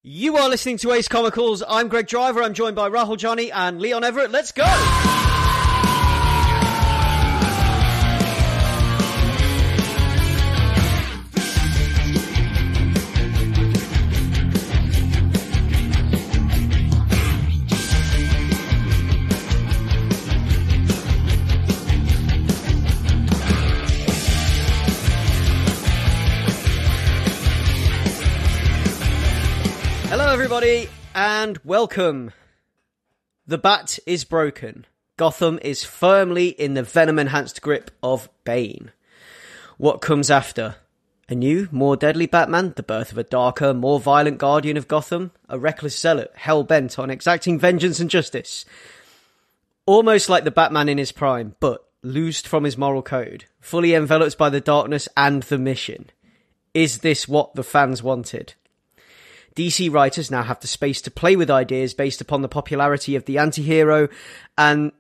You are listening to Ace Comicals. I'm Greg Driver. I'm joined by Rahul Johnny and Leon Everett. Let's go! Hello everybody, and welcome. The bat is broken. Gotham is firmly in the venom-enhanced grip of Bane. What comes after? A new, more deadly Batman? The birth of a darker, more violent guardian of Gotham? A reckless zealot, hell-bent on exacting vengeance and justice? Almost like the Batman in his prime, but loosed from his moral code, fully enveloped by the darkness and the mission. Is this what the fans wanted? DC writers now have the space to play with ideas based upon the popularity of the anti-hero, and,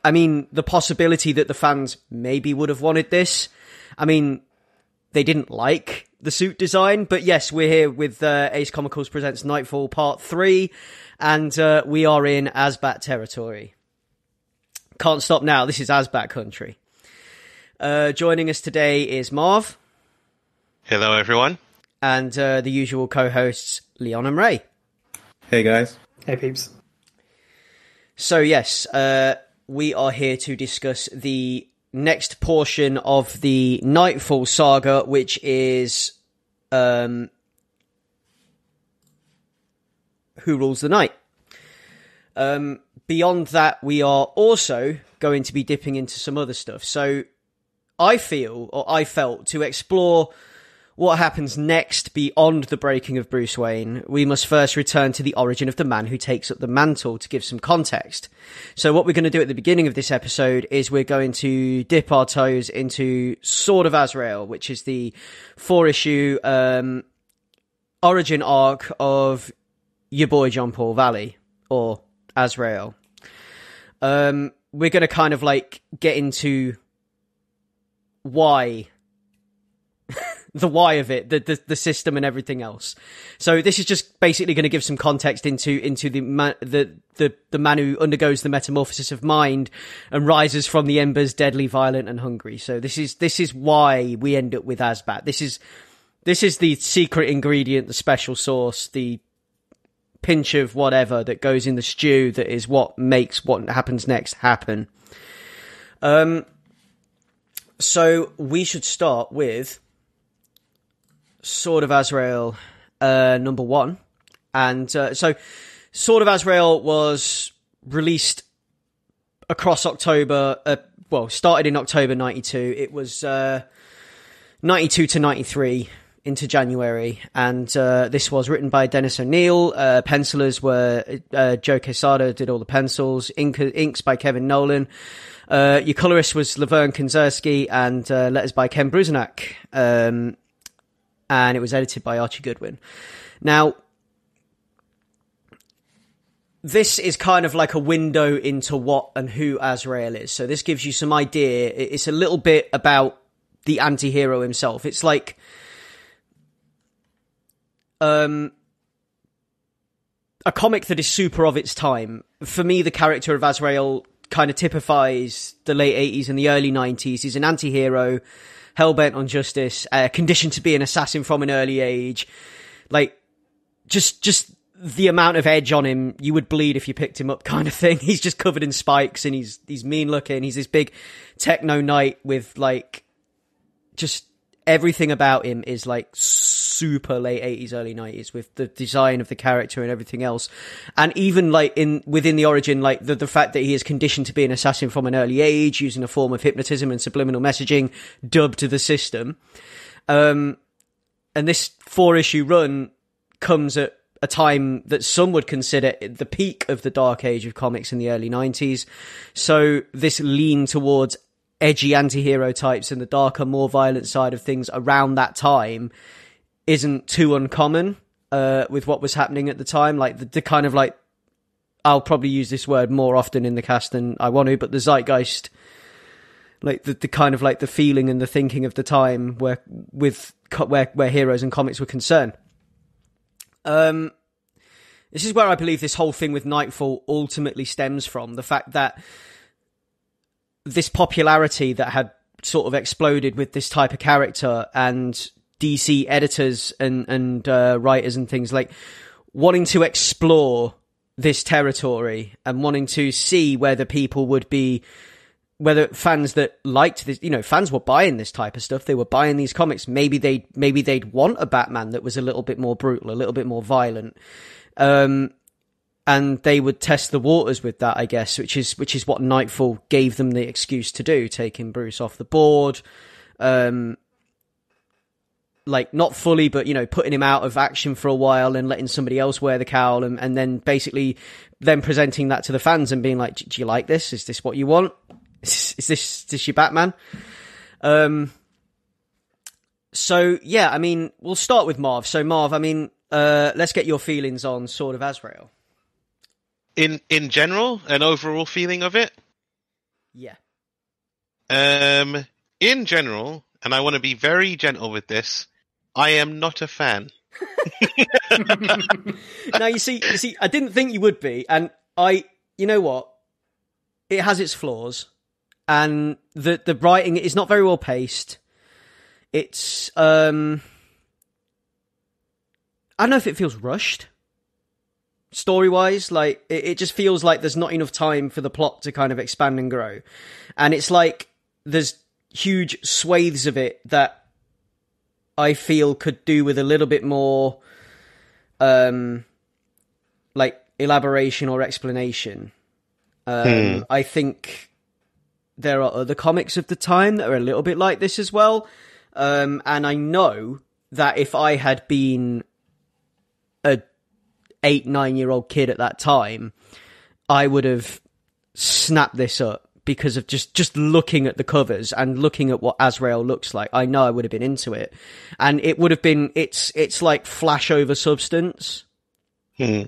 the possibility that the fans maybe would have wanted this. They didn't like the suit design, but yes, we're here with Ace Comicals presents Knightfall Part 3, and we are in Asbat territory. Can't stop now, this is Asbat country. Joining us today is Marv. Hello, everyone. And the usual co-hosts, Leon and Ray. Hey, guys. Hey, peeps. So, yes, we are here to discuss the next portion of the Knightfall saga, which is Who Rules the Night. Beyond that, we are also going to be dipping into some other stuff. So, I felt, to explore what happens next beyond the breaking of Bruce Wayne, we must first return to the origin of the man who takes up the mantle to give some context. So what we're going to do at the beginning of this episode is we're going to dip our toes into Sword of Azrael, which is the 4-issue origin arc of your boy John Paul Valley, or Azrael. We're going to kind of get into why... the why of it, the system and everything else. So this is just basically going to give some context into the man who undergoes the metamorphosis of mind and rises from the embers, deadly, violent, and hungry. So this is why we end up with Asbat. This is the secret ingredient, the special sauce, the pinch of whatever that goes in the stew that is what makes what happens next happen. So we should start with Sword of Azrael, number 1. And so Sword of Azrael was released across October, started in October 92. It was 92 to 93 into January. And this was written by Dennis O'Neil. Pencilers were Joe Quesada did all the pencils. Inks by Kevin Nolan. Your colorist was Laverne Kanzersky, and letters by Ken Bruzenak. And it was edited by Archie Goodwin. Now, this is kind of like a window into what and who Azrael is. So this gives you some idea. It's a little bit about the anti-hero himself. It's like a comic that is super of its time. For me, the character of Azrael kind of typifies the late 80s and the early 90s. He's an anti-hero, hell-bent on justice, conditioned to be an assassin from an early age. Just the amount of edge on him, you would bleed if you picked him up kind of thing. He's just covered in spikes, and he's mean-looking. He's this big techno knight with, just everything about him is, super late 80s, early 90s, with the design of the character and everything else. And even, within the origin, the fact that he is conditioned to be an assassin from an early age, using a form of hypnotism and subliminal messaging dubbed to the system. And this 4-issue run comes at a time that some would consider the peak of the dark age of comics in the early 90s. So this lean towards edgy anti-hero types and the darker, more violent side of things around that time isn't too uncommon with what was happening at the time. The kind of I'll probably use this word more often in the cast than I want to, but the zeitgeist, the kind of the feeling and the thinking of the time where heroes and comics were concerned. This is where I believe this whole thing with Knightfall ultimately stems from. The fact that this popularity that had sort of exploded with this type of character, and DC editors and writers and things like wanting to explore this territory and wanting to see whether people would be, whether fans that liked this, fans were buying this type of stuff. They were buying these comics. Maybe they'd want a Batman that was a little bit more brutal, a little bit more violent. And they would test the waters with that, I guess, which is what Knightfall gave them the excuse to do, taking Bruce off the board. Like, not fully, but, putting him out of action for a while and letting somebody else wear the cowl, and then basically then presenting that to the fans and being like, do you like this? Is this what you want? Is this your Batman? So, yeah, I mean, we'll start with Marv. So, Marv, I mean, let's get your feelings on Sword of Azrael. In general, an overall feeling of it? Yeah. In general, and I want to be very gentle with this, I am not a fan. Now, you see, I didn't think you would be, and you know what? It has its flaws, and the writing is not very well paced. It's, I don't know if it feels rushed. Story-wise, like, it just feels like there's not enough time for the plot to kind of expand and grow. And it's like there's huge swathes of it that I feel could do with a little bit more, like, elaboration or explanation. I think there are other comics of the time that are a little bit like this as well. And I know that if I had been a 8-9-year-old kid at that time, I would have snapped this up because of just looking at the covers and looking at what Azrael looks like. I know I would have been into it, and it would have been, it's like Flash over Substance. But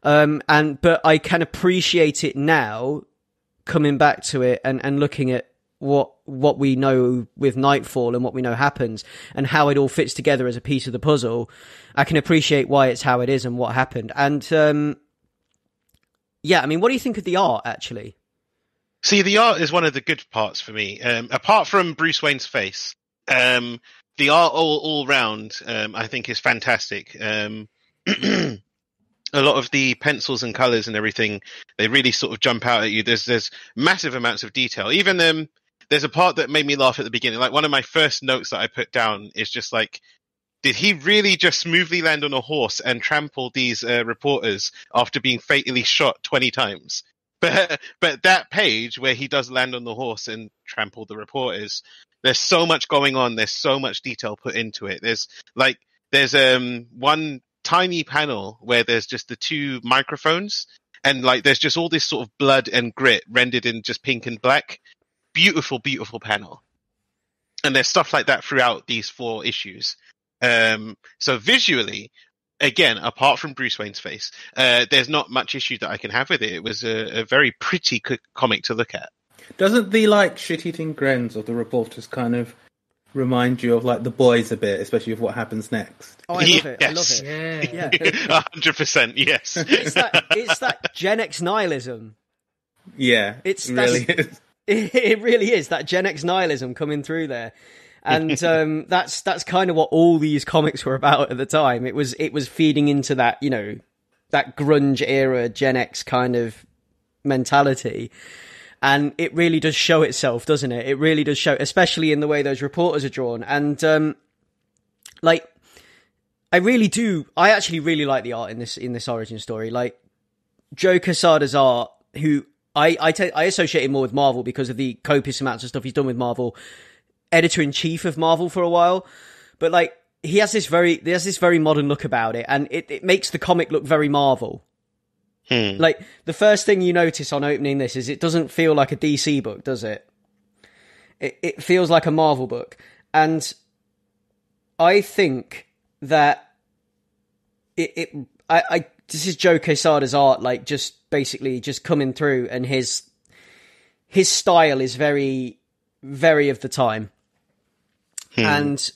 I can appreciate it now, coming back to it and looking at what we know with Knightfall and what we know happens and how it all fits together as a piece of the puzzle. I can appreciate why it's how it is and what happened. And yeah, I mean, what do you think of the art, actually? See, the art is one of the good parts for me. Apart from Bruce Wayne's face, the art all round, I think, is fantastic. A lot of the pencils and colours and everything, they really sort of jump out at you. There's massive amounts of detail. Even there's a part that made me laugh at the beginning. Like, one of my first notes that I put down is just like, did he really just smoothly land on a horse and trample these reporters after being fatally shot 20 times? But that page where he does land on the horse and trample the reporters, there's so much going on. There's so much detail put into it. There's one tiny panel where there's just the two microphones, and like there's just all this sort of blood and grit rendered in just pink and black. Beautiful, beautiful panel. And there's stuff like that throughout these 4 issues. So visually, again, apart from Bruce Wayne's face, there's not much issue that I can have with it. It was a very pretty comic to look at. Doesn't the like shit-eating grins of the reporters kind of remind you of like The Boys a bit, especially of what happens next? Oh, I love it. Yes. I love it. Yeah. 100%, yes. It's that Gen X nihilism. Yeah, it really is. It really is that Gen X nihilism coming through there. And that's kind of what all these comics were about at the time. It was feeding into that, that grunge era Gen X kind of mentality. And it really does show itself, doesn't it? It really does show, especially in the way those reporters are drawn. And like, I actually really like the art in this origin story. Like, Joe Quesada's art, who I associate him more with Marvel because of the copious amounts of stuff he's done with Marvel. Editor-in-chief of Marvel for a while, but like he has this very modern look about it, and it makes the comic look very Marvel. Like, the first thing you notice on opening this is it doesn't feel like a DC book, does it? It feels like a Marvel book, and I think that this is Joe Quesada's art, like just basically just coming through, and his style is very, very of the time. And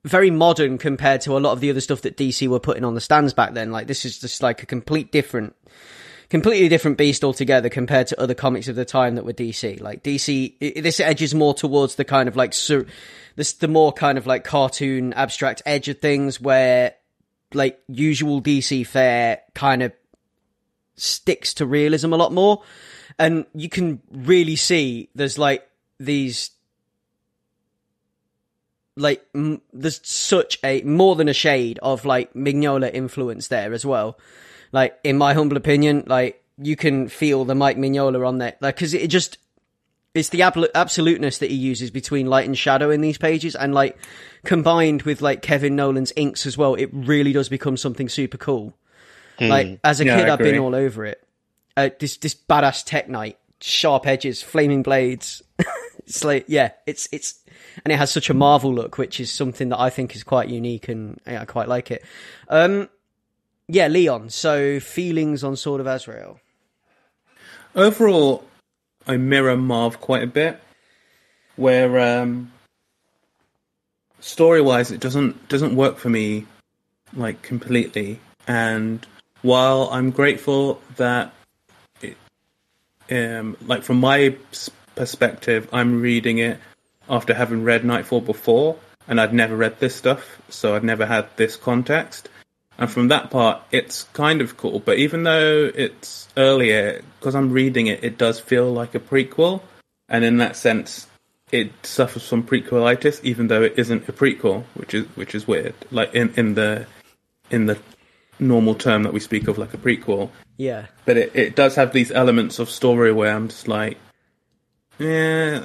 very modern compared to a lot of the other stuff that DC were putting on the stands back then. Like, this is just like a completely different beast altogether compared to other comics of the time that were DC. Like, DC, this edges more towards the kind of like, the more kind of like cartoon abstract edge of things, where like usual DC fare kind of sticks to realism a lot more. And you can really see there's like these, like, there's such a, more than a shade of like Mignola influence there as well. Like, in my humble opinion, like, you can feel the Mike Mignola on there. Like, cause it's the absoluteness that he uses between light and shadow in these pages, and like, combined with like Kevin Nolan's inks as well, it really does become something super cool. Like, as a kid, I've been all over it. This badass Tech Knight, sharp edges, flaming blades. It's like, yeah, it's, and it has such a Marvel look, which is something that I think is quite unique, and yeah, I quite like it. Yeah, Leon, so feelings on Sword of Azrael? Overall, I mirror Marv quite a bit, where story-wise it doesn't work for me, like, completely. And while I'm grateful that like, from my perspective, I'm reading it after having read Knightfall before, and I'd never read this stuff, so I'd never had this context. And from that part, it's kind of cool. But even though it's earlier, because I'm reading it, it does feel like a prequel. And in that sense, it suffers from prequelitis, even though it isn't a prequel, which is weird. Like, in the normal term that we speak of, like a prequel. Yeah. But it does have these elements of story where I'm just like, yeah,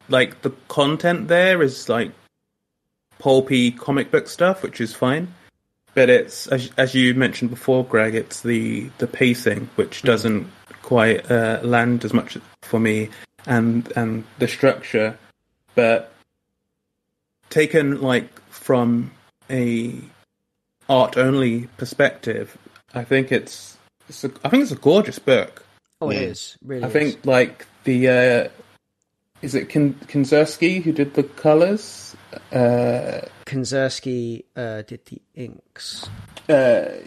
like the content there is like pulpy comic book stuff, which is fine. But it's, as you mentioned before, Greg, it's the pacing which doesn't quite land as much for me, and the structure. But taken like from a art only perspective, I think it's a gorgeous book. Oh, it is. Really, I think like the is it Kinzersky who did the colors? Kinzersky did the inks. Laverne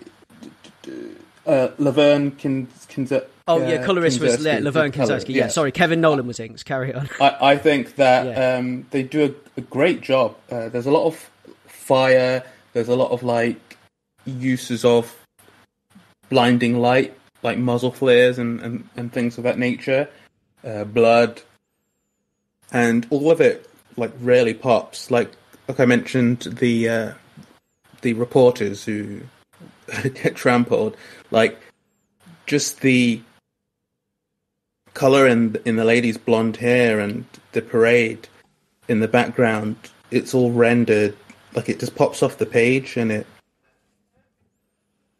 Kinzersky. Oh, yeah, colorist was Laverne Kinzersky. Yeah, yes. Sorry, Kevin Nolan was inks. Carry on. I think that they do a great job. There's a lot of fire. There's a lot of like uses of blinding light, like muzzle flares and things of that nature. Blood. And all of it like really pops. Like I mentioned, the reporters who get trampled, like just the color in the lady's blonde hair and the parade in the background, it's all rendered like it just pops off the page, and it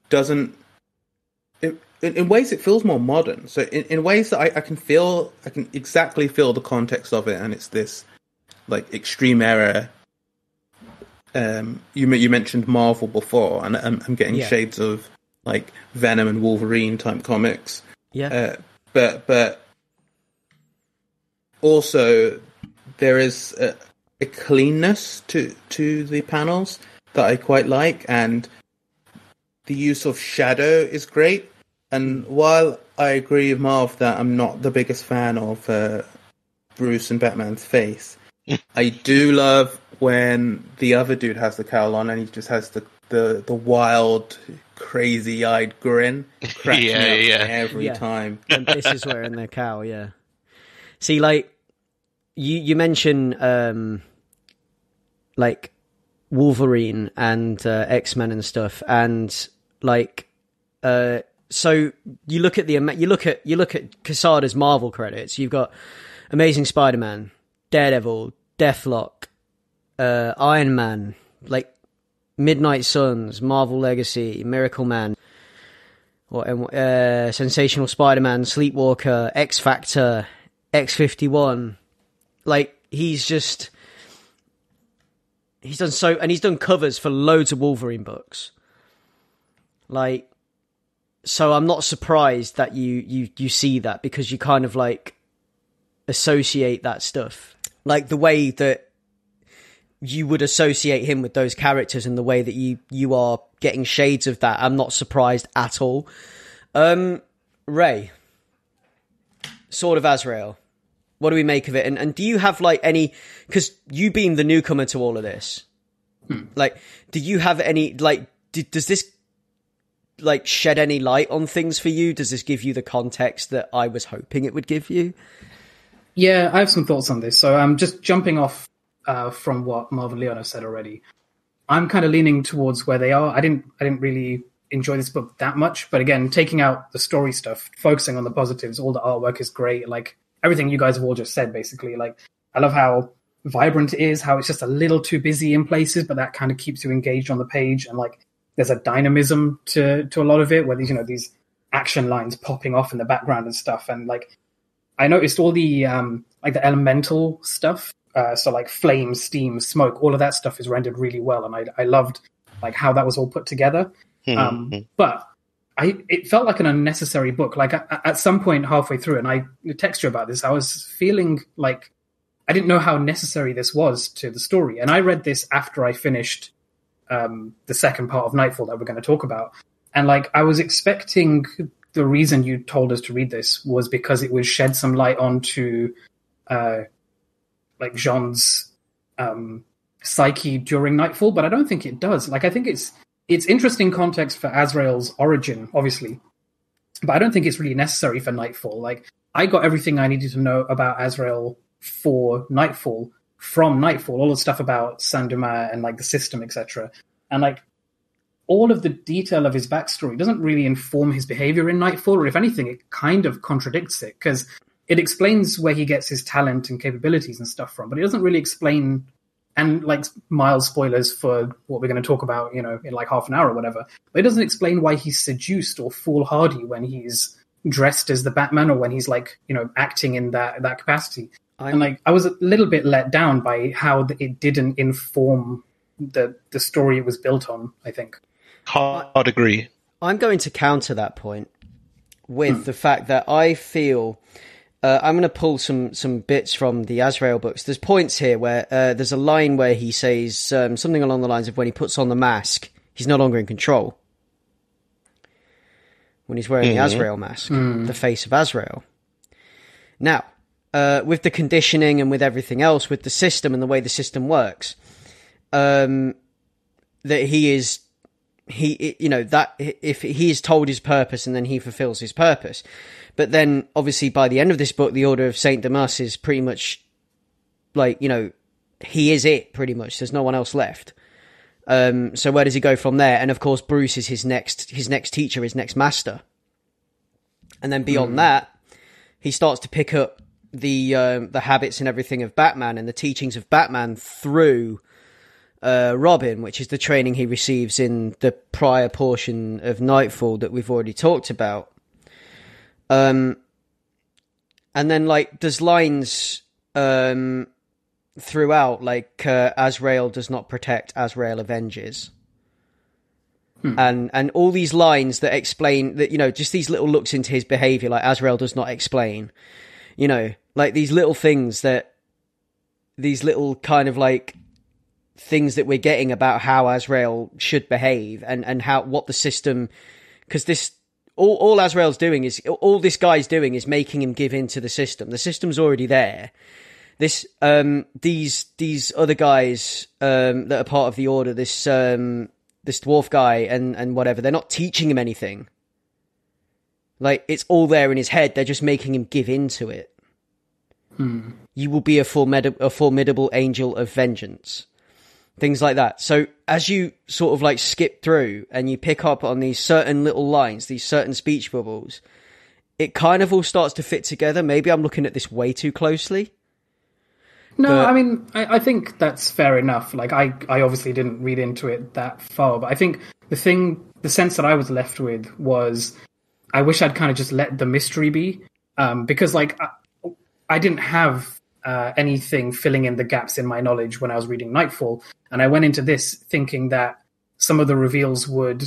doesn't. In ways, it feels more modern. So in ways that I can exactly feel the context of it, and it's this like extreme era. You mentioned Marvel before, and I'm getting shades of like Venom and Wolverine type comics. Yeah. But also there is a cleanness to the panels that I quite like, and the use of shadow is great. And while I agree with Marv that I'm not the biggest fan of Bruce and Batman's face, I do love when the other dude has the cowl on and he just has the wild, crazy-eyed grin. Cracks me up every time. And this is wearing their cowl, yeah. See, like, you mention, like, Wolverine and X-Men and stuff, and, like, so you look at Quesada's Marvel credits. You've got Amazing Spider-Man, Daredevil, Deathlock, Iron Man, like Midnight Suns, Marvel Legacy, Miracle Man, Sensational Spider-Man, Sleepwalker, X Factor, X-51. Like, he's done covers for loads of Wolverine books. Like, so I'm not surprised that you see that, because you kind of like associate that stuff. Like the way that you would associate him with those characters and the way that you are getting shades of that. I'm not surprised at all. Ray, Sword of Azrael. What do we make of it? And do you have like any, because you being the newcomer to all of this, like, did you have any, like, does this like shed any light on things for you? Does this give you the context that I was hoping it would give you? Yeah, I have some thoughts on this. So I'm just jumping off from what Marvin Leonard said already. I'm kind of leaning towards where they are. I didn't really enjoy this book that much, but again, taking out the story stuff, focusing on the positives, all the artwork is great. Like everything you guys have all just said, basically. Like I love how vibrant it is, how it's just a little too busy in places, but that kind of keeps you engaged on the page. And like there's a dynamism to a lot of it, where these action lines popping off in the background and stuff. And like I noticed all the like the elemental stuff. So like flame, steam, smoke, all of that stuff is rendered really well, and I loved like how that was all put together. But it felt like an unnecessary book. Like at some point halfway through, and I text you about this, I was feeling like I didn't know how necessary this was to the story. And I read this after I finished the second part of Knightfall that we're going to talk about, and like I was expecting the reason you told us to read this was because it would shed some light onto like Jean's psyche during Knightfall, but I don't think it does. Like I think it's interesting context for Azrael's origin, obviously, but I don't think it's really necessary for Knightfall. Like I got everything I needed to know about Azrael for Knightfall from Knightfall, all the stuff about Saint-Dumas and like the system, etc. And like all of the detail of his backstory doesn't really inform his behavior in Knightfall, or if anything, it kind of contradicts it, because it explains where he gets his talent and capabilities and stuff from, but it doesn't really explain, and like mild spoilers for what we're going to talk about, in like half an hour or whatever, but it doesn't explain why he's seduced or foolhardy when he's dressed as the Batman, or when he's like, acting in that capacity. And like, I was a little bit let down by how it didn't inform the story it was built on, I think. Hard agree. I'm going to counter that point with the fact that I feel... I'm going to pull some bits from the Azrael books. There's points here where there's a line where he says something along the lines of when he puts on the mask, he's no longer in control. When he's wearing the Azrael mask, the face of Azrael. Now, with the conditioning and with everything else, with the system and the way the system works, that that if he is told his purpose and then he fulfills his purpose. But then, obviously, by the end of this book, the Order of Saint Damas is pretty much, like, he is it, pretty much. There's no one else left. So where does he go from there? And, of course, Bruce is his next teacher, his next master. And then beyond that, he starts to pick up the habits and everything of Batman and the teachings of Batman through Robin, which is the training he receives in the prior portion of Knightfall that we've already talked about. And then like there's lines throughout, like Azrael does not protect, Azrael avenges. And all these lines that explain that, just these little looks into his behavior, like Azrael does not explain, like these little things these little kind of like things that we're getting about how Azrael should behave and what the system, because all Azrael's doing is, all this guy's doing is making him give in to the system. The system's already there. These other guys, that are part of the Order, this dwarf guy and whatever, they're not teaching him anything. Like, it's all there in his head. They're just making him give in to it. You will be a formidable angel of vengeance. Things like that. So as you sort of like skip through and you pick up on these certain little lines, these certain speech bubbles, it kind of all starts to fit together. Maybe I'm looking at this way too closely. No, I mean, I think that's fair enough. Like, I obviously didn't read into it that far, but I think the sense that I was left with was, I wish I'd kind of just let the mystery be, because like I didn't have anything filling in the gaps in my knowledge when I was reading Knightfall. And I went into this thinking that some of the reveals would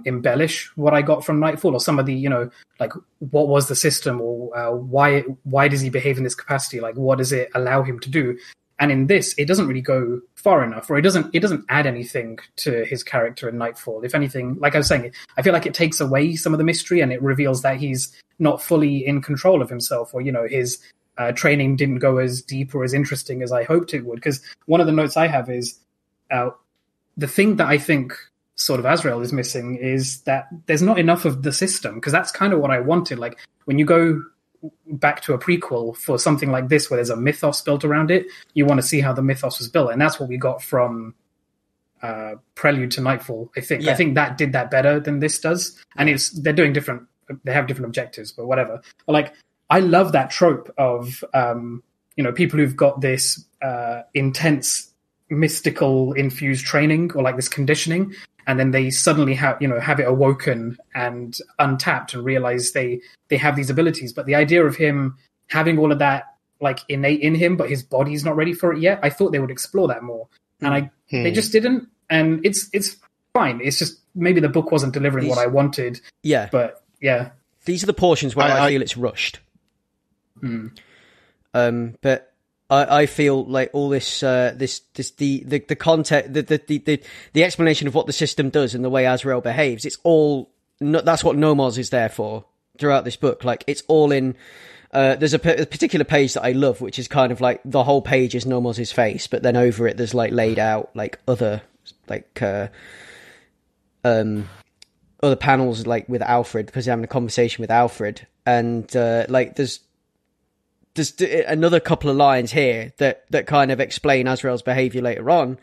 embellish what I got from Knightfall, or some of the, like, what was the system, or why does he behave in this capacity? Like, what does it allow him to do? And in this, it doesn't really go far enough, or it doesn't add anything to his character in Knightfall. If anything, like I was saying, I feel like it takes away some of the mystery, and it reveals that he's not fully in control of himself, or his training didn't go as deep or as interesting as I hoped it would. Because one of the notes I have is the thing that I think sort of Azrael is missing is that there's not enough of the system, because that's kind of what I wanted. Like when you go back to a prequel for something like this where there's a mythos built around it, you want to see how the mythos was built, and that's what we got from Prelude to Knightfall. I think that did that better than this does, and they have different objectives, but whatever. But like, I love that trope of people who've got this intense mystical infused training, or like this conditioning, and then they suddenly have it awoken and untapped and realize they have these abilities. But the idea of him having all of that like innate in him, but his body's not ready for it yet, I thought they would explore that more, and they just didn't. And it's fine. It's just maybe the book wasn't delivering what I wanted. Yeah, but yeah, these are the portions where I feel it's rushed. But I feel like all this the content, the explanation of what the system does and the way Azrael behaves, it's all that's what Nomos is there for throughout this book. Like, it's all in. There's a particular page that I love, which is kind of like the whole page is Nomos's face, but then over it there's like laid out like other like other panels, like with Alfred, because he's having a conversation with Alfred, and like there's another couple of lines here that kind of explain Azrael's behavior later on.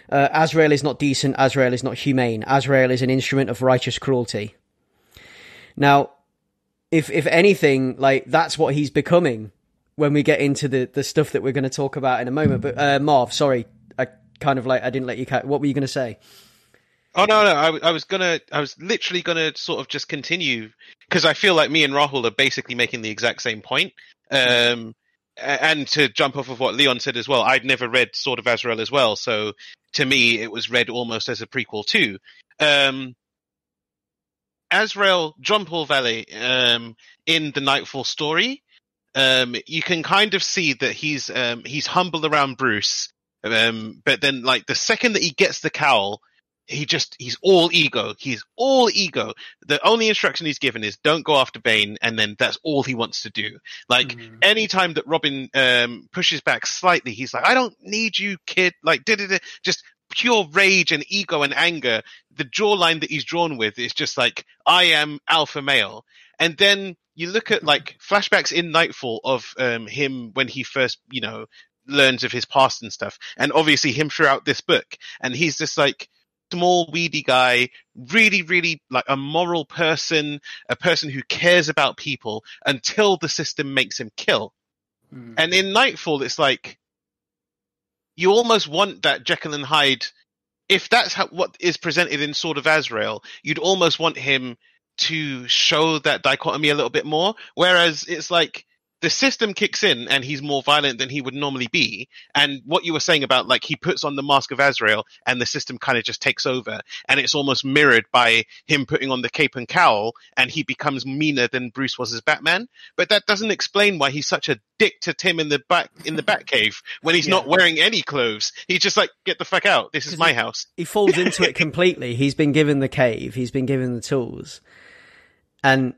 Azrael is not decent. Azrael is not humane. Azrael is an instrument of righteous cruelty. Now, if anything, like, that's what he's becoming when we get into the stuff that we're going to talk about in a moment. But Marv, sorry, I didn't let you. What were you going to say? Oh no! I was literally gonna sort of just continue, because I feel like me and Rahul are basically making the exact same point. And to jump off of what Leon said as well, I'd never read Sword of Azrael as well, so to me it was read almost as a prequel too. Azrael, John Paul Valley, in the Knightfall story, you can kind of see that he's humble around Bruce, but then like the second that he gets the cowl, he's all ego. He's all ego. The only instruction he's given is don't go after Bane, and then that's all he wants to do. Like, anytime that Robin pushes back slightly, he's like, I don't need you, kid. Like, just pure rage and ego and anger. The jawline that he's drawn with is just like, I am alpha male. And then you look at like flashbacks in Knightfall of him when he first, learns of his past and stuff. And obviously him throughout this book. And he's just like, small, weedy guy, really, really like a moral person, a person who cares about people until the system makes him kill. And in Knightfall, it's like, you almost want that Jekyll and Hyde. If that's what is presented in Sword of Azrael, you'd almost want him to show that dichotomy a little bit more. Whereas it's like, the system kicks in and he's more violent than he would normally be. And what you were saying about, like, he puts on the mask of Azrael and the system kind of just takes over. And it's almost mirrored by him putting on the cape and cowl and he becomes meaner than Bruce was as Batman. But that doesn't explain why he's such a dick to Tim in the Batcave when he's not wearing any clothes. He's just like, get the fuck out. This is my house. He falls into it completely. He's been given the cave. He's been given the tools. And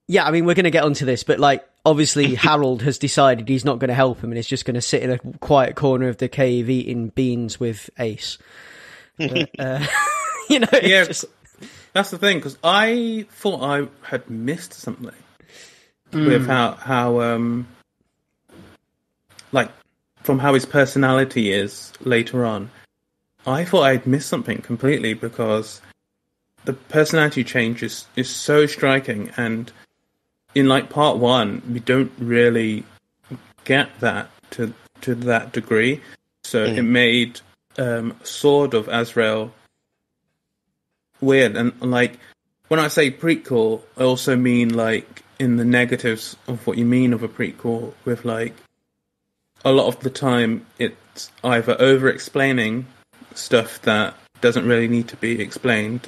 yeah, I mean, we're going to get onto this, but like, obviously Harold has decided he's not going to help him and is just going to sit in a quiet corner of the cave eating beans with Ace. But, that's the thing, because I thought I had missed something with how like, from how his personality is later on. I thought I'd missed something completely, because the personality change is so striking, and in like part one, we don't really get that to that degree. So it made Sword of Azrael weird. And like, when I say prequel, I also mean like in the negatives of what you mean of a prequel, with like a lot of the time it's either over explaining stuff that doesn't really need to be explained,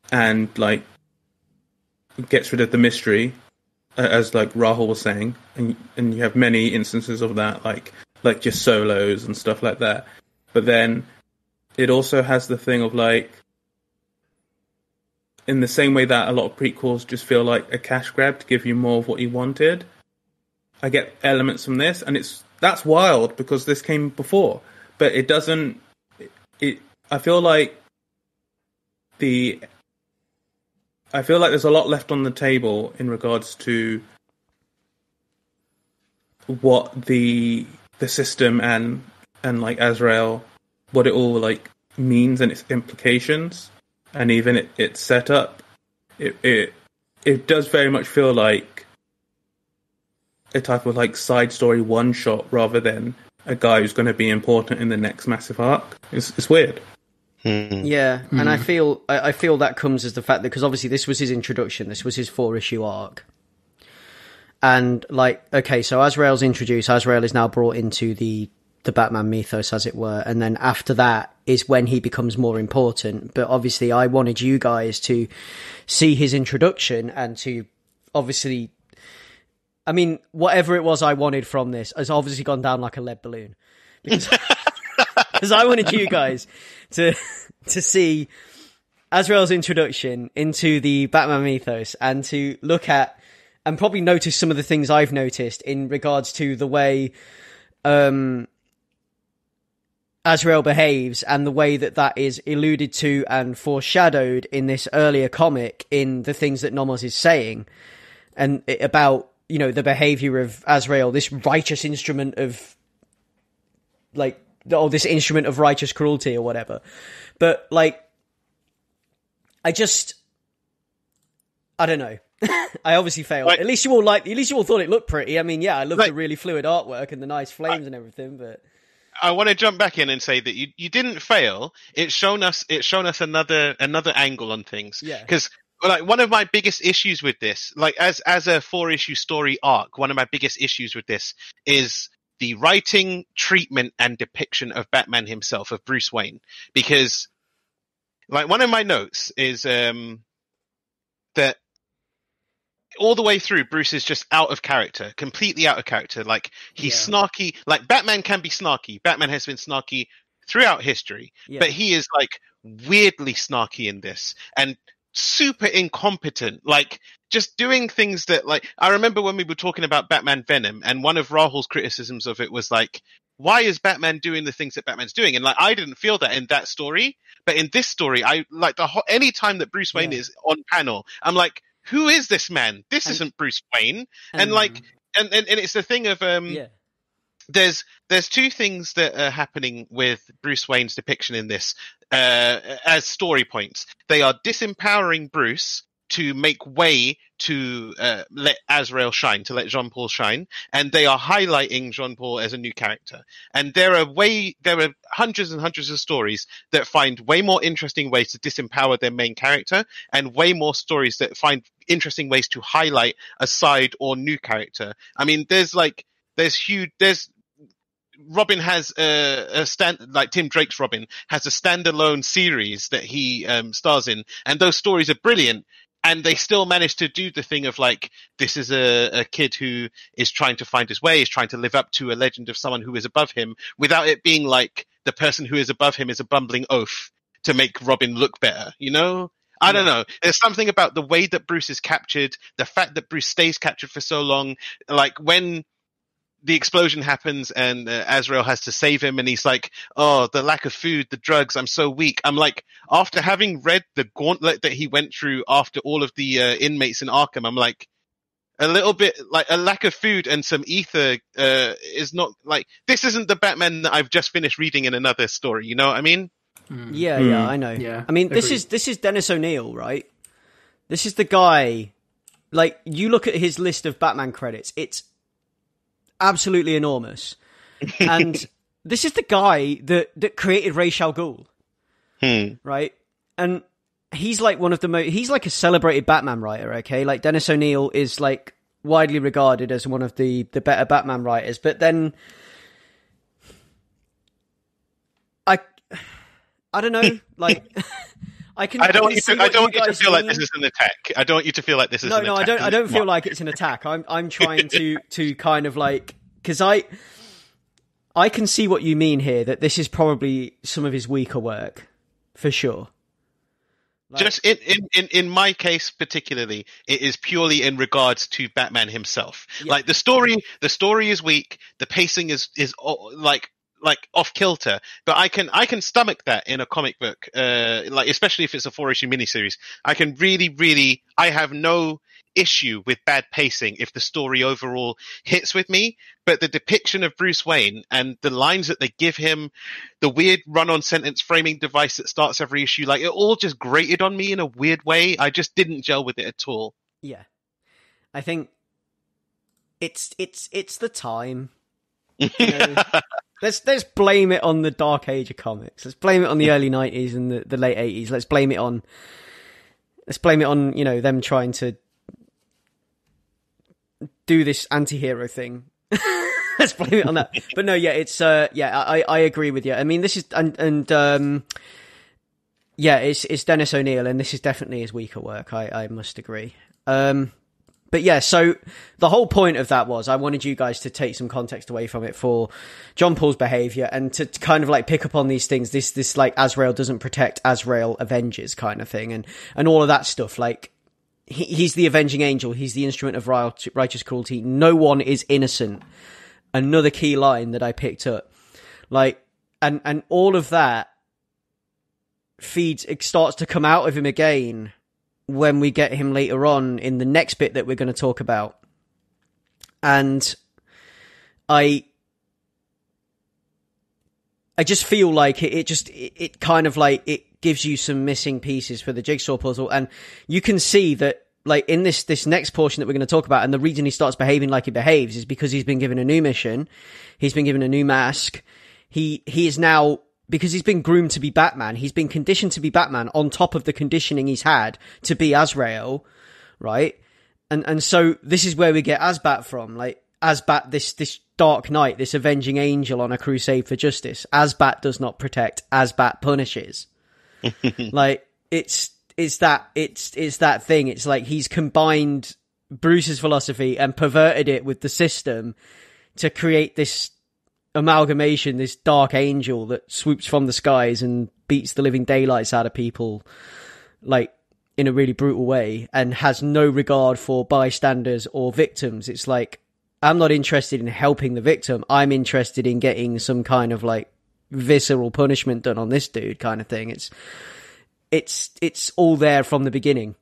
and like gets rid of the mystery, as like Rahul was saying, and you have many instances of that. Like, like just solos and stuff like that. But then it also has the thing of like, in the same way that a lot of prequels just feel like a cash grab to give you more of what you wanted, I get elements from this, and that's wild because this came before, but it doesn't. I feel like there's a lot left on the table in regards to what the system and like Azrael, what it all like means and its implications, and even its setup. It does very much feel like a type of like side story one shot rather than a guy who's going to be important in the next massive arc. It's weird. Yeah, and I feel that comes as the fact that, because obviously this was his introduction, this was his 4-issue arc, and like, okay, so Azrael's introduced, Azrael is now brought into the Batman mythos, as it were, and then after that is when he becomes more important. But obviously I wanted you guys to see his introduction and to obviously, I mean, whatever it was I wanted from this has obviously gone down like a lead balloon, because I wanted you guys to see Azrael's introduction into the Batman mythos and to look at and probably notice some of the things I've noticed in regards to the way Azrael behaves and the way that is alluded to and foreshadowed in this earlier comic in the things that Nomos is saying, and about, you know, the behavior of Azrael, this righteous instrument of like, this instrument of righteous cruelty or whatever. But like, I don't know. I obviously failed. Like, at least you all thought it looked pretty. I mean, yeah, I love the really fluid artwork and the nice flames and everything, but I want to jump back in and say that you didn't fail. It's shown us another angle on things. Yeah. Because like one of my biggest issues with this, like as a 4-issue story arc, one of my biggest issues with this is the writing, treatment, and depiction of Batman himself, of Bruce Wayne. Because like one of my notes is that all the way through, Bruce is just out of character, completely out of character. Like, he's snarky. Like, Batman can be snarky. Batman has been snarky throughout history. Yeah. But he is, like, weirdly snarky in this. And super incompetent. Like, just doing things that, like... I remember when we were talking about Batman Venom, and one of Rahul's criticisms of it was, like, why is Batman doing the things that Batman's doing? And, like, I didn't feel that in that story. But in this story, I, like, any time that Bruce Wayne is on panel, I'm like... who is this man? This isn't Bruce Wayne. And like, and it's the thing of, there's two things that are happening with Bruce Wayne's depiction in this, as story points. They are disempowering Bruce to make way to let Azrael shine, to let Jean-Paul shine, and they are highlighting Jean-Paul as a new character. And there are hundreds and hundreds of stories that find way more interesting ways to disempower their main character, and way more stories that find interesting ways to highlight a side or new character. I mean, Robin has like Tim Drake's Robin has a standalone series that he stars in, and those stories are brilliant. And they still manage to do the thing of like, this is a kid who is trying to find his way, is trying to live up to a legend of someone who is above him, without it being like the person who is above him is a bumbling oaf to make Robin look better, you know? I don't know. There's something about the way that Bruce is captured, the fact that Bruce stays captured for so long, like when the explosion happens and Azrael has to save him, and he's like, oh, the lack of food, the drugs, I'm so weak. I'm like, after having read the gauntlet that he went through after all of the inmates in Arkham, I'm like, a little bit like a lack of food and some ether is not like, this isn't the Batman that I've just finished reading in another story, you know what I mean? Yeah, I know. Yeah, I mean, this is Dennis O'Neil, right? This is the guy, like, you look at his list of Batman credits, it's absolutely enormous. And this is the guy that created Ra's al Ghul, right? And he's like one of the he's like a celebrated Batman writer, okay? Like, Dennis O'Neil is like widely regarded as one of the better Batman writers, but then I don't know, like I don't want you to feel like this is an attack. I don't want you to feel like this is an attack. No, I don't feel like it's an attack. I'm trying to kind of like, because I I can see what you mean here, that this is probably some of his weaker work, for sure. Like, just in my case particularly, it is purely in regards to Batman himself. Yeah. Like the story is weak, the pacing is like off kilter, but I can stomach that in a comic book, like especially if it's a 4-issue miniseries. I can really I have no issue with bad pacing if the story overall hits with me, but the depiction of Bruce Wayne and the lines that they give him, the weird run-on sentence framing device that starts every issue, like it all just grated on me in a weird way. I just didn't gel with it at all. Yeah, I think it's the time. You know, let's blame it on the dark age of comics. Let's blame it on the early 90s and the late 80s. Let's blame it on them trying to do this anti-hero thing. Let's blame it on that. But no, yeah, it's I agree with you. I mean, this is it's Dennis O'Neil, and this is definitely his weaker work. I must agree. But yeah, so the whole point of that was I wanted you guys to take some context away from it for John Paul's behavior and to kind of like pick up on these things, this like Azrael doesn't protect, Azrael avenges kind of thing, and all of that stuff. Like he's the avenging angel, he's the instrument of righteous cruelty. No one is innocent. Another key line that I picked up, like, and all of that it starts to come out of him again when we get him later on in the next bit that we're going to talk about. And I just feel like it kind of like it gives you some missing pieces for the jigsaw puzzle. And you can see that, like, in this next portion that we're going to talk about, and the reason he starts behaving like he behaves is because he's been given a new mission. He's been given a new mask. He is now, because he's been groomed to be Batman, he's been conditioned to be Batman on top of the conditioning he's had to be Azrael, right? And so this is where we get Azbat from, like Azbat, this Dark Knight, this avenging angel on a crusade for justice. Azbat does not protect, Azbat punishes. Like it's that thing. It's like he's combined Bruce's philosophy and perverted it with the system to create this amalgamation, this dark angel that swoops from the skies and beats the living daylights out of people, like in a really brutal way, and has no regard for bystanders or victims. It's like, I'm not interested in helping the victim, I'm interested in getting some kind of like visceral punishment done on this dude kind of thing. It's all there from the beginning.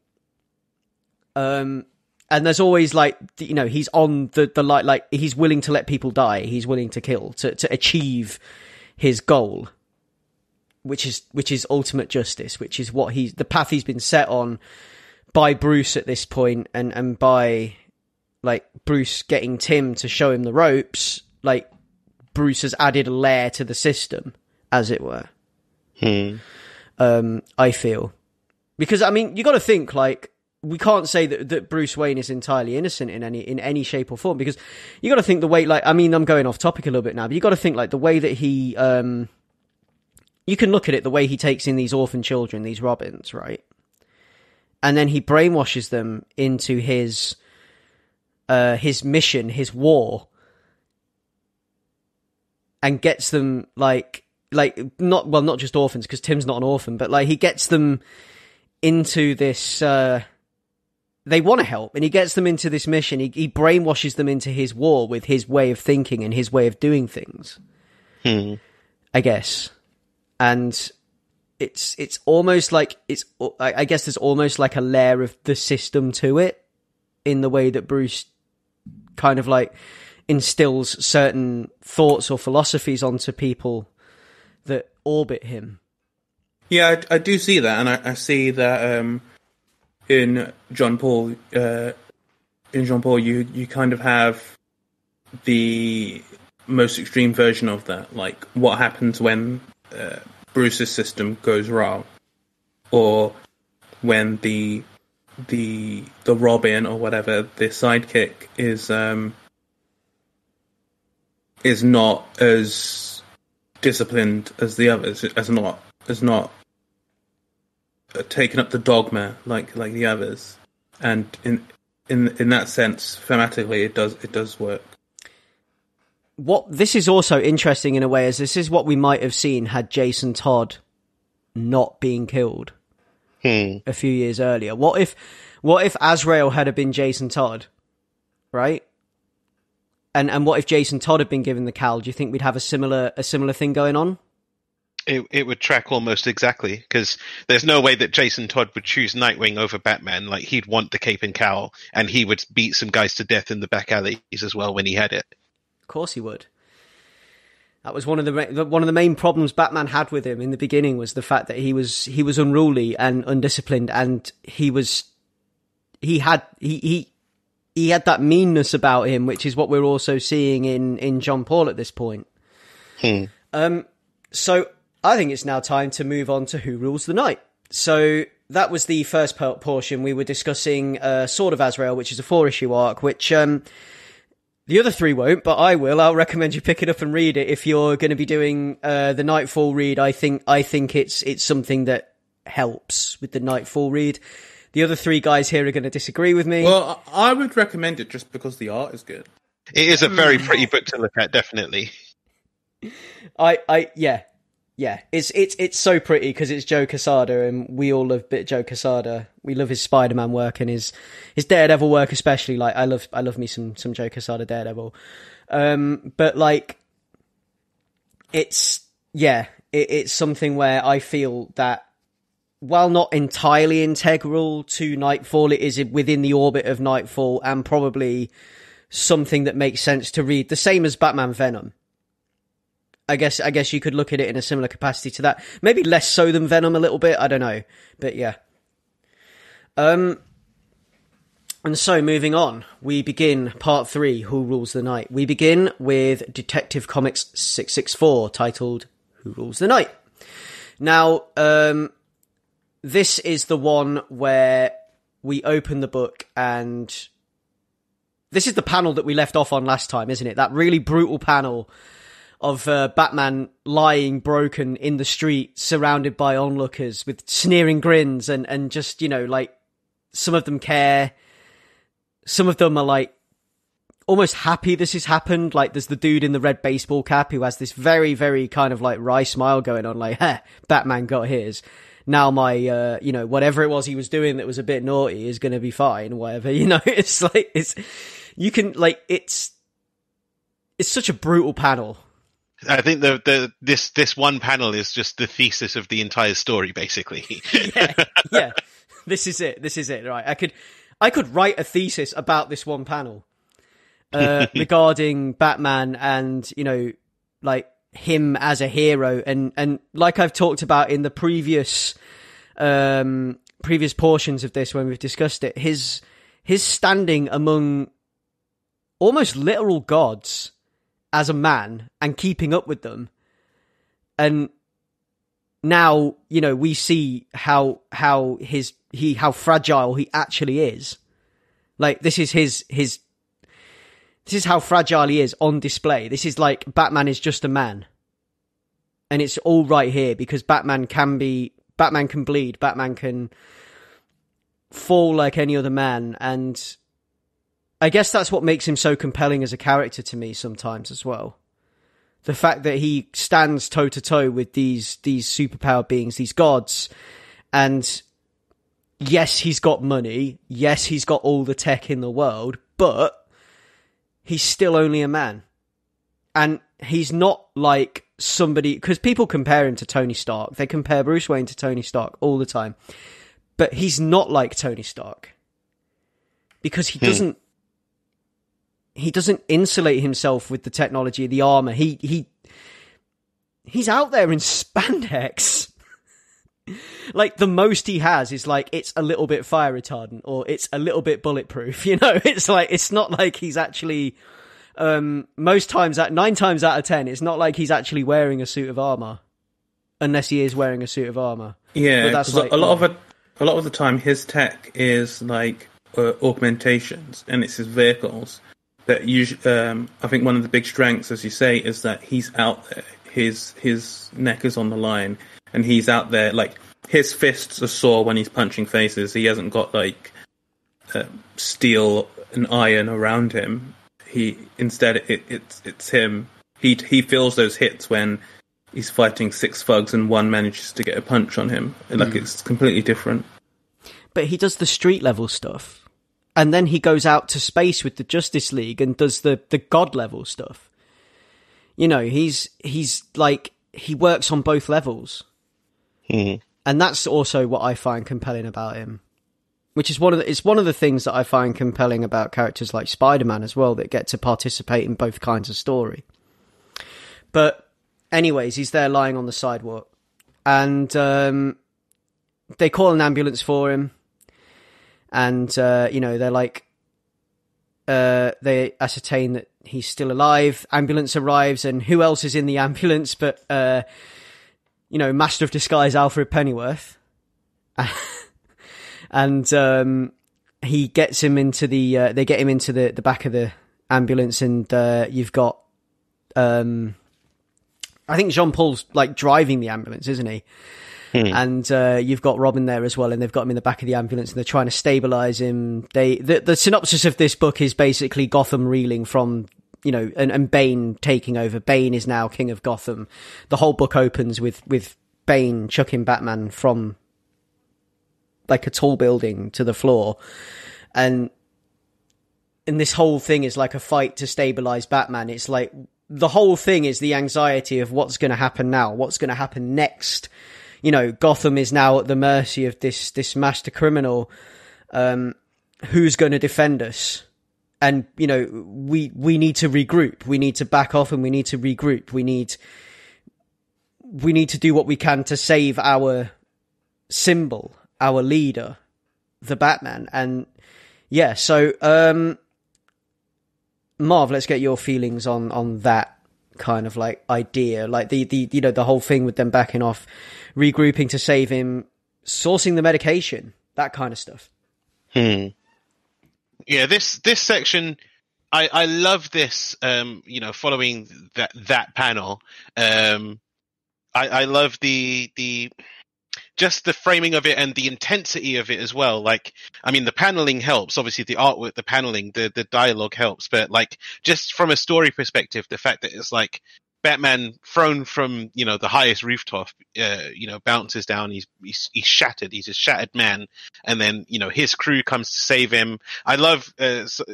And there's always like, you know, he's on the light, like he's willing to let people die. He's willing to kill to achieve his goal, which is ultimate justice, which is what the path he's been set on by Bruce at this point, and by like Bruce getting Tim to show him the ropes. Like Bruce has added a layer to the system, as it were. I feel, because I mean, you got to think, like, we can't say that Bruce Wayne is entirely innocent in any shape or form, because you got to think the way, like, I mean, I'm going off topic a little bit now, but you got to think like the way that he, you can look at it, the way he takes in these orphan children, these Robins, right? And then he brainwashes them into his mission, his war, and gets them not just orphans, because Tim's not an orphan, but like he gets them into this, they want to help, and he gets them into this mission. He brainwashes them into his war with his way of thinking and his way of doing things, I guess. And it's almost like, I guess there's almost like a layer of the system to it, in the way that Bruce kind of like instills certain thoughts or philosophies onto people that orbit him. Yeah, I do see that, and I see that in John Paul. You kind of have the most extreme version of that, like what happens when Bruce's system goes wrong, or when the Robin or whatever, the sidekick is not as disciplined as the others, as not taken up the dogma like the others, and in that sense, thematically, it does work. what this is also interesting in a way is this is what we might have seen had Jason Todd not been killed a few years earlier. What if Azrael had been Jason Todd, right? And what if Jason Todd had been given the cowl? Do you think we'd have a similar thing going on? It would track almost exactly, because there's no way that Jason Todd would choose Nightwing over Batman. Like, he'd want the cape and cowl, and he would beat some guys to death in the back alleys as well when he had it. Of course he would. That was one of the main problems Batman had with him in the beginning, was the fact that he was unruly and undisciplined, and he had that meanness about him, which is what we're also seeing in John Paul at this point. So I think it's now time to move on to Who Rules the Night. So that was the first portion. We were discussing Sword of Azrael, which is a 4-issue arc, which the other 3 won't, but I will. I'll recommend you pick it up and read it if you're going to be doing the Knightfall read. I think it's something that helps with the Knightfall read. The other 3 guys here are going to disagree with me. Well, I would recommend it just because the art is good. It is a very pretty book to look at, definitely. Yeah, it's so pretty because it's Joe Quesada, and we all love Joe Quesada. We love his Spider-Man work and his Daredevil work especially. Like, I love me some Joe Quesada Daredevil. But like, it's something where I feel that while not entirely integral to Knightfall, it is within the orbit of Knightfall and probably something that makes sense to read. The same as Batman Venom. I guess you could look at it in a similar capacity to that. Maybe less so than Venom a little bit. I don't know. But yeah. And so moving on, we begin part 3, Who Rules the Night. We begin with Detective Comics 664, titled Who Rules the Night. Now, this is the one where we open the book, and this is the panel that we left off on last time, isn't it? That really brutal panel of Batman lying broken in the street, surrounded by onlookers with sneering grins, and just, you know, like, some of them care, some of them are like almost happy this has happened. Like, there's the dude in the red baseball cap who has this very, very kind of like wry smile going on, like, Batman got his. Now my, you know, whatever it was he was doing that was a bit naughty is going to be fine, whatever, you know. It's like, it's such a brutal panel. I think this one panel is just the thesis of the entire story, basically. yeah. This is it. Right. I could write a thesis about this one panel, regarding Batman and, you know, like, him as a hero. And like I've talked about in the previous portions of this when we've discussed it, his standing among almost literal gods as a man and keeping up with them. And now, you know, we see how fragile he actually is. Like, this is how fragile he is on display. This is like, Batman is just a man. And it's all right here because Batman can bleed, Batman can fall like any other man, and I guess that's what makes him so compelling as a character to me sometimes as well. The fact that he stands toe to toe with these superpowered beings, these gods, and yes, he's got money, yes, he's got all the tech in the world, but he's still only a man. And he's not like somebody, because people compare him to Tony Stark. They compare Bruce Wayne to Tony Stark all the time. But he's not like Tony Stark. Because he doesn't insulate himself with the technology of the armor. He's out there in spandex. Like, the most he has is like, it's a little bit fire retardant, or it's a little bit bulletproof, you know? It's like, it's not like he's actually, 9 times out of 10, it's not like he's actually wearing a suit of armor. Unless he is wearing a suit of armur. Yeah, but that's like, a lot of the time his tech is like augmentations, and it's his vehicles that usually. I think one of the big strengths, as you say, is that he's out there. His neck is on the line, and he's out there. Like, his fists are sore when he's punching faces. He hasn't got like steel and iron around him. it's him. He feels those hits when he's fighting 6 thugs and one manages to get a punch on him. Like, it's completely different. But he does the street level stuff, and then he goes out to space with the Justice League and does the god level stuff. You know, he's like, he works on both levels. And that's also what I find compelling about him. Which is it's one of the things that I find compelling about characters like Spider-Man as well, that get to participate in both kinds of story. But anyways, he's there lying on the sidewalk, and they call an ambulance for him, and you know, they're like, they ascertain that he's still alive. Ambulance arrives, and who else is in the ambulance but you know, Master of Disguise Alfred Pennyworth. And he gets him into they get him into the back of the ambulance, and you've got I think Jean-Paul's like driving the ambulance, isn't he? And you've got Robin there as well, and they've got him in the back of the ambulance, and they're trying to stabilize him. The synopsis of this book is basically Gotham reeling from, you know, and Bane taking over. Bane is now king of Gotham. The whole book opens with Bane chucking Batman from like a tall building to the floor, and this whole thing is like a fight to stabilize Batman. It's like the whole thing is the anxiety of what's going to happen now, what's going to happen next. You know, Gotham is now at the mercy of this master criminal. Who's going to defend us? And, you know, we need to regroup. We need to back off, and we need to regroup. We need to do what we can to save our symbol, our leader, the Batman. And yeah, so Marv, let's get your feelings on that kind of like idea, like the you know, the whole thing with them backing off, regrouping to save him, sourcing the medication, that kind of stuff. Yeah, this section, I love this. You know, following that panel, I love the just the framing of it and the intensity of it as well. Like, I mean, the paneling helps. Obviously, the artwork, the paneling, the dialogue helps. But like, just from a story perspective, the fact that it's like Batman thrown from, you know, the highest rooftop, you know, bounces down. He's shattered. He's a shattered man. And then, you know, his crew comes to save him. I love,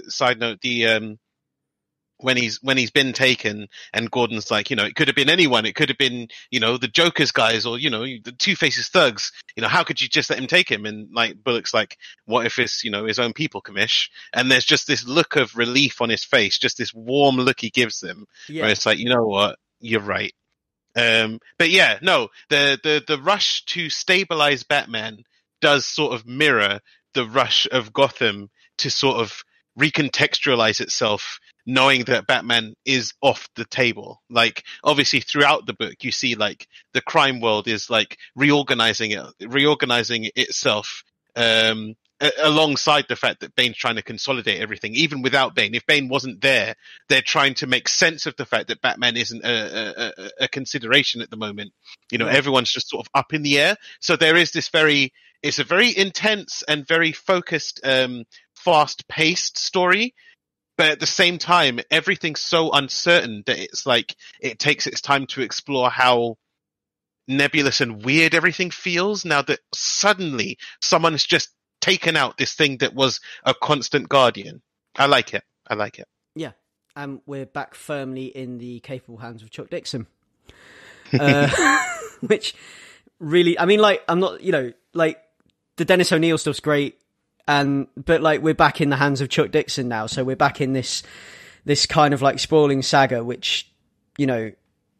side note, the when he's been taken, and Gordon's like, you know, it could have been anyone. It could have been, you know, the Joker's guys, or, you know, the Two-Face's thugs. You know, how could you just let him take him? And like, Bullock's like, what if it's, you know, his own people, Commish? And there's just this look of relief on his face, just this warm look he gives them, where it's like, you know what, you're right. But yeah, no, the rush to stabilize Batman does sort of mirror the rush of Gotham to sort of recontextualize itself, knowing that Batman is off the table. Like, obviously throughout the book, you see like the crime world is like reorganizing itself, alongside the fact that Bane's trying to consolidate everything. Even without Bane, if Bane wasn't there, they're trying to make sense of the fact that Batman isn't a consideration at the moment. You know, everyone's just sort of up in the air. So there is this it's a very intense and very focused, fast-paced story. But at the same time, everything's so uncertain that it's like it takes its time to explore how nebulous and weird everything feels now that suddenly someone has just taken out this thing that was a constant guardian. I like it. Yeah. We're back firmly in the capable hands of Chuck Dixon. Which really, I mean, like, I'm not, you know, like, the Dennis O'Neil stuff's great. But like, we're back in the hands of Chuck Dixon now, so we're back in this kind of like sprawling saga, which, you know,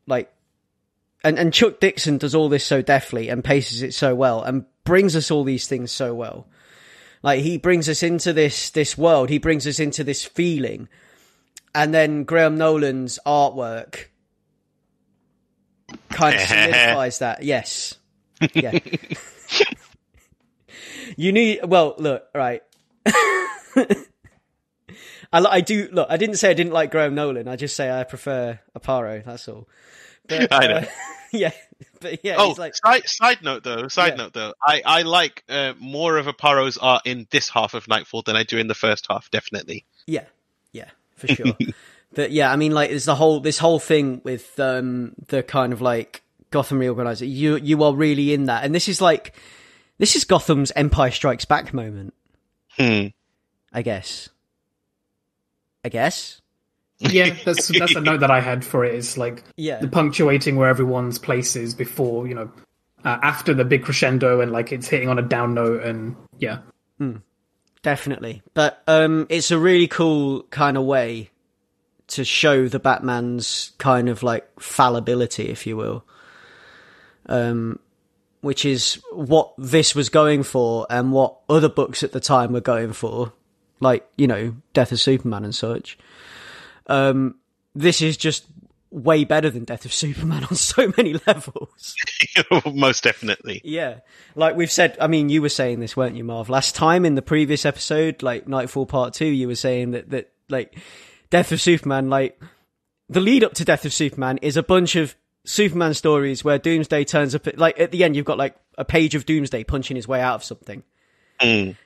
like, and Chuck Dixon does all this so deftly and paces it so well and brings us all these things so well. Like, he brings us into this world, he brings us into this feeling, and then Graham Nolan's artwork kind of solidifies that. Yes. Yeah. You need, well, look, right. I didn't say I didn't like Graham Nolan. I just say I prefer Aparo. That's all. But, I know. Yeah. But yeah. Oh, he's like, side note though. I like more of Aparo's art in this half of Knightfall than I do in the first half. Definitely. Yeah. Yeah. for sure. But yeah, I mean, like, there's this whole thing with the kind of like Gotham reorganizer. You are really in that, and this is Gotham's Empire Strikes Back moment. I guess. Yeah, that's a note that I had for it. Is like the punctuating where everyone's place is before, after the big crescendo, and like it's hitting on a down note, and yeah. Definitely. But it's a really cool kind of way to show the Batman's kind of like fallibility, if you will. Which is what this was going for and what other books at the time were going for. Like, Death of Superman and such. This is just way better than Death of Superman on so many levels. Most definitely. Yeah. Like we've said, I mean, you were saying this, weren't you, Marv? Last time in the previous episode, like Knightfall Part 2, you were saying that like Death of Superman, like the lead up to Death of Superman is a bunch of Superman stories where Doomsday turns up like at the end you've got like a page of Doomsday punching his way out of something.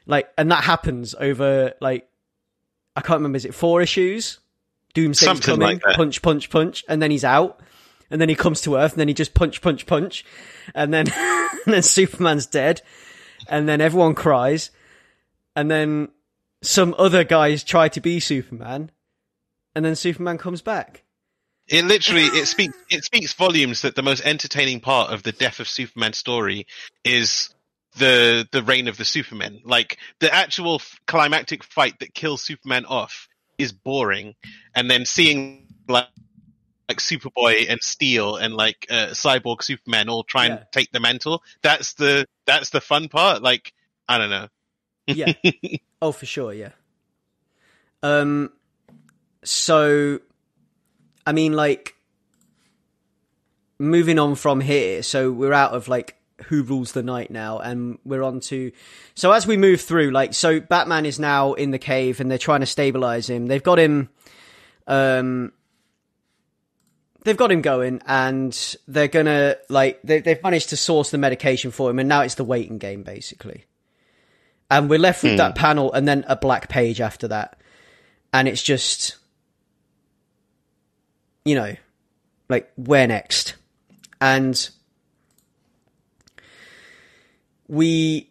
Like, and that happens over like, I can't remember, is it 4 issues? Doomsday's something coming, like that. punch, punch, punch, and then he's out, and then he comes to Earth, and then he just punch, punch, punch, and then and then Superman's dead, and then everyone cries, and then some other guys try to be Superman, and then Superman comes back. It literally it speaks volumes that the most entertaining part of the Death of Superman story is the reign of the Supermen. Like the actual climactic fight that kills Superman off is boring, and then seeing like Superboy and Steel and like Cyborg Superman all try and take the mantle, that's the fun part. Like, I don't know. Yeah. Oh, for sure. Yeah. So, I mean, like, moving on from here, so we're out of like Who Rules the Night now, and we're on to, so as we move through, like, so Batman is now in the cave and they're trying to stabilize him. They've got him going, and they're gonna, like, they've managed to source the medication for him, and now it's the waiting game, basically. And we're left with that panel and then a black page after that. And it's just, like, where next? And we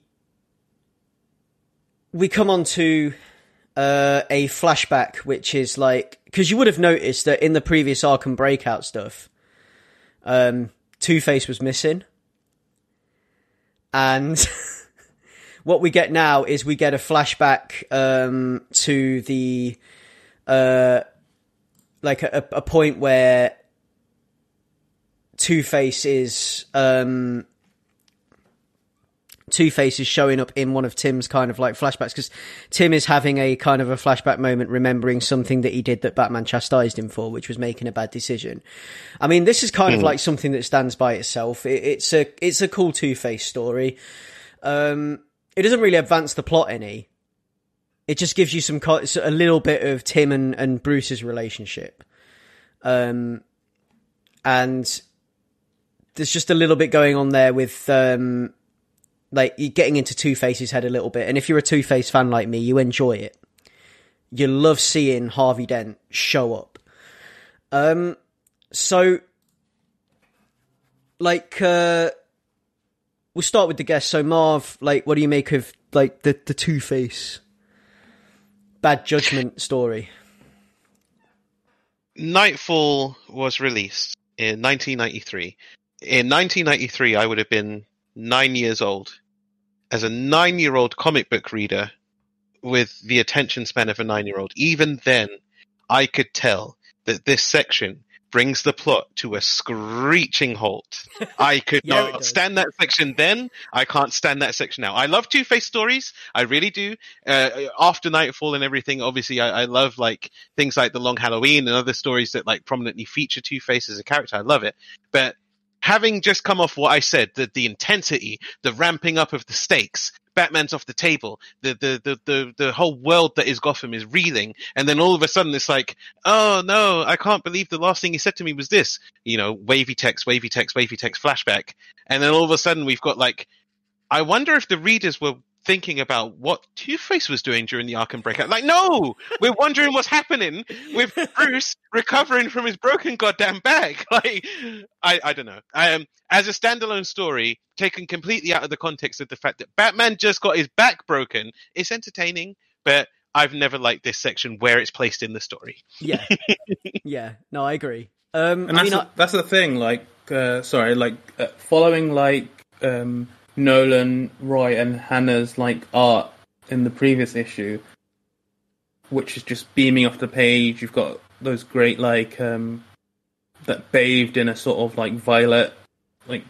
come on to a flashback, which is like, because you would have noticed that in the previous Arkham Breakout stuff, Two-Face was missing. And what we get now is we get a flashback to the like a point where Two-Face is showing up in one of Tim's kind of like flashbacks, because Tim is having a kind of a flashback moment, remembering something that he did that Batman chastised him for, which was making a bad decision. I mean, this is kind of like something that stands by itself. It's a cool Two-Face story. It doesn't really advance the plot any. It just gives you a little bit of Tim and Bruce's relationship. And there's just a little bit going on there with, like, you're getting into Two-Face's head a little bit. And if you're a Two-Face fan like me, you enjoy it. You love seeing Harvey Dent show up. So, like, we'll start with the guest. So, Marv, like, what do you make of, like, the Two-Face Bad Judgment story? Knightfall was released in 1993. In 1993, I would have been 9 years old. As a 9-year-old comic book reader with the attention span of a 9-year-old, even then, I could tell that this section brings the plot to a screeching halt. I could not stand that section then. I can't stand that section now. I love Two-Face stories. I really do. After Knightfall and everything, obviously, I love like things like The Long Halloween and other stories that like prominently feature Two-Face as a character. I love it. But having just come off what I said, the intensity, the ramping up of the stakes, Batman's off the table, the whole world that is Gotham is reeling, and then all of a sudden it's like, oh no, I can't believe the last thing he said to me was this, wavy text, flashback, and then all of a sudden we've got like, I wonder if the readers were thinking about what Two-Face was doing during the Arkham breakout. Like, no! We're wondering what's happening with Bruce recovering from his broken goddamn back. Like, I don't know. As a standalone story, taken completely out of the context of the fact that Batman just got his back broken, it's entertaining, but I've never liked this section where it's placed in the story. Yeah. Yeah. No, I agree. And that's the thing, like, following, like, Nolan, Roy, and Hannah's, like, art in the previous issue, which is just beaming off the page. You've got those great, like, that bathed in a sort of, like, violet, like,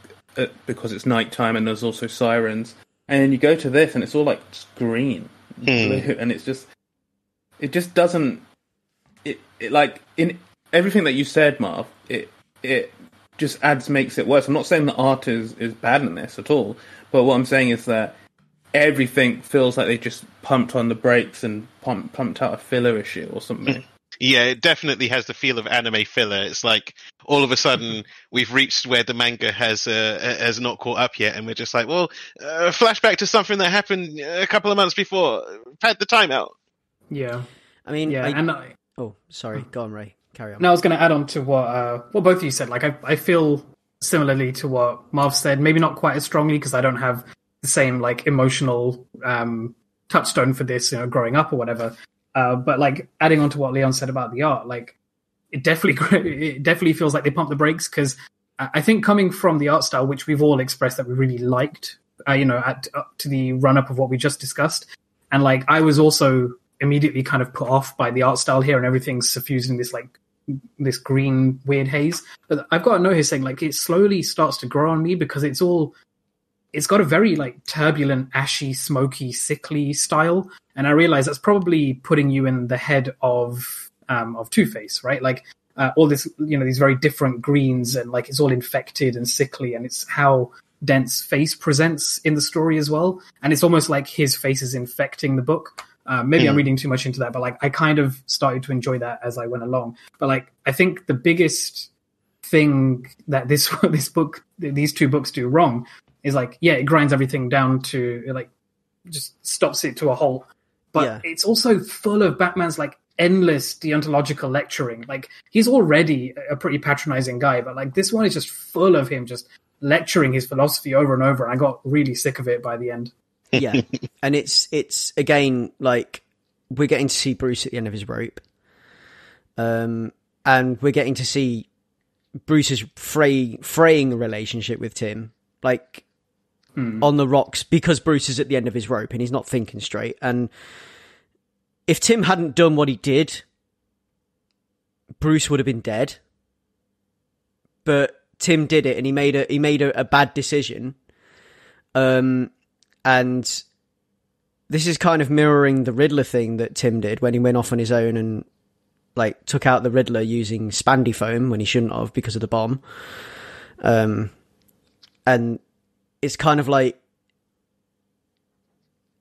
because it's nighttime and there's also sirens. And then you go to this and it's all, like, just green. Blue, and it just doesn't, it like, in everything that you said, Marv, it just makes it worse. I'm not saying the art is bad in this at all, but what I'm saying is that everything feels like they just pumped on the brakes and pumped out a filler issue or something. Yeah, it definitely has the feel of anime filler. It's like all of a sudden we've reached where the manga has not caught up yet, and we're just like, well, flashback to something that happened a couple of months before. Had the time out. Yeah, I mean, yeah, oh, sorry, go on, Ray. Carry on. No, I was going to add on to what both of you said. Like, I feel similarly to what Marv said. Maybe not quite as strongly because I don't have the same like emotional touchstone for this, growing up or whatever. But like adding on to what Leon said about the art, like it definitely feels like they pumped the brakes, because I think coming from the art style, which we've all expressed that we really liked, up to the run up of what we just discussed, and like I was also immediately kind of put off by the art style here, and everything's suffused in this like this green weird haze. But I've got a note here saying like it slowly starts to grow on me, because it's got a very like turbulent, ashy, smoky, sickly style, and I realize that's probably putting you in the head of Two-Face, right? Like all this, these very different greens, and like it's all infected and sickly, and it's how Dent's face presents in the story as well, and it's almost like his face is infecting the book. Maybe I'm reading too much into that, but like I kind of started to enjoy that as I went along. But like I think the biggest thing that these two books do wrong is like, yeah, it grinds everything down to like just stops it to a halt. But it's also full of Batman's like endless deontological lecturing. Like he's already a pretty patronizing guy, but like this one is just full of him just lecturing his philosophy over and over. And I got really sick of it by the end. Yeah, and it's again like we're getting to see Bruce at the end of his rope, and we're getting to see Bruce's fraying relationship with Tim, like on the rocks, because Bruce is at the end of his rope and he's not thinking straight. And if Tim hadn't done what he did, Bruce would have been dead. But Tim did it, and he made a bad decision. And this is kind of mirroring the Riddler thing that Tim did when he went off on his own and like took out the Riddler using Spandy foam when he shouldn't have because of the bomb. And it's kind of like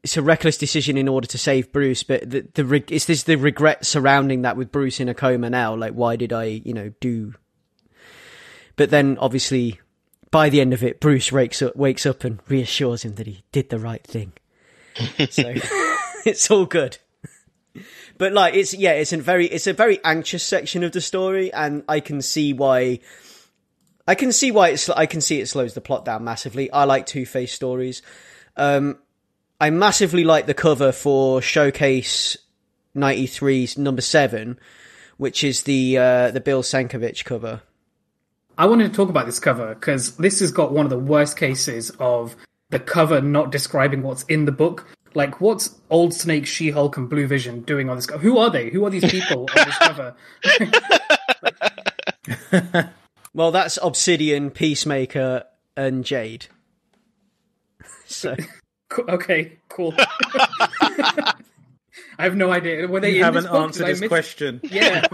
it's a reckless decision in order to save Bruce, but it's the regret surrounding that with Bruce in a coma now. Like, why did I, do? But then obviously, by the end of it, Bruce wakes up and reassures him that he did the right thing. So it's all good. But like, it's a very anxious section of the story, and I can see it slows the plot down massively. I like Two-Face stories. I massively like the cover for Showcase 93's number 7, which is the Bill Sienkiewicz cover. I wanted to talk about this cover because this has got one of the worst cases of the cover not describing what's in the book. Like, what's Old Snake, She-Hulk, and Blue Vision doing on this cover? Who are they? Who are these people on this cover? Well, that's Obsidian, Peacemaker, and Jade. So, okay, cool. I have no idea. Were they? You haven't book? answered this question. Yeah.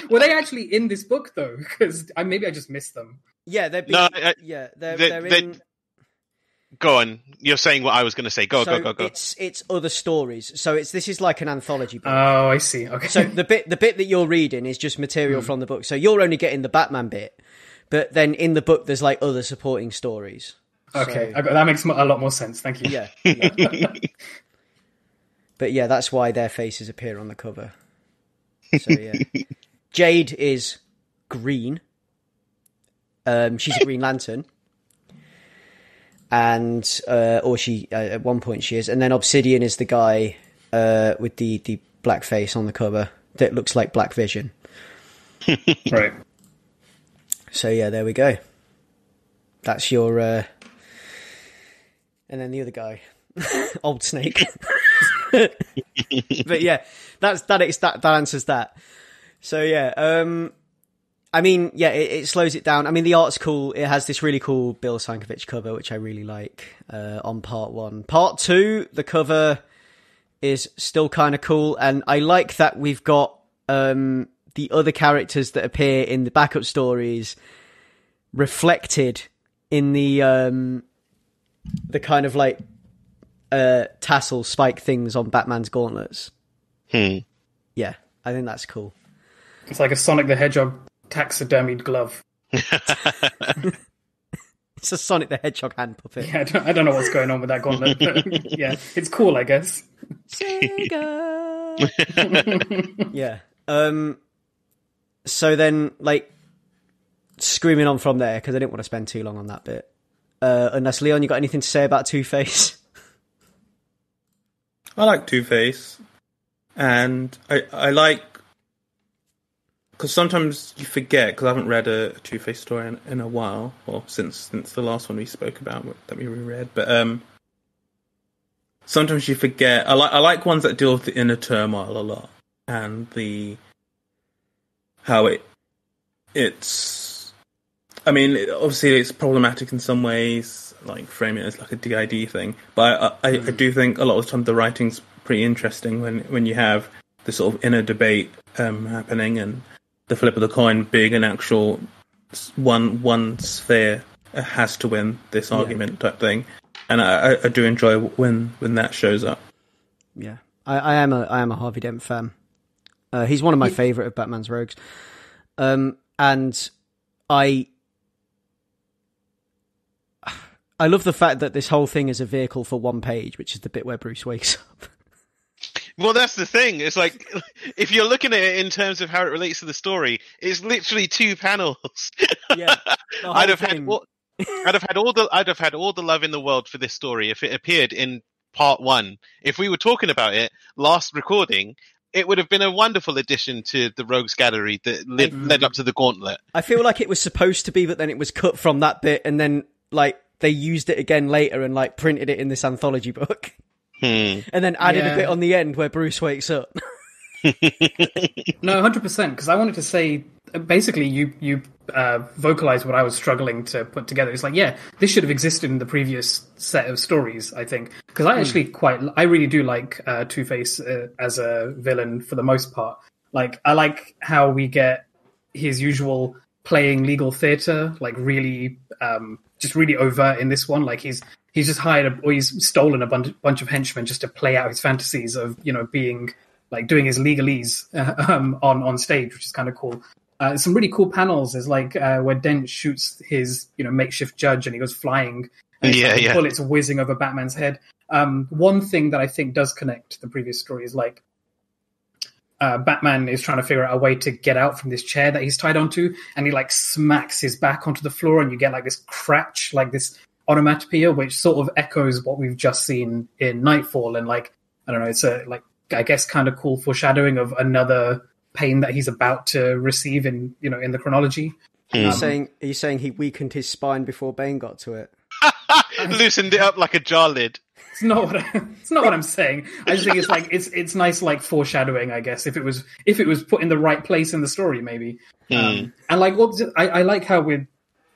Were they actually in this book though? Because maybe I just missed them. Yeah, they're in. Go on. You're saying what I was going to say. Go. It's other stories. So this is like an anthology book. Oh, I see. Okay. So the bit that you're reading is just material from the book. So you're only getting the Batman bit, but then in the book there's like other supporting stories. Okay, So, that makes a lot more sense. Thank you. yeah. But yeah, that's why their faces appear on the cover. So yeah. Jade is green. She's a Green Lantern. And, or she, at one point she is. And then Obsidian is the guy, with the black face on the cover that looks like Black Vision. Right. So yeah, there we go. That's your, and then the other guy, Old Snake. But yeah, that answers that. So yeah, I mean, yeah, it slows it down. I mean, the art's cool. It has this really cool Bill Sienkiewicz cover, which I really like, on part 1. Part 2, the cover is still kind of cool, and I like that we've got the other characters that appear in the backup stories reflected in the kind of like tassel spike things on Batman's gauntlets. Yeah, I think that's cool. It's like a Sonic the Hedgehog taxidermied glove. It's a Sonic the Hedgehog hand puppet. Yeah, I don't know what's going on with that gauntlet, but yeah, it's cool, I guess. Sega. Yeah. So then, like, screaming on from there, because I didn't want to spend too long on that bit. Unless, Leon, you got anything to say about Two-Face? I like Two-Face, and I like, because sometimes you forget, because I haven't read a Two-Face story in a while, or since the last one we spoke about that we reread, but sometimes you forget. I like ones that deal with the inner turmoil a lot, and how it's. I mean, obviously it's problematic in some ways, like framing it as like a DID thing. But I do think a lot of the time the writing's pretty interesting when you have the sort of inner debate happening and the flip of the coin being an actual one sphere has to win this argument type thing. And I do enjoy when that shows up. Yeah, I am a Harvey Dent fan. He's one of my favourite of Batman's rogues. And I love the fact that this whole thing is a vehicle for one page, which is the bit where Bruce wakes up. Well, that's the thing. It's like, if you're looking at it in terms of how it relates to the story, it's literally 2 panels. Yeah, I'd have had all the love in the world for this story if it appeared in part 1. If we were talking about it last recording, it would have been a wonderful addition to the Rogues Gallery that led up to the Gauntlet. I feel like it was supposed to be, but then it was cut from that bit, and then like they used it again later and like printed it in this anthology book. And then added a bit on the end where Bruce wakes up. No, 100%, because I wanted to say, basically, you vocalized what I was struggling to put together. It's like, yeah, this should have existed in the previous set of stories, I think. Because I actually I really do like Two-Face as a villain for the most part. Like, I like how we get his usual playing legal theater, like really, just really overt in this one. Like, he's just hired or he's stolen a bunch of henchmen just to play out his fantasies of, being like doing his legalese on stage, which is kind of cool. Some really cool panels is like where Dent shoots his makeshift judge and he goes flying. And bullets whizzing over Batman's head. One thing that I think does connect to the previous story is like Batman is trying to figure out a way to get out from this chair that he's tied onto, and he like smacks his back onto the floor, and you get like this crash, like this onomatopoeia, which sort of echoes what we've just seen in Knightfall. And like, I don't know, it's a like, I guess kind of cool foreshadowing of another pain that he's about to receive in the chronology. Are you saying he weakened his spine before Bane got to it? Loosened it up like a jar lid. It's not what I'm saying. I just think it's like it's nice like foreshadowing, I guess, if it was put in the right place in the story, maybe. And like I like how with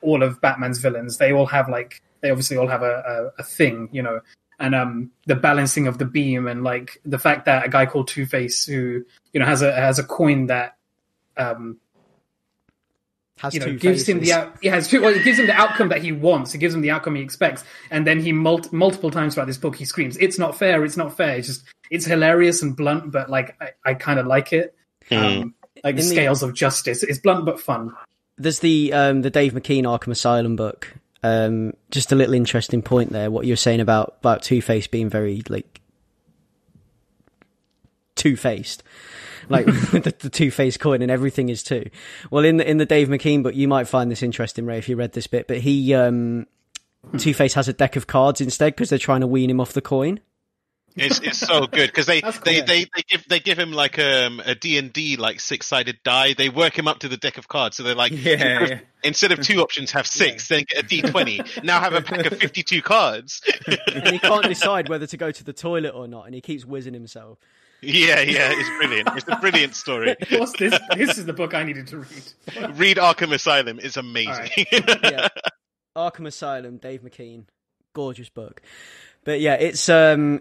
all of Batman's villains, they obviously all have a thing, and the balancing of the beam, and like the fact that a guy called Two-Face who has a coin that has two gives him it gives him the outcome that he wants. It gives him the outcome he expects, and then he multiple times throughout this book he screams, "It's not fair! It's not fair!" It's hilarious and blunt, but like I kind of like it. Like the scales of justice. It's blunt but fun. There's the Dave McKean Arkham Asylum book, just a little interesting point there. What you're saying about Two-Face being very like two-faced, like the two-faced coin, and everything is two. Well, in the Dave McKean book, you might find this interesting, Ray, if you read this bit. But he Two-Face has a deck of cards instead because they're trying to wean him off the coin. It's so good because they give him like a D&D like 6-sided die. They work him up to the deck of cards, so they're like instead of 2 options, have 6. Then get a D20. Now have a pack of 52 cards, and he can't decide whether to go to the toilet or not, and he keeps whizzing himself. Yeah, it's brilliant. It's a brilliant story. What's this? This is the book I needed to read. Read Arkham Asylum. It's amazing. Right. Yeah. Arkham Asylum, Dave McKean, gorgeous book. But yeah, it's a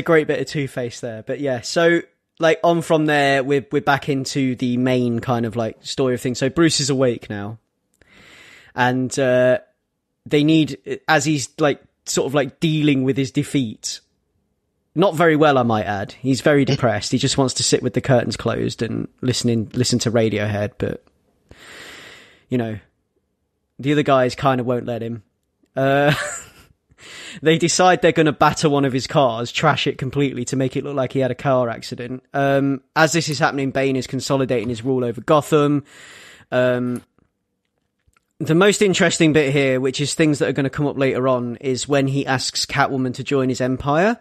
great bit of Two-Face there. But yeah, so like on from there, we're back into the main kind of like story of things. So Bruce is awake now, and they need, as he's like sort of like dealing with his defeat, not very well, I might add. He's very depressed. He just wants to sit with the curtains closed and listen to Radiohead, but you know, the other guys kind of won't let him. They decide they're going to batter one of his cars, trash it completely to make it look like he had a car accident. As this is happening, Bane is consolidating his rule over Gotham. The most interesting bit here, which is things that are going to come up later on, is when he asks Catwoman to join his empire.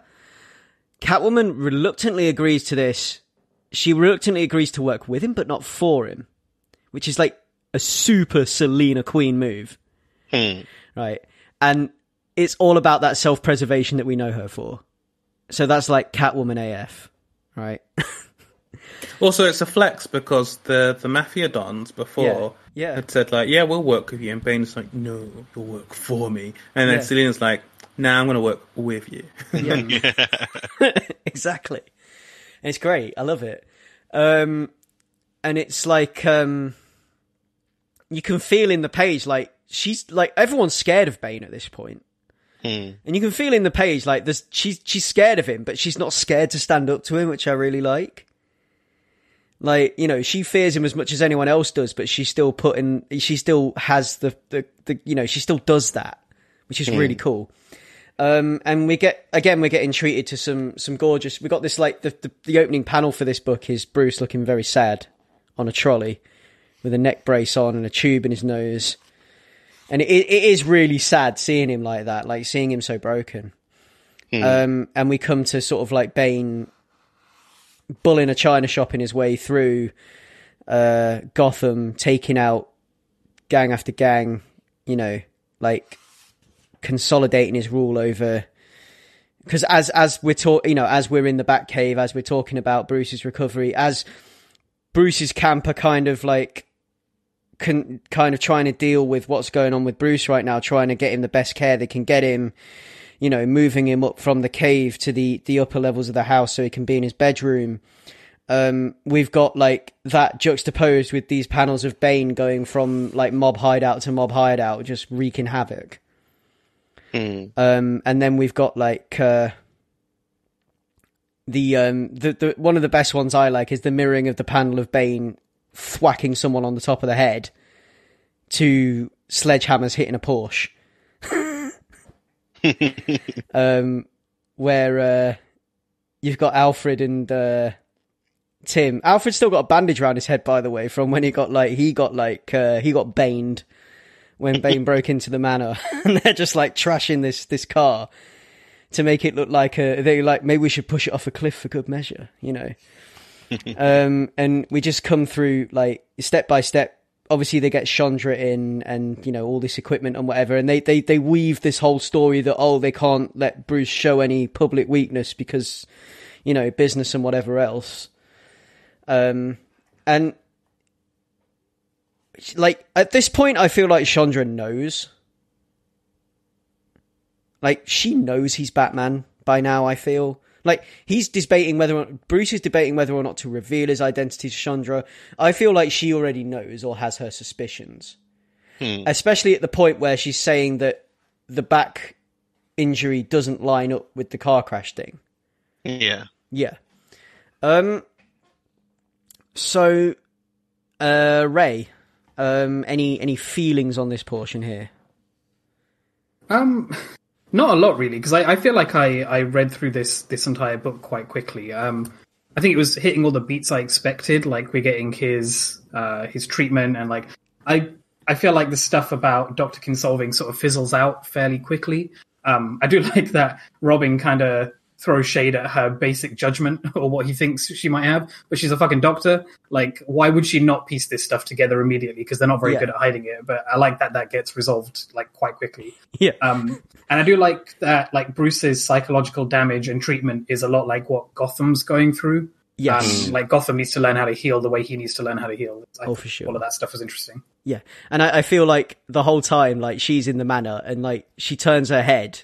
Catwoman reluctantly agrees to this. She reluctantly agrees to work with him, but not for him, which is like a super Selena Queen move. Right. And it's all about that self-preservation that we know her for. So that's like Catwoman AF, right? Also, it's a flex because the Mafia Dons before had said like, yeah, we'll work with you. And Bane's like, no, you'll work for me. And then Selena's like, nah, I'm going to work with you. Exactly. And it's great. I love it. And it's like, you can feel in the page, like, she's like, everyone's scared of Bane at this point. And you can feel in the page, like, she's scared of him, but she's not scared to stand up to him, which I really like. Like, you know, she fears him as much as anyone else does, but she still has the you know, she still does that, which is really cool. And we're getting treated to some gorgeous, we got this, like, the opening panel for this book is Bruce looking very sad on a trolley with a neck brace on and a tube in his nose. And it is really sad seeing him like that, like seeing him so broken. And we come to sort of like Bane bullying a china shop in his way through Gotham, taking out gang after gang, you know, like consolidating his rule over. Because as we're as we're in the Batcave, as we're talking about Bruce's recovery, as Bruce's camp are kind of like kind of trying to deal with what's going on with Bruce right now, trying to get him the best care they can get him, you know, moving him up from the cave to the upper levels of the house so he can be in his bedroom. We've got like that juxtaposed with these panels of Bane going from like mob hideout to mob hideout, just wreaking havoc. And then we've got like the one of the best ones I like is the mirroring of the panel of Bane thwacking someone on the top of the head to sledgehammers hitting a Porsche. Where you've got Alfred and Tim. Alfred's still got a bandage around his head, by the way, from when he got baned when Bane broke into the manor, and they're just like trashing this car to make it look like they like maybe we should push it off a cliff for good measure, you know. And we just come through like step by step. Obviously they get Chandra in and, you know, all this equipment and whatever. And they weave this whole story that, they can't let Bruce show any public weakness because, you know, business and whatever else. And like at this point, I feel like Chandra knows, like she knows he's Batman by now. I feel like Bruce is debating whether or not to reveal his identity to Chandra. I feel like she already knows or has her suspicions. Especially at the point where she's saying that the back injury doesn't line up with the car crash thing. Yeah. Yeah. So, Ray, any feelings on this portion here? Not a lot really, because I feel like I read through this entire book quite quickly. I think it was hitting all the beats I expected. Like we're getting his treatment, and like I feel like the stuff about Dr. Kinsolving sort of fizzles out fairly quickly. I do like that Robin kind of throws shade at her basic judgment or what he thinks she might have, but she's a fucking doctor. Like, why would she not piece this stuff together immediately? Because they're not very good at hiding it. But I like that gets resolved like quite quickly. Yeah. And I do like that like Bruce's psychological damage and treatment is a lot like what Gotham's going through. Yes. Like Gotham needs to learn how to heal the way he needs to learn how to heal. For sure. All of that stuff was interesting. Yeah. And I feel like the whole time, like she's in the manor and like she turns her head,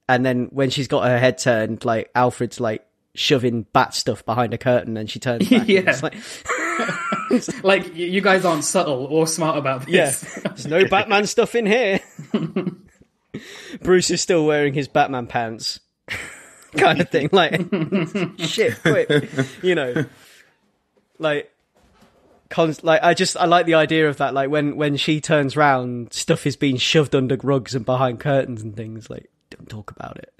and then when she's got her head turned, like Alfred's like shoving bat stuff behind a curtain, and she turns back. Yeah. And it's like... like, you guys aren't subtle or smart about this. Yeah. There's no Batman stuff in here. Bruce is still wearing his Batman pants. Kind of thing. Like, shit, quick. You know. Like, I like the idea of that. Like, when she turns round, stuff is being shoved under rugs and behind curtains and things. Like, don't talk about it.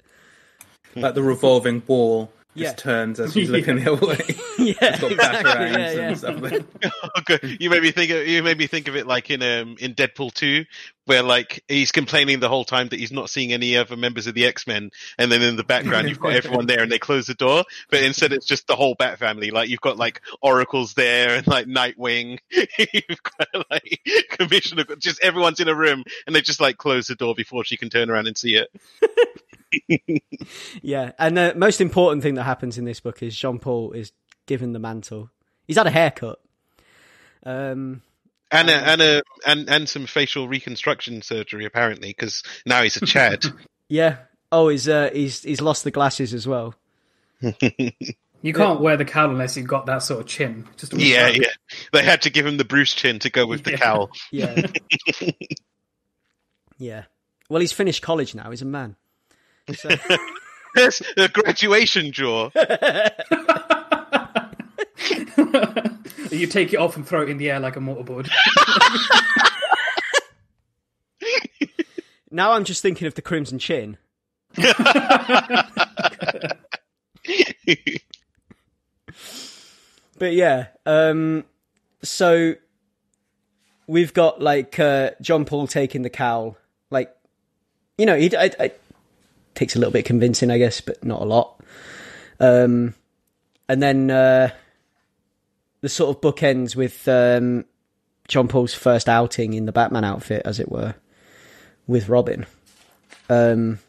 Like the revolving wall just turns as she's looking the other way. Yeah, got exactly. and stuff like that. Okay. You made me think of it like in Deadpool 2, where like he's complaining the whole time that he's not seeing any other members of the X-Men, and then in the background you've got everyone there and they close the door, but instead it's just the whole Bat family. Like you've got like Oracle's there and like Nightwing, you've got like Commissioner, just everyone's in a room and they just like close the door before she can turn around and see it. Yeah, and the most important thing that happens in this book is Jean-Paul is given the mantle. He's had a haircut, and some facial reconstruction surgery apparently, because now he's a Chad. Yeah. Oh, he's lost the glasses as well. You can't wear the cowl unless you've got that sort of chin. Yeah. They had to give him the Bruce chin to go with the cowl. Yeah. Yeah. Well, he's finished college now. He's a man. So... Yes, a graduation jaw. You take it off and throw it in the air like a mortarboard. Now I'm just thinking of the Crimson Chin. But yeah, so we've got like John Paul taking the cowl. Like, you know, it takes a little bit of convincing, I guess, but not a lot. And then the sort of book ends with John Paul's first outing in the Batman outfit, as it were, with Robin. And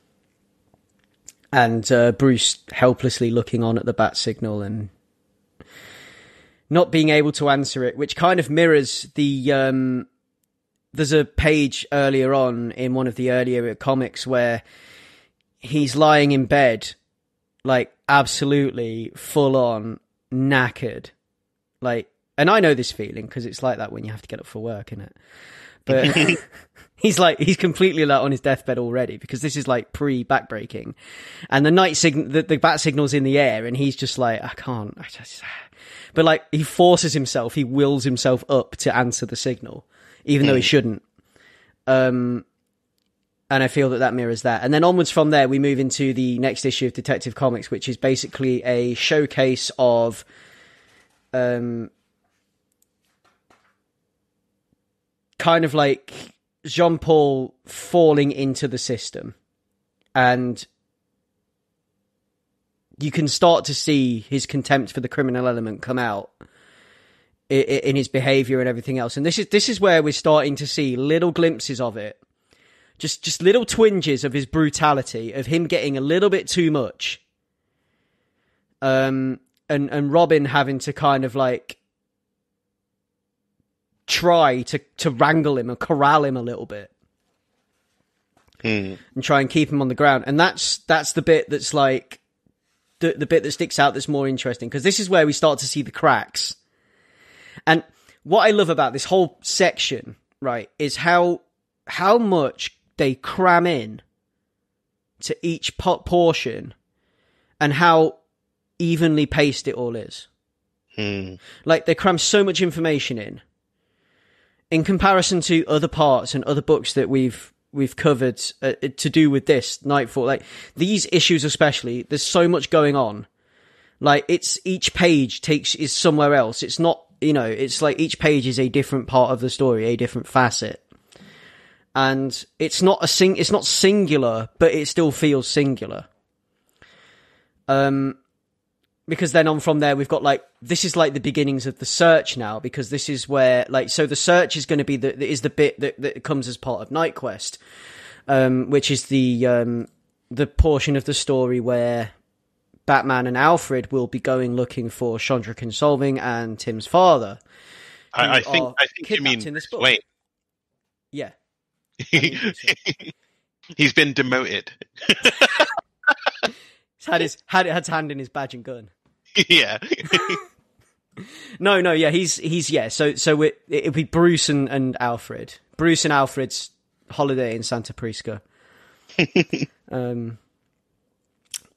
Bruce helplessly looking on at the bat signal and not being able to answer it, which kind of mirrors the... there's a page earlier on in one of the earlier comics where he's lying in bed, like, absolutely full-on knackered. Like, and I know this feeling, because it's like that when you have to get up for work, innit? But he's completely like on his deathbed already, because this is like pre-backbreaking. And the bat signal's in the air, and he's just like, But like, he forces himself, he wills himself up to answer the signal, even though he shouldn't. And I feel that mirrors that. And then onwards from there, we move into the next issue of Detective Comics, which is basically a showcase of kind of like Jean-Paul falling into the system. And you can start to see his contempt for the criminal element come out in his behavior and everything else. And this is where we're starting to see little glimpses of it. Just little twinges of his brutality, of him getting a little bit too much. And Robin having to kind of like try to wrangle him and corral him a little bit. And try and keep him on the ground. And that's the bit that's like the bit that sticks out that's more interesting, because this is where we start to see the cracks. And what I love about this whole section, right, is how much they cram in to each portion and how evenly paced it all is. Like, they cram so much information in comparison to other parts and other books that we've we've covered to do with this Knightfall. Like these issues, especially, there's so much going on. Like it's each page is somewhere else. It's not, it's like each page is a different part of the story, a different facet, and it's not it's not singular, but it still feels singular. Because then on from there, we've got like, this is like the beginnings of the search now, because this is where like, so the search is going to be the bit that comes as part of Night Quest, which is the portion of the story where Batman and Alfred will be going looking for Chandra Consolving and Tim's father. I think you mean in this book. Wait. Yeah. He's been demoted. He's had his hand in his badge and gun. Yeah. No, yeah, he's yeah. So it'll be Bruce and Alfred. Bruce and Alfred's holiday in Santa Prisca.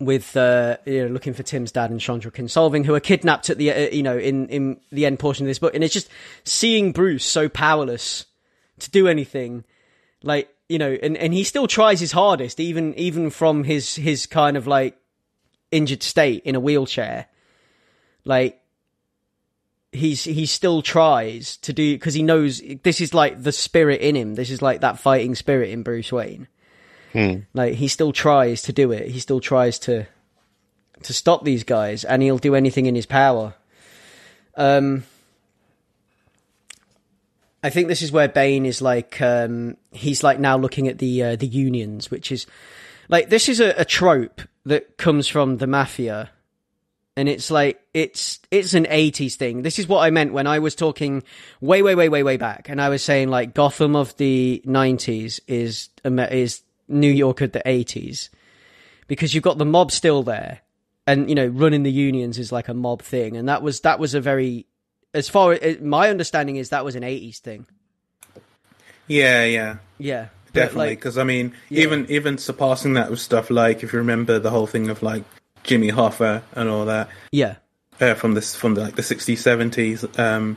With looking for Tim's dad and Chandra Consolving, who are kidnapped at the in the end portion of this book, and it's just seeing Bruce so powerless to do anything, like and he still tries his hardest, even from his kind of like injured state in a wheelchair. Like he still tries to do, because he knows this is like the spirit in him. This is like that fighting spirit in Bruce Wayne. Like he still tries to do it. He still tries to stop these guys, and he'll do anything in his power. I think this is where Bane is like, he's like now looking at the unions, which is like, this is a trope that comes from the Mafia. And it's like, it's an 80s thing. This is what I meant when I was talking way back. And I was saying like Gotham of the 90s is New York of the 80s. Because you've got the mob still there. And, running the unions is like a mob thing. And that was a very, as far as my understanding is, that was an 80s thing. Yeah. Definitely. Because, even surpassing that with stuff like, if you remember the whole thing of like, Jimmy Hoffa and all that. Yeah. From the 60s, 70s.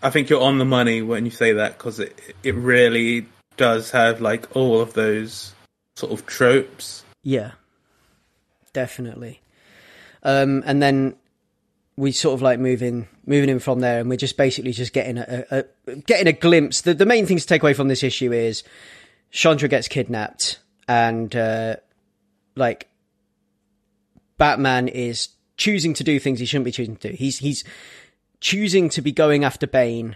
I think you're on the money when you say that, because it really does have like all of those sort of tropes. Yeah. Definitely. And then we sort of like moving in from there, and we're just basically just getting a glimpse. The main thing to take away from this issue is Chandra gets kidnapped, and like Batman is choosing to do things he shouldn't be choosing to do. He's choosing to be going after Bane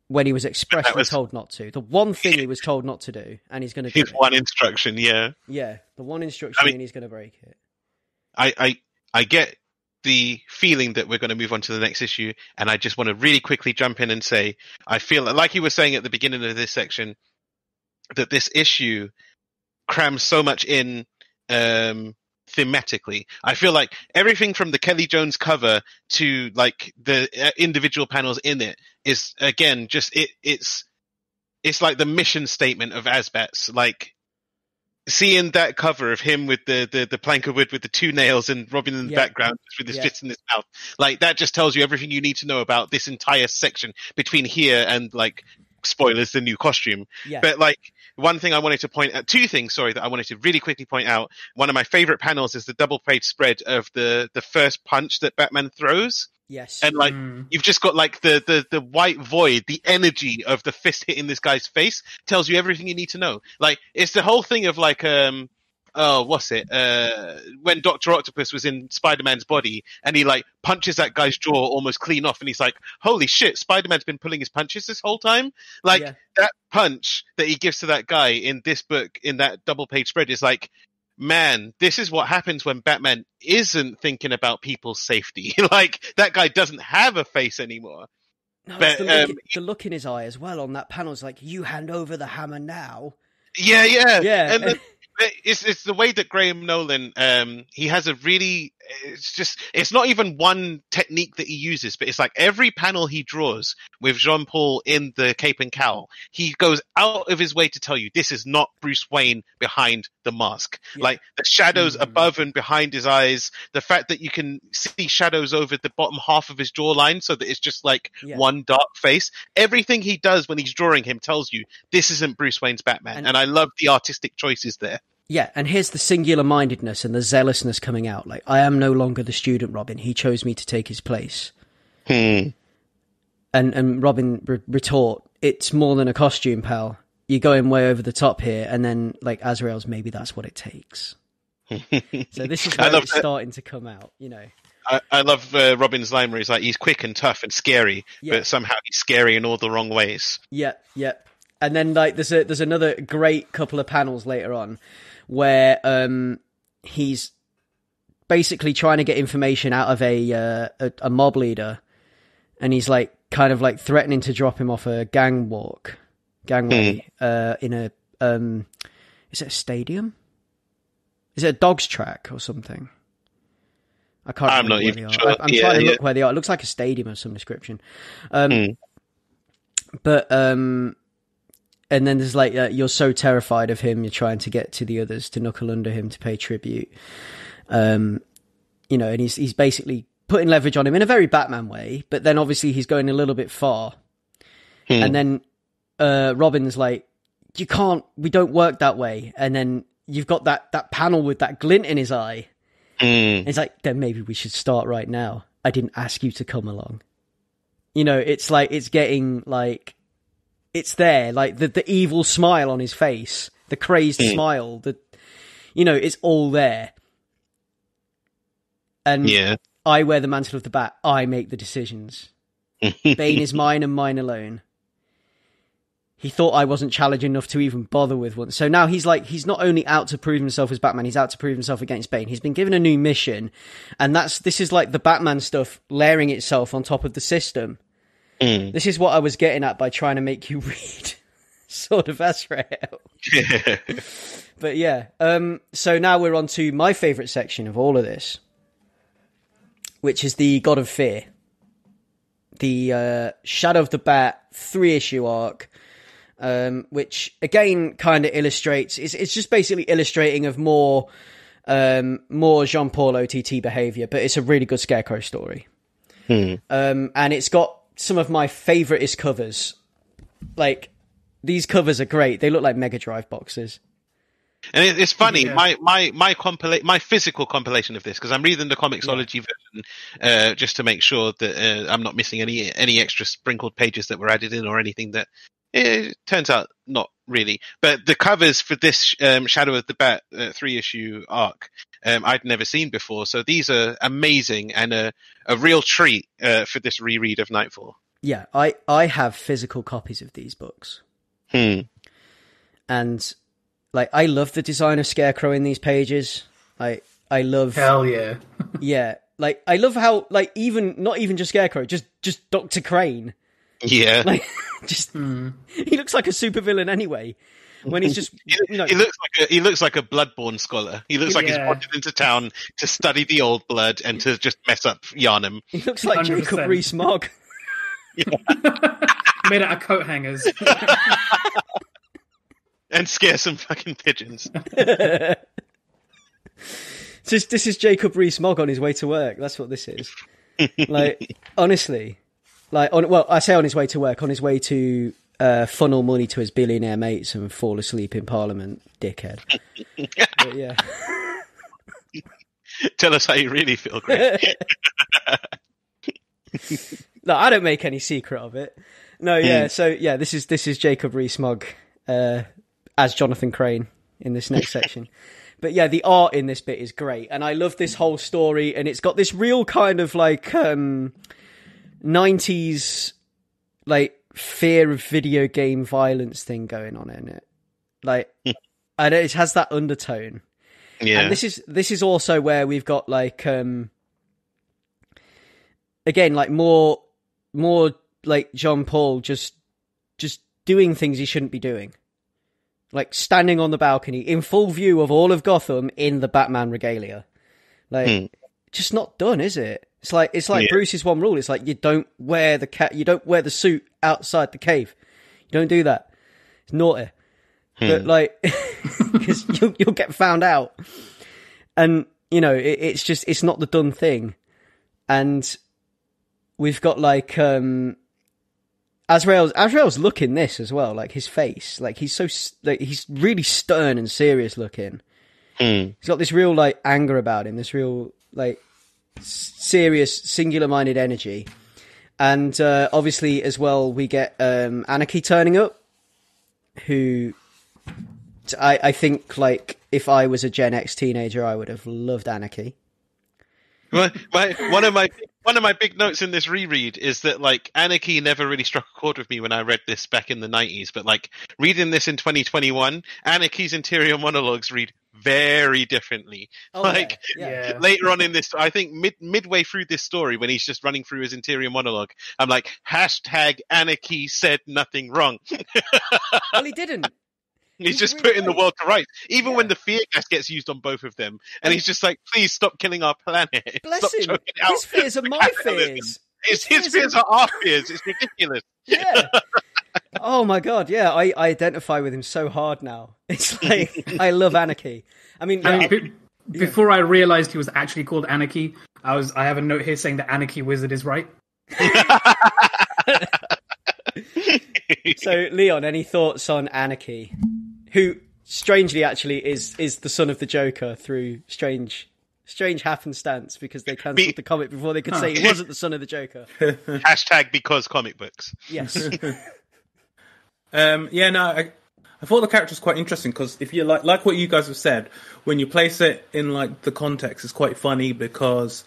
when he was expressly told not to. The one thing he was told not to do, and he's going to do his one instruction. Yeah, the one instruction, and he's going to break it. I get the feeling that we're going to move on to the next issue, and I just want to really quickly jump in and say, I feel like you were saying at the beginning of this section, that this issue crams so much in thematically. I feel like everything from the Kelly Jones cover to like the individual panels in it is, again, just it's like the mission statement of Asbats. Like seeing that cover of him with the plank of wood with the two nails and Robin in the background with his fist in his mouth, like that just tells you everything you need to know about this entire section between here and like, spoilers, the new costume. But like, one thing I wanted to point out, two things, sorry, that I wanted to really quickly point out. One of my favorite panels is the double page spread of the first punch that Batman throws. Yes. And like, you've just got like the white void, the energy of the fist hitting this guy's face tells you everything you need to know. Like, it's the whole thing of like, what's it? When Dr. Octopus was in Spider-Man's body and he like punches that guy's jaw almost clean off, and he's like, holy shit, Spider-Man's been pulling his punches this whole time. Like that punch that he gives to that guy in this book, in that double page spread, is like, man, this is what happens when Batman isn't thinking about people's safety. Like that guy doesn't have a face anymore. No, but the look in his eye as well on that panel is like, you hand over the hammer now. Yeah. And it's the way that Graham Nolan, he has a really, it's not even one technique that he uses, but it's like every panel he draws with Jean-Paul in the cape and cowl, he goes out of his way to tell you this is not Bruce Wayne behind the mask. Yeah. Like the shadows above and behind his eyes, the fact that you can see shadows over the bottom half of his jawline so that it's just like one dark face. Everything he does when he's drawing him tells you this isn't Bruce Wayne's Batman. And I love the artistic choices there. Yeah, and here's the singular-mindedness and the zealousness coming out. Like, I am no longer the student Robin. He chose me to take his place. And Robin retort, it's more than a costume, pal. You're going way over the top here. And then, like, Azrael's, maybe that's what it takes. So this is where it's starting to come out, you know. I love Robin's line where he's like, he's quick and tough and scary, but somehow he's scary in all the wrong ways. Yep. And then, like, there's another great couple of panels later on where he's basically trying to get information out of a mob leader, and he's like kind of like threatening to drop him off a gangway in a is it a stadium? Is it a dog's track or something? I can't. I'm not even sure. I'm trying to look where they are. It looks like a stadium of some description. But and then there's like, you're so terrified of him, you're trying to get to the others to knuckle under him to pay tribute. You know, and he's basically putting leverage on him in a very Batman way, but then obviously he's going a little bit far. And then Robin's like, we don't work that way. And then you've got that panel with that glint in his eye. And it's like, then maybe we should start right now. I didn't ask you to come along. You know, it's like, it's getting like, it's there, like the evil smile on his face, the crazed smile, you know, it's all there. And I wear the mantle of the Bat. I make the decisions. Bane is mine and mine alone. He thought I wasn't challenging enough to even bother with one. So now he's not only out to prove himself as Batman, he's out to prove himself against Bane. He's been given a new mission, and this is like the Batman stuff layering itself on top of the system. This is what I was getting at by trying to make you read Sword of Azrael. But yeah, so now we're on to my favourite section of all of this, which is the God of Fear. The Shadow of the Bat 3-issue arc, which again kind of illustrates, it's just basically illustrating of more Jean-Paul OTT behaviour, but it's a really good Scarecrow story. And it's got some of my favouriteest covers. Like, these covers are great. They look like Mega Drive boxes. And it's funny, my physical compilation of this, because I'm reading the Comixology version just to make sure that I'm not missing any extra sprinkled pages that were added in or anything that it turns out not really. But the covers for this Shadow of the Bat 3-issue arc, I'd never seen before. So these are amazing and a real treat for this reread of Knightfall. Yeah, I have physical copies of these books. And like, I love the design of Scarecrow in these pages. I love... Hell yeah. Yeah. Like, I love how, like, not even just Scarecrow, just Dr. Crane. Yeah. Like, he looks like a supervillain anyway. When he's just, you know, he looks like a Bloodborne scholar. He looks like he's wandered into town to study the old blood and to just mess up Yharnam. He looks like 100%. Jacob Rees-Mogg. Made out of coat hangers. And scare some fucking pigeons. This is Jacob Rees-Mogg on his way to work. That's what this is. Like, honestly. Like, I say on his way to work, on his way to funnel money to his billionaire mates and fall asleep in Parliament, dickhead. But yeah. Tell us how you really feel, Greg. No, I don't make any secret of it. No, yeah. So yeah, this is Jacob Rees-Mogg as Jonathan Crane in this next section. But yeah, the art in this bit is great, and I love this whole story, and it's got this real kind of like 90s like fear of video game violence thing going on in it. Like, and it has that undertone. Yeah. And this is also where we've got like again, like more like Jean-Paul just doing things he shouldn't be doing. like standing on the balcony in full view of all of Gotham in the Batman regalia. Like, just not done, is it? It's like Bruce's one rule. It's like you don't wear the suit outside the cave. You don't do that. It's naughty. But like, because you'll get found out, and you know it's not the done thing. And we've got like Azrael's look in this as well, like his face, like he's really stern and serious looking. He's got this real like anger about him, this real like serious, singular-minded energy. And obviously as well we get Anarchy turning up, who I think like if I was a Gen X teenager I would have loved Anarchy. One of my big notes in this reread is that like Anarchy never really struck a chord with me when I read this back in the 90s, but like reading this in 2021, Anarchy's interior monologues read very differently. Later on in this, I think midway through this story, when he's just running through his interior monologue, I'm like, #Anarchy said nothing wrong. Well, he didn't. He's just really putting the world to rights. Even when the fear gas gets used on both of them. And he's just like, please stop killing our planet. Bless him. His fears are my fears. His fears are our fears. It's ridiculous. Yeah. Oh my God. Yeah. I identify with him so hard now. It's like, I love Anarchy. I mean, before I realized he was actually called Anarchy, I have a note here saying that Anarchy Wizard is right. So, Leon, any thoughts on Anarchy? Who, strangely, actually is the son of the Joker through strange happenstance, because they cancelled the comic before they could say he wasn't the son of the Joker. # because comic books. Yes. I thought the character was quite interesting, because if you like what you guys have said, when you place it in like the context, it's quite funny, because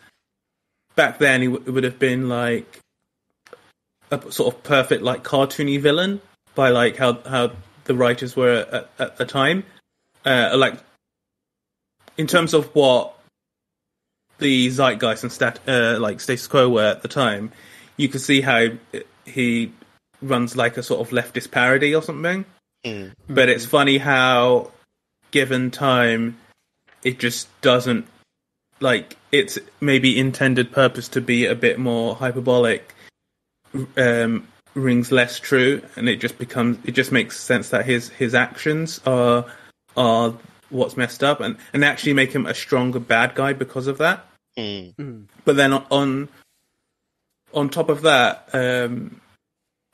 back then it would have been like a sort of perfect like cartoony villain by like how the writers were at the time, like in terms of what the zeitgeist and like status quo were at the time. You could see how he runs like a sort of leftist parody or something. But it's funny how, given time, it just doesn't, like, it's maybe intended purpose to be a bit more hyperbolic, rings less true, and it just makes sense that his actions are what's messed up, and actually make him a stronger bad guy because of that. But then on top of that,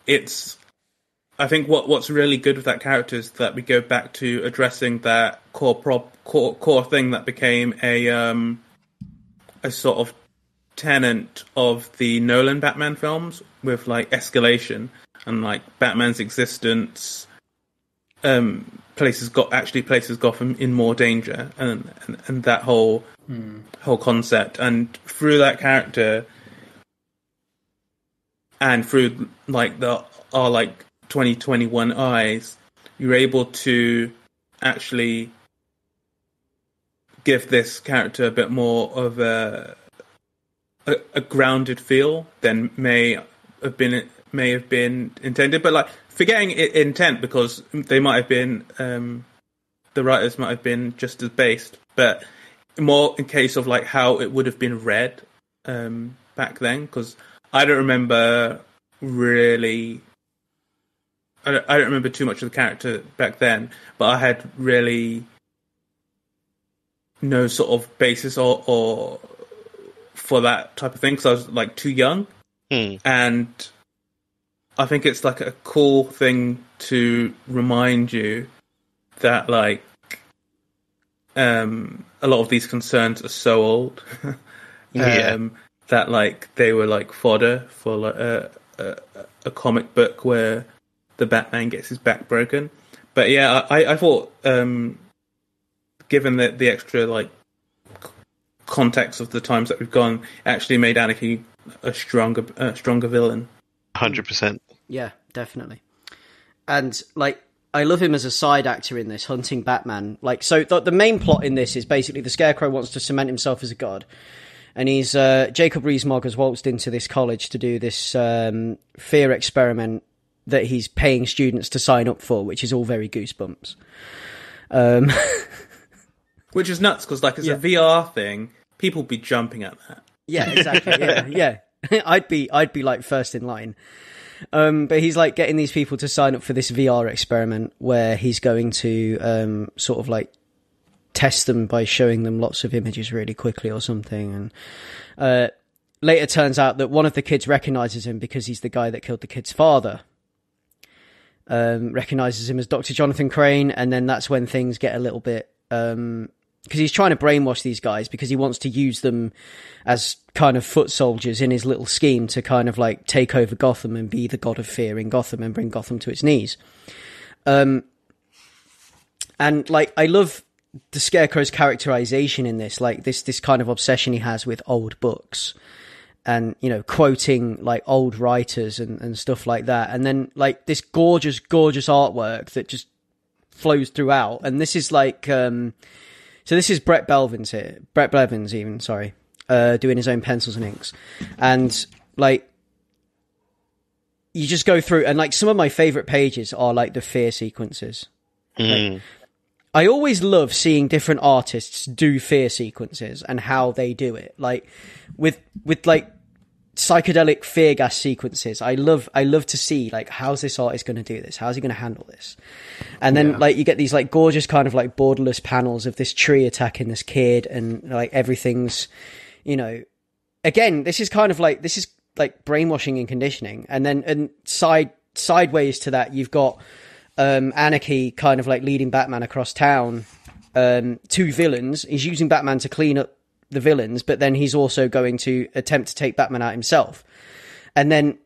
it's, I think what's really good with that character is that we go back to addressing that core thing that became a sort of tenet of the Nolan Batman films, with like escalation and like Batman's existence places Gotham in more danger, and that whole concept. And through that character and through like our like 2021 eyes, you're able to actually give this character a bit more of a grounded feel than may have been intended. But like, forgetting intent, because they might have been the writers might have been just as based, but more in case of like how it would have been read back then, because I don't remember too much of the character back then, but I had really no sort of basis or for that type of thing, because I was like too young. And I think it's like a cool thing to remind you that like a lot of these concerns are so old that like they were like fodder for like a comic book where the Batman gets his back broken. But yeah, I thought given the extra like context of the times that we've gone, actually made Anarchy a stronger villain. 100%. Yeah, definitely. And like, I love him as a side actor in this, hunting Batman. Like, so the main plot in this is basically the Scarecrow wants to cement himself as a god, and he's Jacob Rees-Mogg has waltzed into this college to do this fear experiment that he's paying students to sign up for, which is all very Goosebumps. Which is nuts, because like, it's a VR thing, people be jumping at that. Yeah, exactly. Yeah. I'd be like first in line. But he's like getting these people to sign up for this VR experiment where he's going to sort of like test them by showing them lots of images really quickly or something. And later turns out that one of the kids recognizes him because he's the guy that killed the kid's father. Recognizes him as Dr. Jonathan Crane, and then that's when things get a little bit... because he's trying to brainwash these guys because he wants to use them as kind of foot soldiers in his little scheme to kind of like take over Gotham and be the god of fear in Gotham and bring Gotham to its knees. And like, I love the Scarecrow's characterization in this, like this kind of obsession he has with old books and, you know, quoting like old writers and stuff like that. And then like this gorgeous artwork that just flows throughout. And this is like, so this is Brett Blevins, doing his own pencils and inks. And, like, you just go through, and, like, some of my favourite pages are, like, the fear sequences. Like, I always love seeing different artists do fear sequences and how they do it. Like, with like, psychedelic fear gas sequences, I love to see like, how's this artist going to do this, how's he going to handle this? And then like you get these like gorgeous kind of like borderless panels of this tree attacking this kid, and like everything's, you know, again, this is like brainwashing and conditioning. And then and sideways to that, you've got Anarchy kind of like leading Batman across town, two villains. He's using Batman to clean up the villains, but then he's also going to attempt to take Batman out himself. And then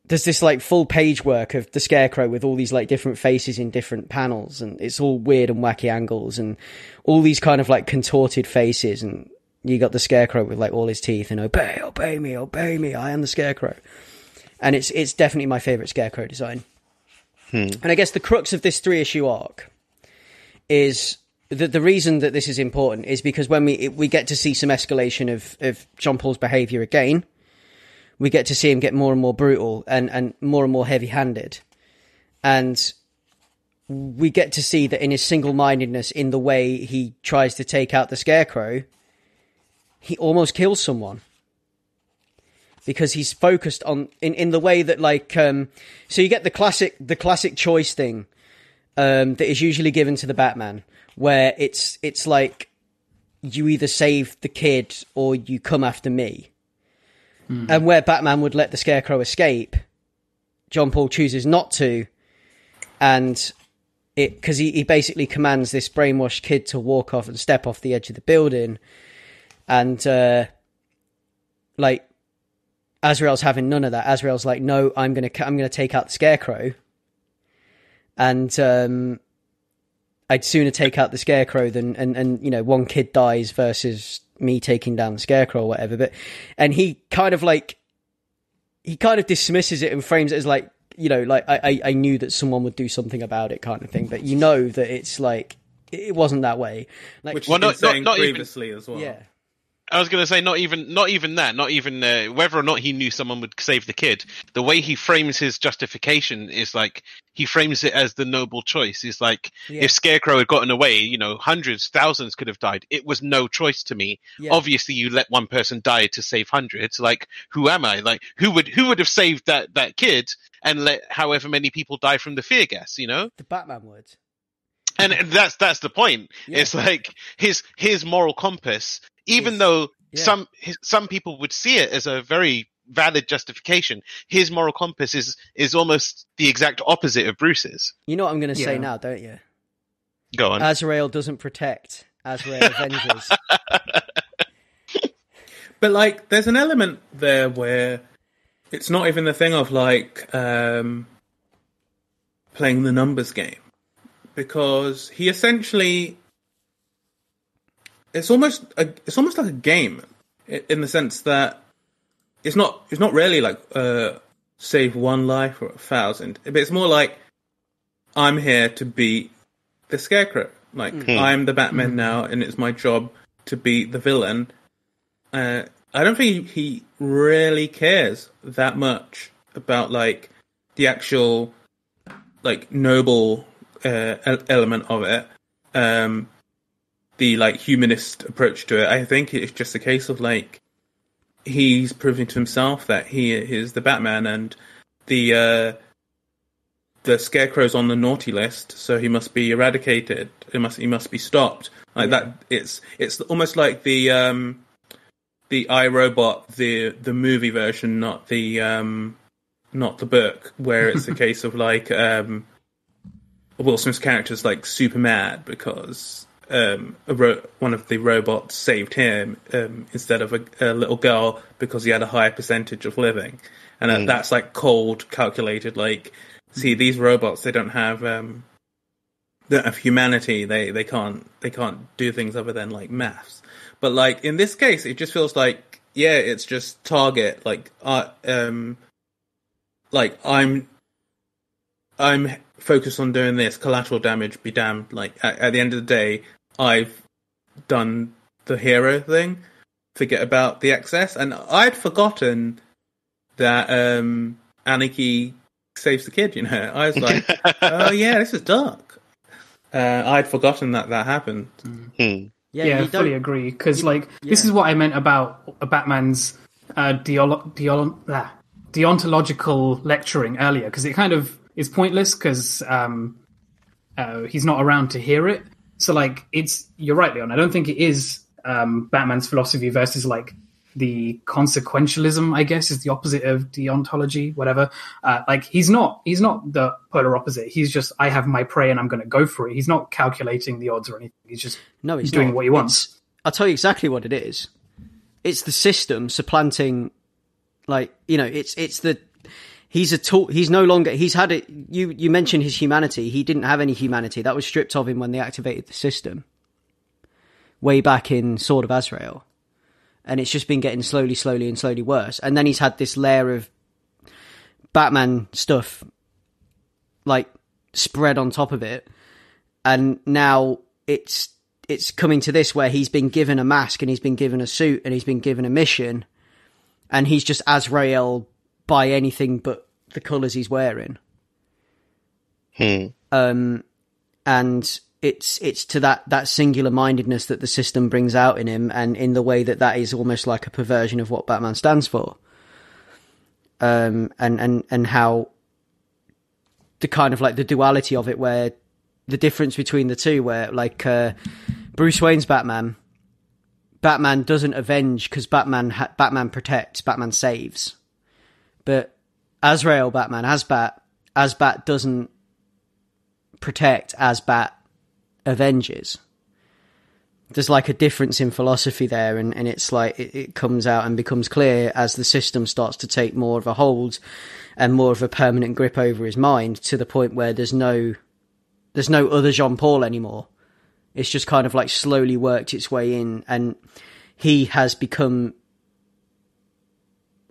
there's this like full page work of the Scarecrow with all these like different faces in different panels, and it's all weird and wacky angles and all these kind of like contorted faces, and you got the Scarecrow with like all his teeth and obey me, I am the Scarecrow. And it's definitely my favorite Scarecrow design. And I guess the crux of this 3-issue arc is the reason that this is important is because when we get to see some escalation of John Paul's behaviour again, we get to see him get more and more brutal and more heavy-handed. And we get to see that in his single-mindedness, in the way he tries to take out the Scarecrow, he almost kills someone. Because he's focused on, in the way that like, so you get the classic choice thing, that is usually given to the Batman, where it's like you either save the kid or you come after me. And where Batman would let the Scarecrow escape, John Paul chooses not to, and because he basically commands this brainwashed kid to walk off and step off the edge of the building, and like Azrael's having none of that. Azrael's like, no, I'm gonna take out the Scarecrow, and I'd sooner take out the Scarecrow than, and you know, one kid dies versus me taking down the Scarecrow or whatever. And he kind of dismisses it and frames it as like, you know, like, I knew that someone would do something about it kind of thing. But you know that it's like, it wasn't that way. Like, which not previously even, as well. Yeah. I was going to say, not even whether or not he knew someone would save the kid. The way he frames his justification is like, he frames it as the noble choice. He's like, if Scarecrow had gotten away, you know, hundreds, thousands could have died. It was no choice to me. Yeah. Obviously, you let one person die to save hundreds. Like, who am I? Like, who would have saved that kid and let however many people die from the fear gas? You know, the Batman would. And that's the point. Yeah. It's like his moral compass. Even though some people would see it as a very valid justification, his moral compass is almost the exact opposite of Bruce's. You know what I'm going to say now, don't you? Go on. Azrael doesn't protect. Azrael avenges. But like, there's an element there where it's not even the thing of like playing the numbers game, because he essentially. It's almost like a game in the sense that it's not really like save one life or 1,000, but it's more like, I'm here to beat the Scarecrow. Like, I'm the Batman now, and it's my job to beat the villain. I don't think he really cares that much about like actual like noble element of it, the like humanist approach to it. I think it's just a case of like he's proving to himself that he is the Batman, and the Scarecrow's on the naughty list, so he must be eradicated. He must be stopped. Like that. It's almost like the iRobot, the movie version, not the book, where it's a case of like Will Smith's character's like super mad because one of the robots saved him instead of a little girl because he had a higher percentage of living, and that's like cold calculated. Like, see, these robots, they don't have humanity. They can't do things other than like maths. But like in this case, it just feels like it's just target. Like I'm focused on doing this. Collateral damage be damned. Like at the end of the day, I've done the hero thing. Forget about the excess. And I'd forgotten that Anarchy saves the kid. You know, I was like, oh yeah, this is dark. I'd forgotten that happened. Yeah, I fully agree. Because this is what I meant about Batman's deontological lecturing earlier. Because it kind of is pointless because he's not around to hear it. So you're right, Leon. I don't think it is Batman's philosophy versus like the consequentialism, I guess, is the opposite of deontology, whatever. He's not the polar opposite. He's just, I have my prey and I'm going to go for it. He's not calculating the odds or anything. He's just he's doing what he wants. I'll tell you exactly what it is. It's the system supplanting, he's a tool. He's no longer, he's had it. You mentioned his humanity. He didn't have any humanity. That was stripped of him when they activated the system way back in Sword of Azrael. And it's just been getting slowly worse. And then he's had this layer of Batman stuff, spread on top of it. And now it's coming to this where he's been given a mask and he's been given a suit and he's been given a mission. And he's just Azrael by anything but the colours he's wearing. And it's to that singular mindedness that the system brings out in him, and in the way that is almost like a perversion of what Batman stands for. And how the kind of the duality of it, where the difference between the two, where Bruce Wayne's Batman doesn't avenge because Batman protects, Batman saves. But Azrael Batman, Asbat doesn't protect, Asbat avenges. There's a difference in philosophy there, and it's it comes out and becomes clear as the system starts to take more of a hold and more of a permanent grip over his mind, to the point where there's no other Jean-Paul anymore. It's just kind of slowly worked its way in, and he has become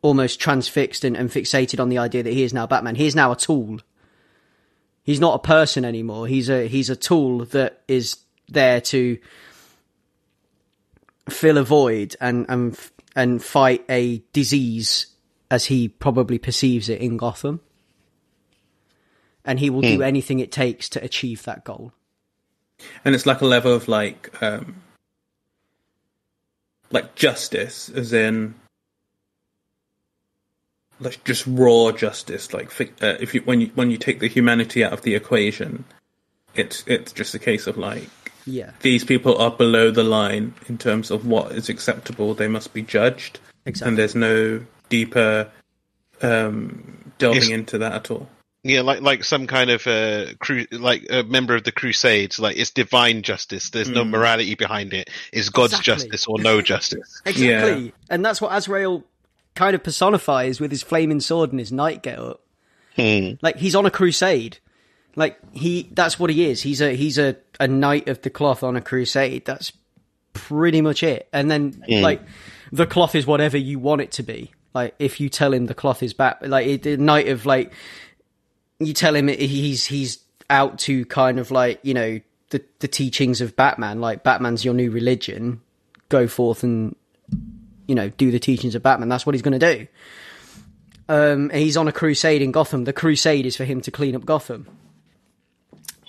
almost transfixed and fixated on the idea that he is now Batman. He is now a tool. He's not a person anymore. He's a tool that is there to fill a void and fight a disease as he probably perceives it in Gotham. And he will do anything it takes to achieve that goal. And it's like a level of justice, as in just raw justice. When you take the humanity out of the equation, it's just a case of these people are below the line in terms of what is acceptable. They must be judged. Exactly. And there's no deeper delving into that at all. Yeah, like some kind of a member of the Crusades. It's divine justice. There's no morality behind it. It's God's justice or no justice. Exactly, yeah. And that's what Azrael kind of personifies with his flaming sword and his knight get-up. He's on a crusade. That's what he is. He's a knight of the cloth on a crusade. That's pretty much it. And then the cloth is whatever you want it to be. If you tell him the cloth is back, the knight of you tell him he's out to kind of the teachings of Batman. Batman's your new religion. Go forth and do the teachings of Batman. That's what he's going to do. He's on a crusade in Gotham. The crusade is for him to clean up Gotham.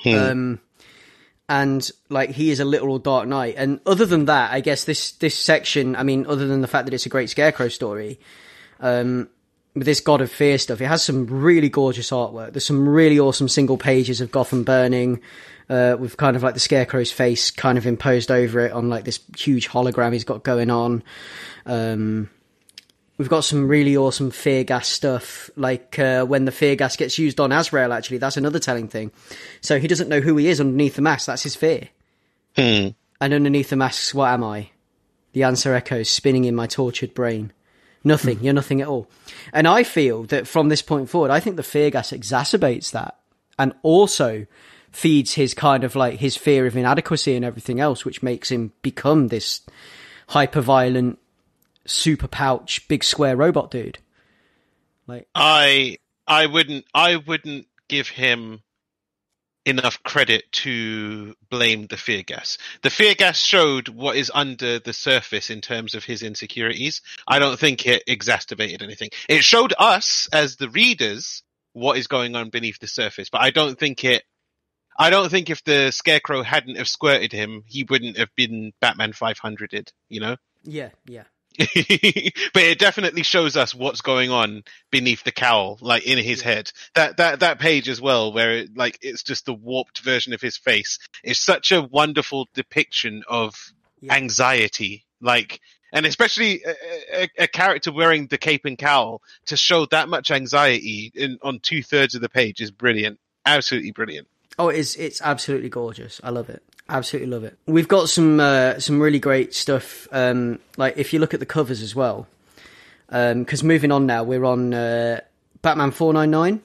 And like he is a literal Dark Knight. And other than that, I guess this section, I mean, other than the fact that it's a great Scarecrow story, with this God of Fear stuff, it has some really gorgeous artwork. There's some really awesome single pages of Gotham burning, with kind of like the Scarecrow's face kind of imposed over it on like this huge hologram he's got going on. We've got some really awesome fear gas stuff, like when the fear gas gets used on Azrael, actually. That's another telling thing. So he doesn't know who he is underneath the mask. That's his fear. And underneath the masks, what am I? The answer echoes, spinning in my tortured brain. Nothing. You're nothing at all. And I feel that from this point forward, I think the fear gas exacerbates that and also feeds his kind of like his fear of inadequacy and everything else, which makes him become this hyper-violent, super pouch, big square robot dude. Like I wouldn't give him enough credit to blame the fear gas. The fear gas showed what is under the surface in terms of his insecurities. I don't think it exacerbated anything. It showed us as the readers what is going on beneath the surface, but I don't think if the Scarecrow hadn't have squirted him, he wouldn't have been Batman 500'd, you know? Yeah. But it definitely shows us what's going on beneath the cowl, like in his head. That page as well, where it's just the warped version of his face, is such a wonderful depiction of anxiety. And especially a character wearing the cape and cowl to show that much anxiety on 2/3 of the page is brilliant. Absolutely brilliant. Oh, it's absolutely gorgeous. I love it. Absolutely love it. We've got some really great stuff. Like if you look at the covers as well, because moving on now, we're on Batman 499.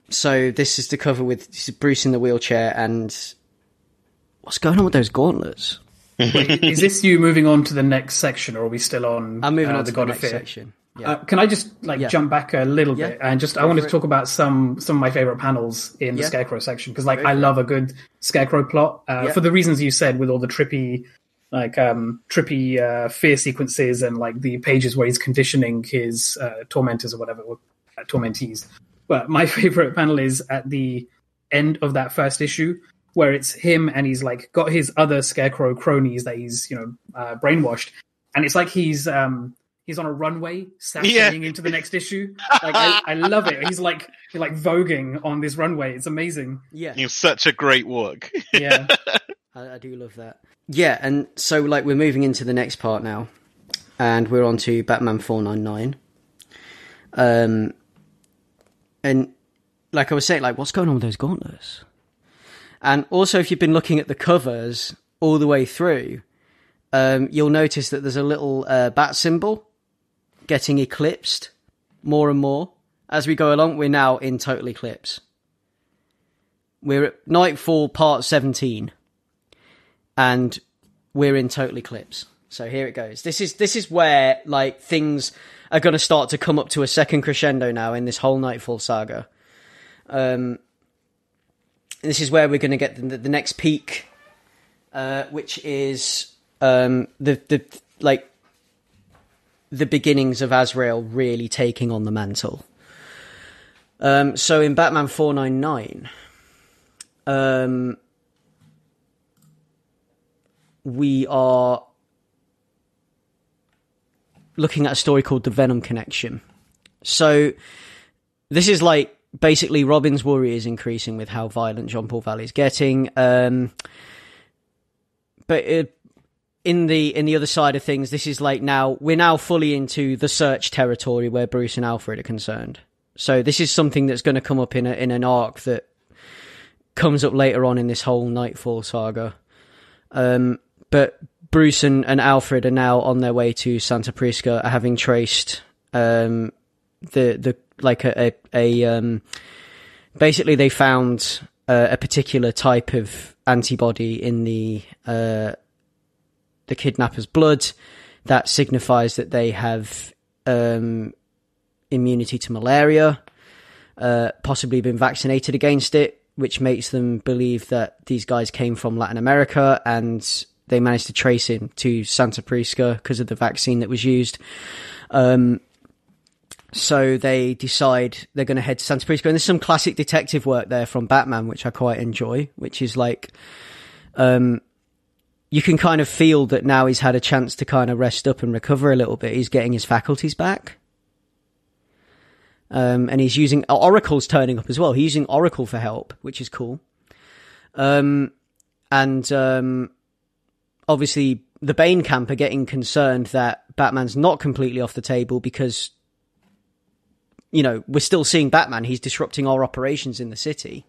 So this is the cover with Bruce in the wheelchair, and what's going on with those gauntlets? Wait, is this you moving on to the next section, or are we still on? I'm moving on the to God the of next Fear section. Yeah. Can I just jump back a little bit and I wanted to talk about some of my favorite panels in the Scarecrow section, because I love a good Scarecrow plot for the reasons you said, with all the trippy fear sequences and like the pages where he's conditioning his tormentors or whatever, or tormentees. But my favorite panel is at the end of that first issue, where it's him and he's like got his other Scarecrow cronies that he's brainwashed, and it's like he's on a runway sashaying into the next issue. Like I love it. He's like voguing on this runway. It's amazing. Yeah, it's such a great walk. Yeah, I do love that. Yeah, and so like we're moving into the next part now, and we're on to Batman 499. And like I was saying, like what's going on with those gauntlets? And also, if you've been looking at the covers all the way through, you'll notice that there's a little bat symbol getting eclipsed more and more. As we go along, we're now in total eclipse. We're at Knightfall part 17. And we're in total eclipse. So here it goes. This is where like things are going to start to come up to a second crescendo now in this whole Knightfall saga. This is where we're going to get the next peak, which is the beginnings of Azrael really taking on the mantle. So in Batman 499, we are looking at a story called the Venom Connection. So this is like basically Robin's worry is increasing with how violent Jean Paul Valley is getting. But in the other side of things, this is like we're now fully into the search territory where Bruce and Alfred are concerned. So this is something that's going to come up in an arc that comes up later on in this whole Knightfall saga. But Bruce and Alfred are now on their way to Santa Prisca, having traced basically they found a particular type of antibody in the kidnapper's blood that signifies that they have immunity to malaria, possibly been vaccinated against it, which makes them believe that these guys came from Latin America, and they managed to trace him to Santa Prisca because of the vaccine that was used. So they decide they're going to head to Santa Prisca. And there's some classic detective work there from Batman, which I quite enjoy, which is like, you can kind of feel that now he's had a chance to kind of rest up and recover a little bit. He's getting his faculties back. And he's using Oracle's turning up as well. He's using Oracle for help, which is cool. Obviously the Bane camp are getting concerned that Batman's not completely off the table because, you know, we're still seeing Batman. He's disrupting our operations in the city.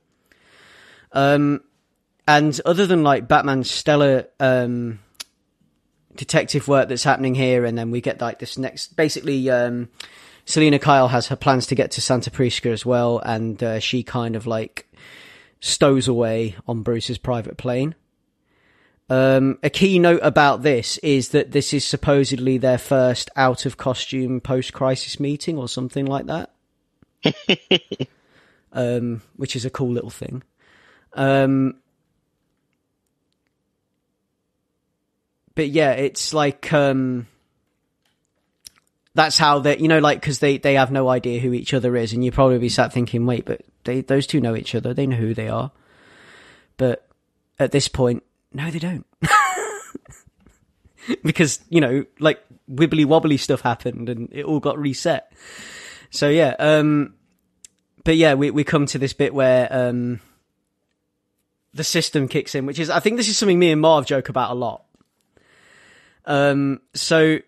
And other than like Batman's stellar detective work that's happening here, and then we get like this next, basically, Selina Kyle has her plans to get to Santa Prisca as well, and she kind of like stows away on Bruce's private plane. A key note about this is that this is supposedly their first out of costume post-crisis meeting or something like that. Which is a cool little thing. But yeah, it's like, that's how they, you know, like, cause they have no idea who each other is, and you probably be sat thinking, wait, but those two know each other. They know who they are. But at this point, no, they don't. Because, you know, like wibbly wobbly stuff happened and it all got reset. So yeah, but yeah, we come to this bit where, the system kicks in, which is, I think this is something me and Marv joke about a lot. So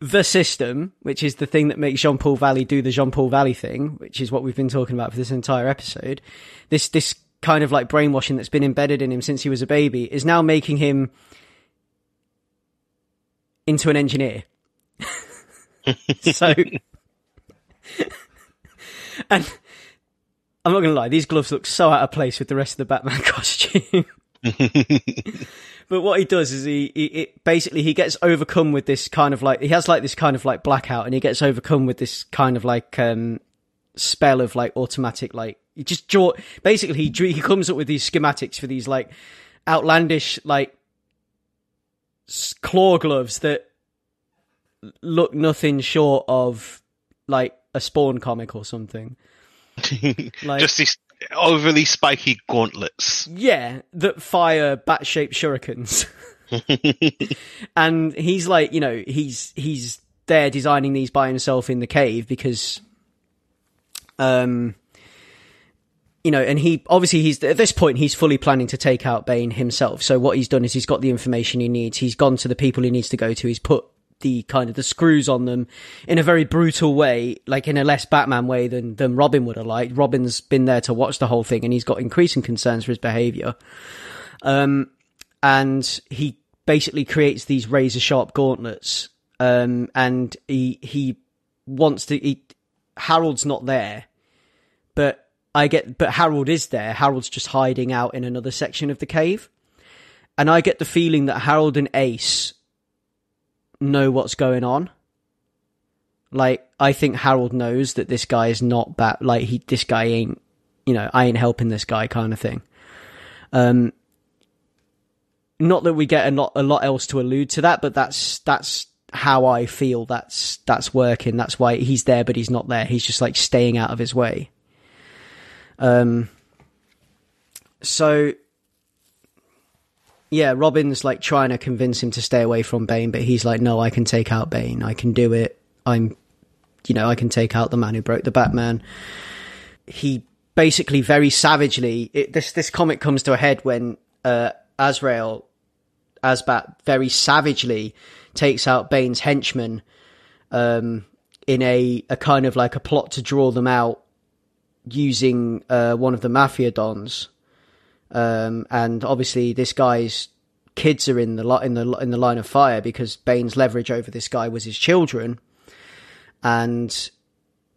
the system, which is the thing that makes Jean-Paul Valley do the Jean-Paul Valley thing, which is what we've been talking about for this entire episode, this kind of like brainwashing that's been embedded in him since he was a baby, is now making him into an engineer. So, and I'm not gonna lie, these gloves look so out of place with the rest of the Batman costume. But what he does is he basically he gets overcome with this kind of like, he has like this kind of like blackout, and he gets overcome with this kind of like spell of like automatic, like he just basically he comes up with these schematics for these like outlandish like claw gloves that look nothing short of like a Spawn comic or something. Like, just these overly spiky gauntlets. Yeah, that fire bat-shaped shurikens. And he's like, you know, he's there designing these by himself in the cave because, you know, and he obviously at this point he's fully planning to take out Bane himself. So what he's done is he's got the information he needs. He's gone to the people he needs to go to. He's put the kind of the screws on them in a very brutal way, like in a less Batman way than Robin would have liked. Robin's been there to watch the whole thing, and he's got increasing concerns for his behavior. And he basically creates these razor sharp gauntlets. And he wants to, Harold's not there, but Harold is there. Harold's just hiding out in another section of the cave. And I get the feeling that Harold and Ace know what's going on. Like, I think Harold knows that this guy is not this guy ain't, you know, I ain't helping this guy kind of thing. Not that we get a lot else to allude to that, but that's how I feel that's working. That's why he's there, but he's not there. He's just like staying out of his way. So yeah, Robin's like trying to convince him to stay away from Bane, but he's like, no, I can take out Bane. I can do it. I can take out the man who broke the Batman. He basically very savagely, this comic comes to a head when Azrael, Azbat, very savagely takes out Bane's henchmen in a kind of like a plot to draw them out using one of the Mafia Dons. And obviously this guy's kids are in the line of fire because Bane's leverage over this guy was his children. And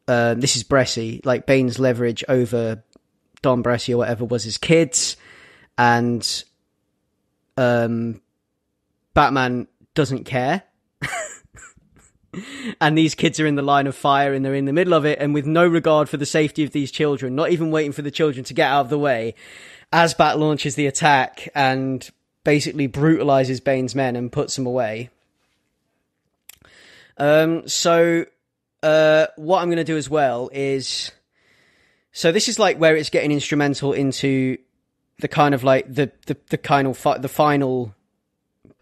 this is Bressie, like Bane's leverage over Don Bressie or whatever was his kids. And Batman doesn't care. And these kids are in the line of fire and they're in the middle of it, and with no regard for the safety of these children, not even waiting for the children to get out of the way, Azbat launches the attack and basically brutalizes Bane's men and puts them away. So what I'm going to do as well is, so this is like where it's getting instrumental into the kind of like the final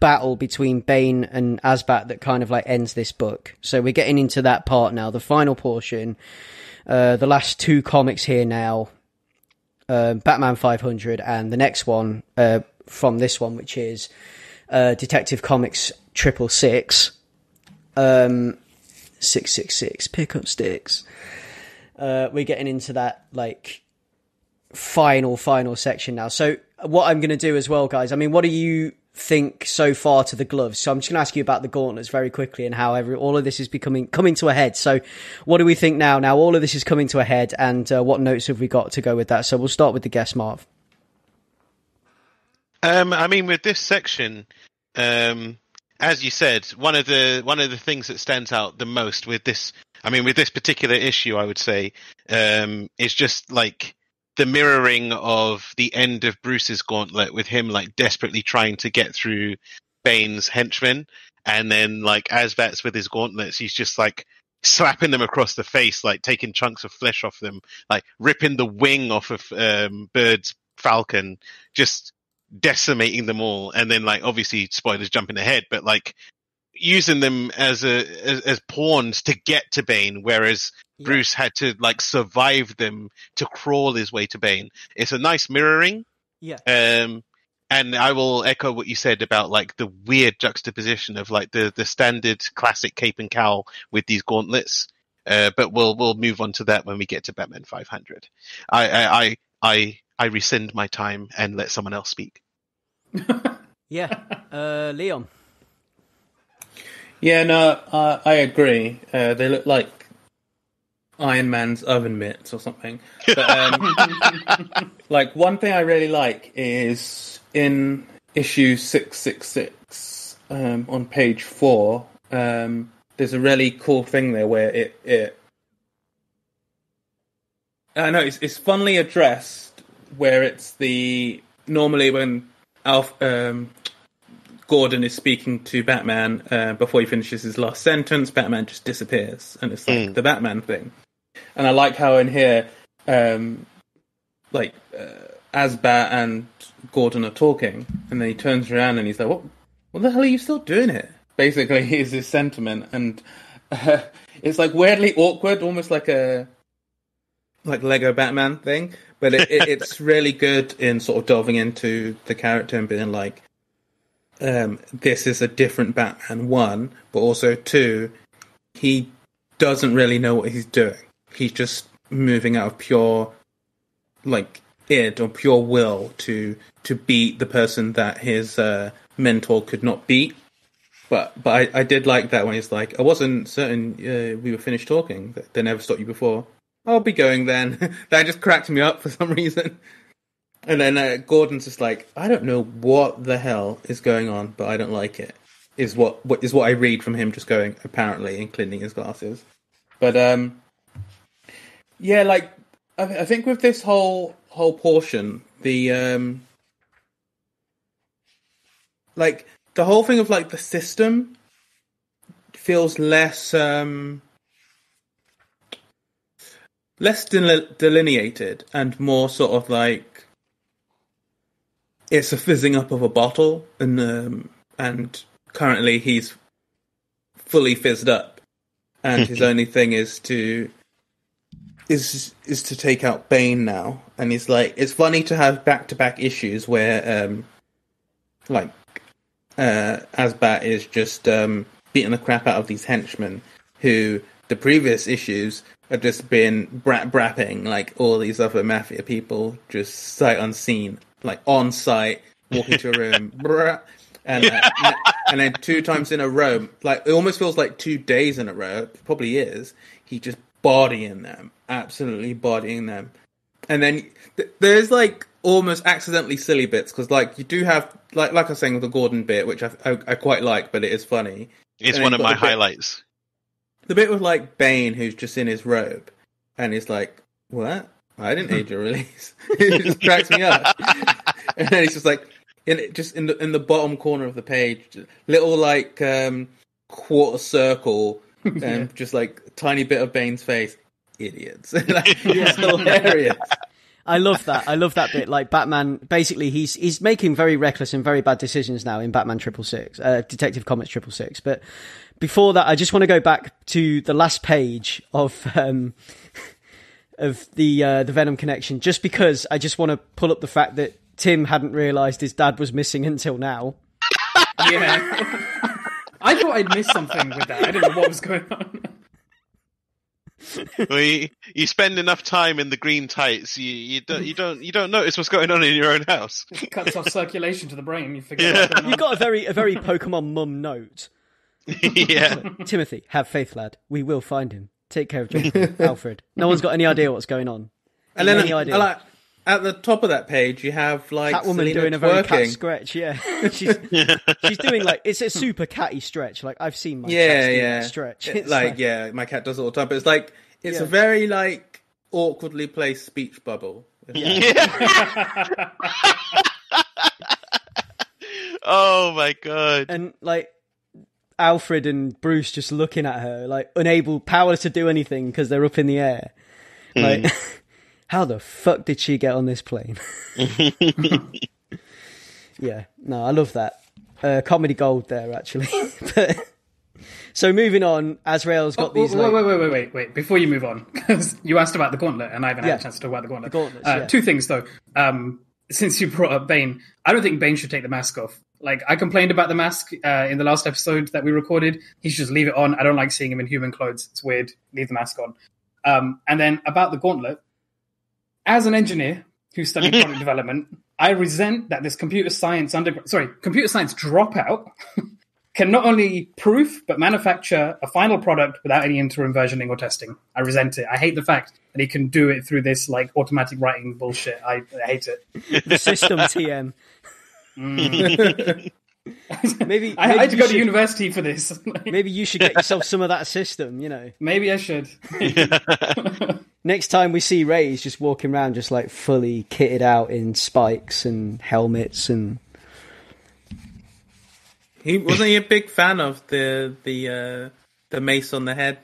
battle between Bane and Azbat that kind of like ends this book. So we're getting into that part now, the final portion, the last 2 comics here now, Batman 500 and the next one from this one, which is Detective Comics 666, 666 pick up sticks. We're getting into that like final section now. So what I'm going to do as well, guys, I mean, what do you think so far to the gloves? So I'm just going to ask you about the gauntlets very quickly and how all of this is coming to a head. So what do we think now? Now all of this is coming to a head, and what notes have we got to go with that? So we'll start with the guest, Marv. I mean, with this section, as you said, one of the things that stands out the most with this, I mean, with this particular issue, I would say, is just like the mirroring of the end of Bruce's gauntlet, with him like desperately trying to get through Bane's henchmen, and then like Azbat's with his gauntlets, he's just like slapping them across the face, like taking chunks of flesh off them, like ripping the wing off of Bird's falcon, just decimating them all. And then like obviously spoilers jumping ahead, but like using them as pawns to get to Bane, whereas Bruce had to like survive them to crawl his way to Bane. It's a nice mirroring. Yeah. And I will echo what you said about like the weird juxtaposition of like the standard classic cape and cowl with these gauntlets. But we'll move on to that when we get to Batman 500. I rescind my time and let someone else speak. Yeah. Leon. Yeah, no, I agree. They look like Iron Man's oven mitts or something. But, like, one thing I really like is in issue 666, on page 4, there's a really cool thing there where it I know it's funnily addressed, where it's normally when Gordon is speaking to Batman before he finishes his last sentence, Batman just disappears, and it's like the Batman thing. And I like how in here, Azbat and Gordon are talking, and then he turns around and he's like, "What the hell are you still doing here?" Basically, is his sentiment, and it's like weirdly awkward, almost like a Lego Batman thing. But it's really good in sort of delving into the character and being like, this is a different Batman, 1, but also 2, he doesn't really know what he's doing. He's just moving out of pure, like, id or pure will to beat the person that his mentor could not beat. But I did like that when he's like, I wasn't certain we were finished talking. They never stopped you before. I'll be going then. That just cracked me up for some reason. And then Gordon's just like, I don't know what the hell is going on, but I don't like it. Is what I read from him just going, apparently, and cleaning his glasses. But yeah, like I think with this whole portion, the like the whole thing of like the system feels less delineated and more sort of like it's a fizzing up of a bottle, and currently he's fully fizzed up, and his only thing is to take out Bane now. And he's like, it's funny to have back-to-back issues where Azbat is just beating the crap out of these henchmen, who the previous issues have just been brapping like all these other mafia people, just sight unseen, like on site, walk into a room, and then 2 times in a row, like it almost feels like 2 days in a row, it probably is, he just bodying them, absolutely bodying them. And then there's like almost accidentally silly bits, because like you do have like I was saying with the Gordon bit, which I quite like, but it is funny. It's one of my highlights. The bit with like Bane, who's just in his robe, and he's like, "What? I didn't age your release." It just cracks me up. And then he's just like, in the bottom corner of the page, little like quarter circle Just like a tiny bit of Bane's face. Idiots. It's hilarious. I love that. I love that bit. Like Batman, basically, he's making very reckless and very bad decisions now in Batman 666, Detective Comics 666. But before that, I just want to go back to the last page of the Venom Connection, just because I just want to pull up the fact that Tim hadn't realised his dad was missing until now. Yeah. I thought I'd missed something with that. I didn't know what was going on. Well, you spend enough time in the green tights, you don't notice what's going on in your own house. It cuts off circulation to the brain. You forget what's going on. You've got a very Pokemon mum note. Yeah. Timothy, have faith, lad. We will find him. Take care of Jonathan. Alfred. No one's got any idea what's going on. And then any idea. like, at the top of that page, you have like Catwoman Selena doing a very twerking. cat stretch. Yeah, she's doing like it's a super catty stretch. Like I've seen my cat do that stretch. It's My cat does it all the time. But it's a very like awkwardly placed speech bubble. Yeah. Oh my god! And like Alfred and Bruce just looking at her, like unable, powerless to do anything because they're up in the air. Like, how the fuck did she get on this plane? Yeah, no, I love that. Comedy gold there, actually. But, so moving on, Azrael's got these. Wait! Before you move on, because you asked about the Gauntlet, and I haven't had a chance to talk about the Gauntlet. Gauntlets, Two things though. Since you brought up Bane, I don't think Bane should take the mask off. Like, I complained about the mask in the last episode that we recorded. He should just leave it on. I don't like seeing him in human clothes. It's weird. Leave the mask on. And then about the Gauntlet, as an engineer who studied product development, I resent that this computer science dropout can not only proof but manufacture a final product without any interim versioning or testing. I resent it. I hate the fact that he can do it through this like automatic writing bullshit. I hate it. The system TM. Maybe I had to go to university for this. Maybe you should get yourself some of that system, you know. Maybe I should. Next time we see Ray, he's just walking around just like fully kitted out in spikes and helmets and... Wasn't he a big fan of the mace on the head?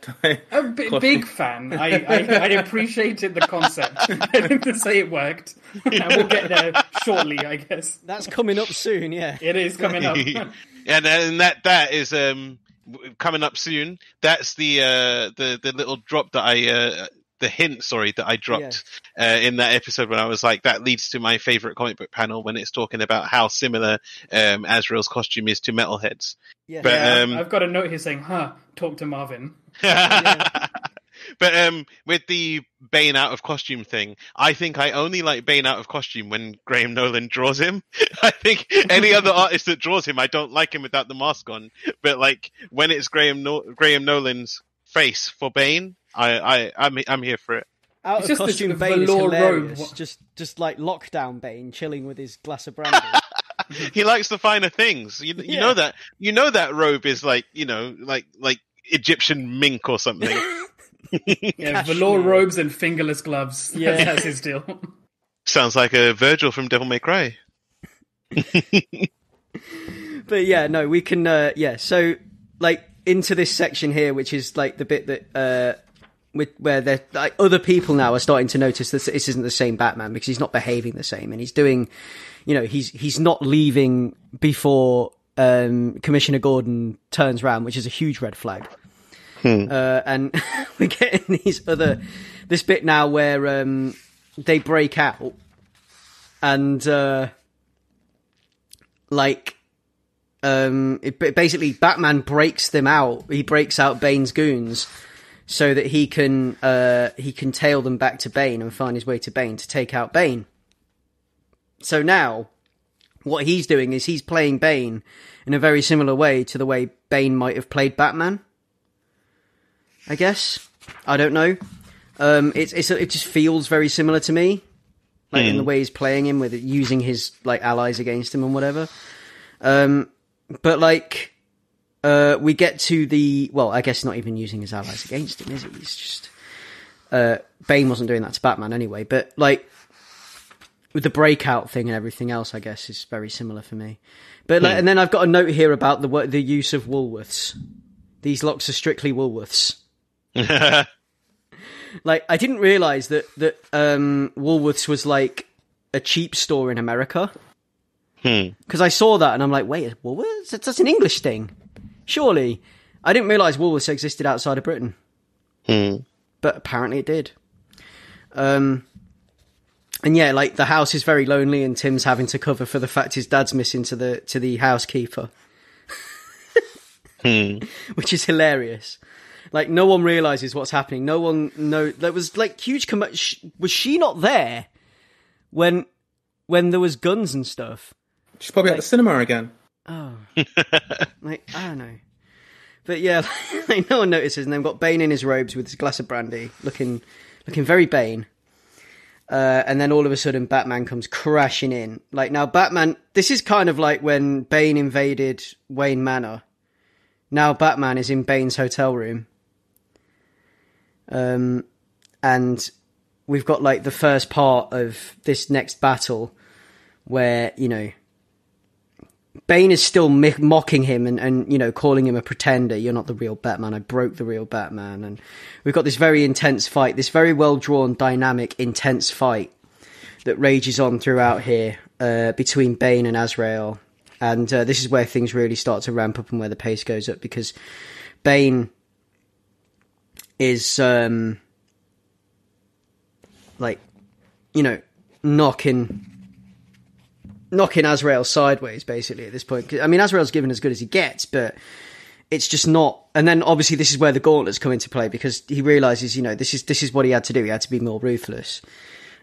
A big fan. I appreciated the concept. I didn't say it worked. And we'll get there shortly, I guess. That's coming up soon, yeah. It is coming up. And that is coming up soon. That's the little drop that the hint, that I dropped in that episode when I was like, that leads to my favorite comic book panel when it's talking about how similar Azrael's costume is to Metalhead's. Yeah. But I've got a note here saying, talk to Marvin. But with the Bane out of costume thing, I think I only like Bane out of costume when Graham Nolan draws him. I think any other artist that draws him, I don't like him without the mask on. But like when it's Graham Nolan's face for Bane, I'm here for it. Out of costume Bane is hilarious. Just like lockdown Bane chilling with his glass of brandy. He likes the finer things. You know that. You know that robe is like like Egyptian mink or something. Yeah, velour robes and fingerless gloves. Yeah, that's his deal. Sounds like a Virgil from Devil May Cry. But yeah, no, we can. So like into this section here, which is like the bit that where they're like other people now are starting to notice that this isn't the same Batman because he's not behaving the same and he's doing, he's not leaving before Commissioner Gordon turns around, which is a huge red flag. And we're getting this bit now where they break out and basically Batman breaks them out. He breaks out Bane's goons so that he can tail them back to Bane and find his way to Bane to take out Bane. So now what he's doing is he's playing Bane in a very similar way to the way Bane might have played Batman. I guess. I don't know. It just feels very similar to me, like in the way he's playing him with it, using his like allies against him and whatever. But like we get to I guess not even using his allies against him, is it? It's just Bane wasn't doing that to Batman anyway. But like with the breakout thing and everything else, I guess is very similar for me. But and then I've got a note here about the use of Woolworths. these locks are strictly Woolworths. Like, I didn't realise that Woolworths was like a cheap store in America. Because I saw that and I'm like, wait, Woolworths? That's an English thing. Surely. I didn't realise Woolworths existed outside of Britain. But apparently it did. And yeah, like, the house is very lonely and Tim's having to cover for the fact his dad's missing to the housekeeper. Which is hilarious. Like, no one realises what's happening. No one there was like huge was she not there when there was guns and stuff? She's probably at the cinema again. Oh. Like, I don't know. But yeah, like, no one notices, and they've got Bane in his robes with his glass of brandy, looking very Bane. And then all of a sudden Batman comes crashing in. Like, now Batman, this is kind of like when Bane invaded Wayne Manor. Now Batman is in Bane's hotel room. And we've got like the first part of this next battle where, you know, Bane is still mocking him and, you know, calling him a pretender. You're not the real Batman. I broke the real Batman. And we've got this very intense fight, this very well-drawn, dynamic, intense fight that rages on throughout here between Bane and Azrael. And this is where things really start to ramp up and where the pace goes up, because Bane is, like, you know, knocking Azrael sideways, basically, at this point. I mean, Azrael's given as good as he gets, but it's just not... And then, obviously, this is where the Gauntlets come into play, because he realises, you know, this is what he had to do. He had to be more ruthless.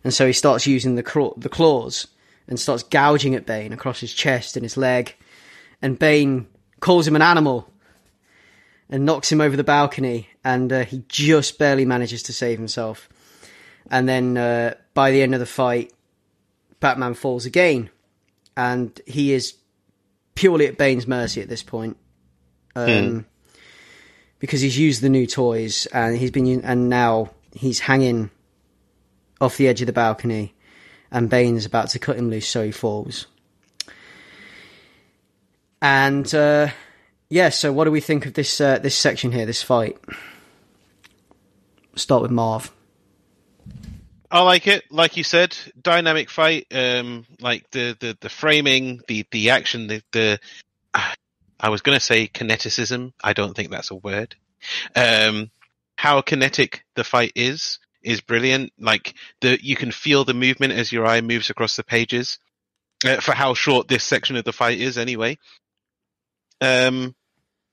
And so he starts using the claws and starts gouging at Bane across his chest and his leg. And Bane calls him an animal and knocks him over the balcony, and he just barely manages to save himself. And then by the end of the fight, Batman falls again, and he is purely at Bane's mercy at this point, because he's used the new toys, and now he's hanging off the edge of the balcony, and Bane's about to cut him loose, so he falls. And yeah, so what do we think of this section here, this fight? Start with Marv. I like it. Like you said, dynamic fight. Like the framing, the action, the I was going to say kineticism. I don't think that's a word. How kinetic the fight is brilliant. Like you can feel the movement as your eye moves across the pages. For how short this section of the fight is, anyway.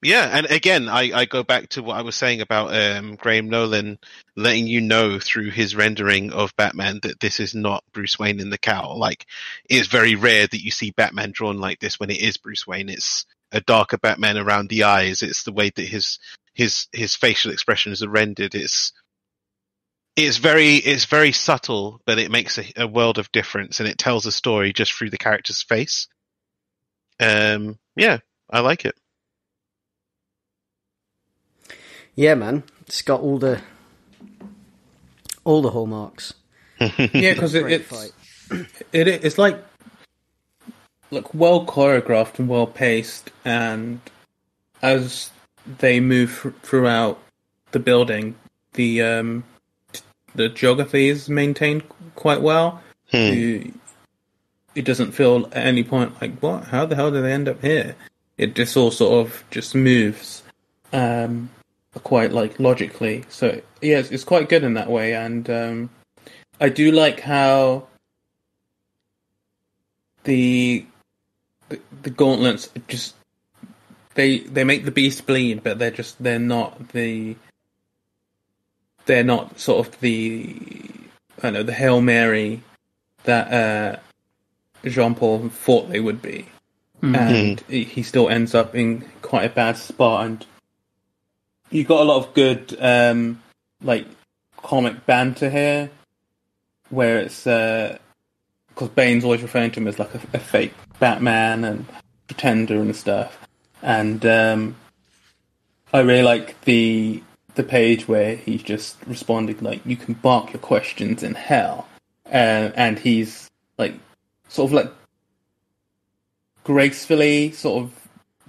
Yeah, and again, I go back to what I was saying about Graham Nolan letting you know through his rendering of Batman that this is not Bruce Wayne in the cowl. Like, it's very rare that you see Batman drawn like this when it is Bruce Wayne. It's a darker Batman around the eyes. It's the way that his facial expressions are rendered. It's very subtle, but it makes a world of difference, and it tells a story just through the character's face. Yeah, I like it. Yeah, man, it's got all the hallmarks. Yeah, because it's like well choreographed and well paced, and as they move throughout the building, the geography is maintained quite well. It doesn't feel at any point like, what? How the hell did they end up here? It just all sort of just moves. Quite like logically, so yeah, it's quite good in that way, and I do like how the gauntlets just they make the beast bleed, but they're not sort of the Hail Mary that Jean-Paul thought they would be, and he still ends up in quite a bad spot. And you got a lot of good, like, comic banter here, where it's, because Bane's always referring to him as, like, a fake Batman and pretender and stuff. And I really like the page where he's just responding, like, you can bark your questions in hell. And he's, like, sort of, like, gracefully sort of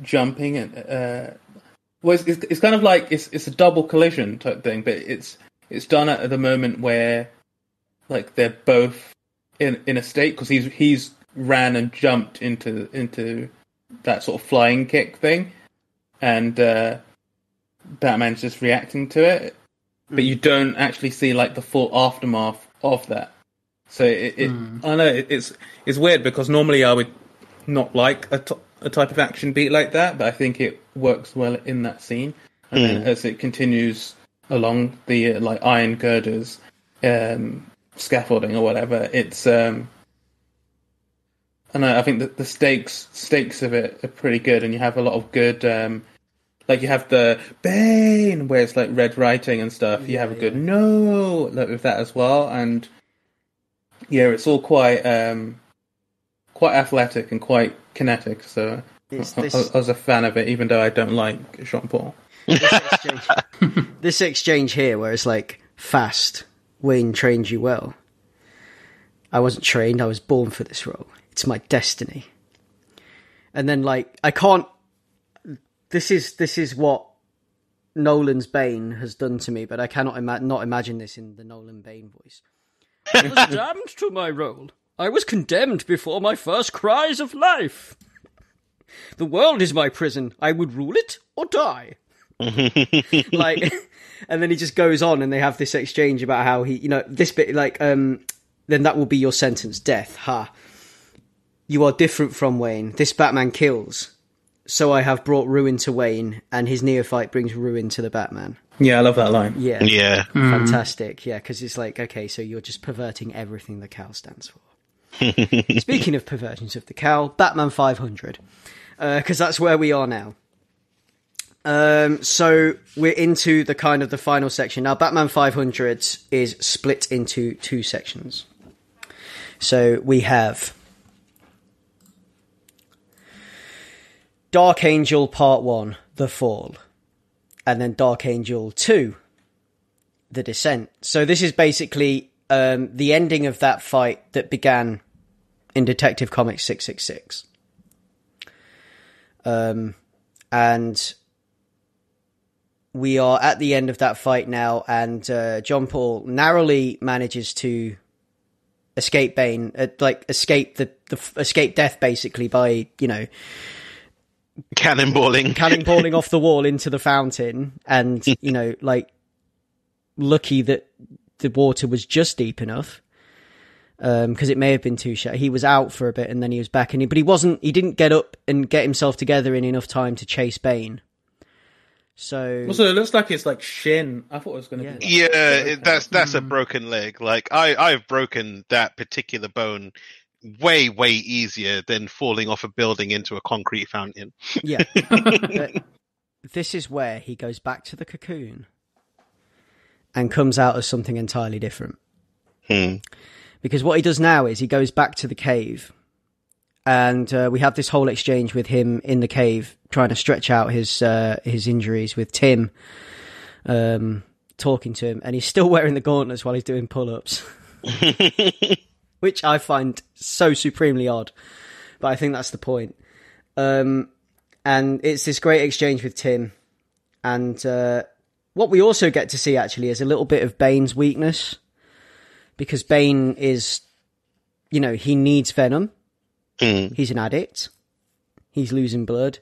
jumping at Well, it's kind of like it's a double collision type thing, but it's done at the moment where like they're both in a state, because he's ran and jumped into that sort of flying kick thing, and Batman's just reacting to it, but you don't actually see like the full aftermath of that. So I know it's weird, because normally I would not like a type of action beat like that, but I think it works well in that scene. And then as it continues along the like iron girders, scaffolding or whatever, it's I think that the stakes of it are pretty good, and you have a lot of good like you have the Bane where it's like red writing and stuff. You have a good no with that as well, and yeah, it's all quite athletic and quite kinetic. So I was a fan of it, even though I don't like Jean Paul. This exchange here, where it's like, fast, Wayne trained you well. I wasn't trained, I was born for this role. It's my destiny. And then, like, I can't... This is what Nolan's Bane has done to me, but I cannot not imagine this in the Nolan Bane voice. I was damned to my role. I was condemned before my first cries of life. The world is my prison. I would rule it or die. Like, and then he just goes on, and they have this exchange about how he, this bit, like, then that will be your sentence, death. Ha. You are different from Wayne. This Batman kills. So I have brought ruin to Wayne, and his neophyte brings ruin to the Batman. Yeah, I love that line. Yeah. Fantastic. Yeah, because it's like, okay, so you're just perverting everything the cow stands for. Speaking of perversions of the cow, Batman 500. Because that's where we are now. So we're into the kind of the final section. Now, Batman 500 is split into two sections. So we have Dark Angel Part 1, The Fall. And then Dark Angel 2, The Descent. So this is basically the ending of that fight that began in Detective Comics 666. And we are at the end of that fight now, and John Paul narrowly manages to escape Bane, escape escape death, basically, by, cannonballing off the wall into the fountain, and, lucky that the water was just deep enough. Because it may have been too shallow. He was out for a bit, and then he was back, but he didn't get up and get himself together in enough time to chase Bane. So also, it looks like it's like shin. I thought it was going to be. Yeah, that's a broken leg. Like I've broken that particular bone way easier than falling off a building into a concrete fountain. Yeah. This is where he goes back to the cocoon and comes out as something entirely different. Because what he does now is he goes back to the cave, and we have this whole exchange with him in the cave trying to stretch out his injuries, with Tim talking to him, and he's still wearing the gauntlets while he's doing pull-ups, which I find so supremely odd, but I think that's the point. And it's this great exchange with Tim, and what we also get to see actually is a little bit of Bane's weakness. Because Bane is, he needs Venom. He's an addict. He's losing blood.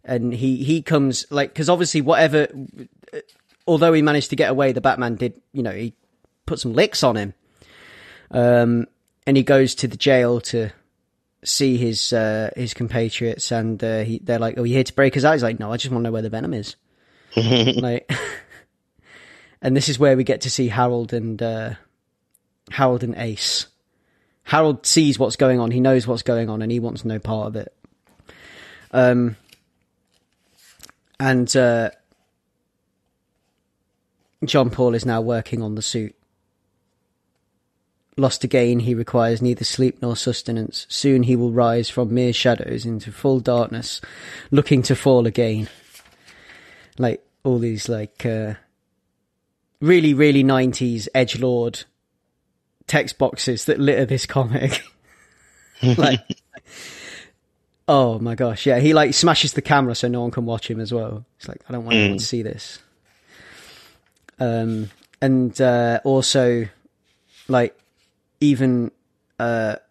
And he comes, because obviously although he managed to get away, the Batman did, he put some licks on him. And he goes to the jail to see his compatriots, and they're like, "Oh, you here to break us out?" He's like, "No, I just want to know where the Venom is." And this is where we get to see Harold and Ace. Harold sees what's going on, he knows what's going on, and he wants no part of it. And John Paul is now working on the suit. Lost again, he requires neither sleep nor sustenance. Soon he will rise from mere shadows into full darkness, looking to fall again. Like, all these, really, really 90s edgelord text boxes that litter this comic. Oh my gosh, yeah. He like smashes the camera so no one can watch him as well. It's like, I don't want anyone to see this. And also, like, even like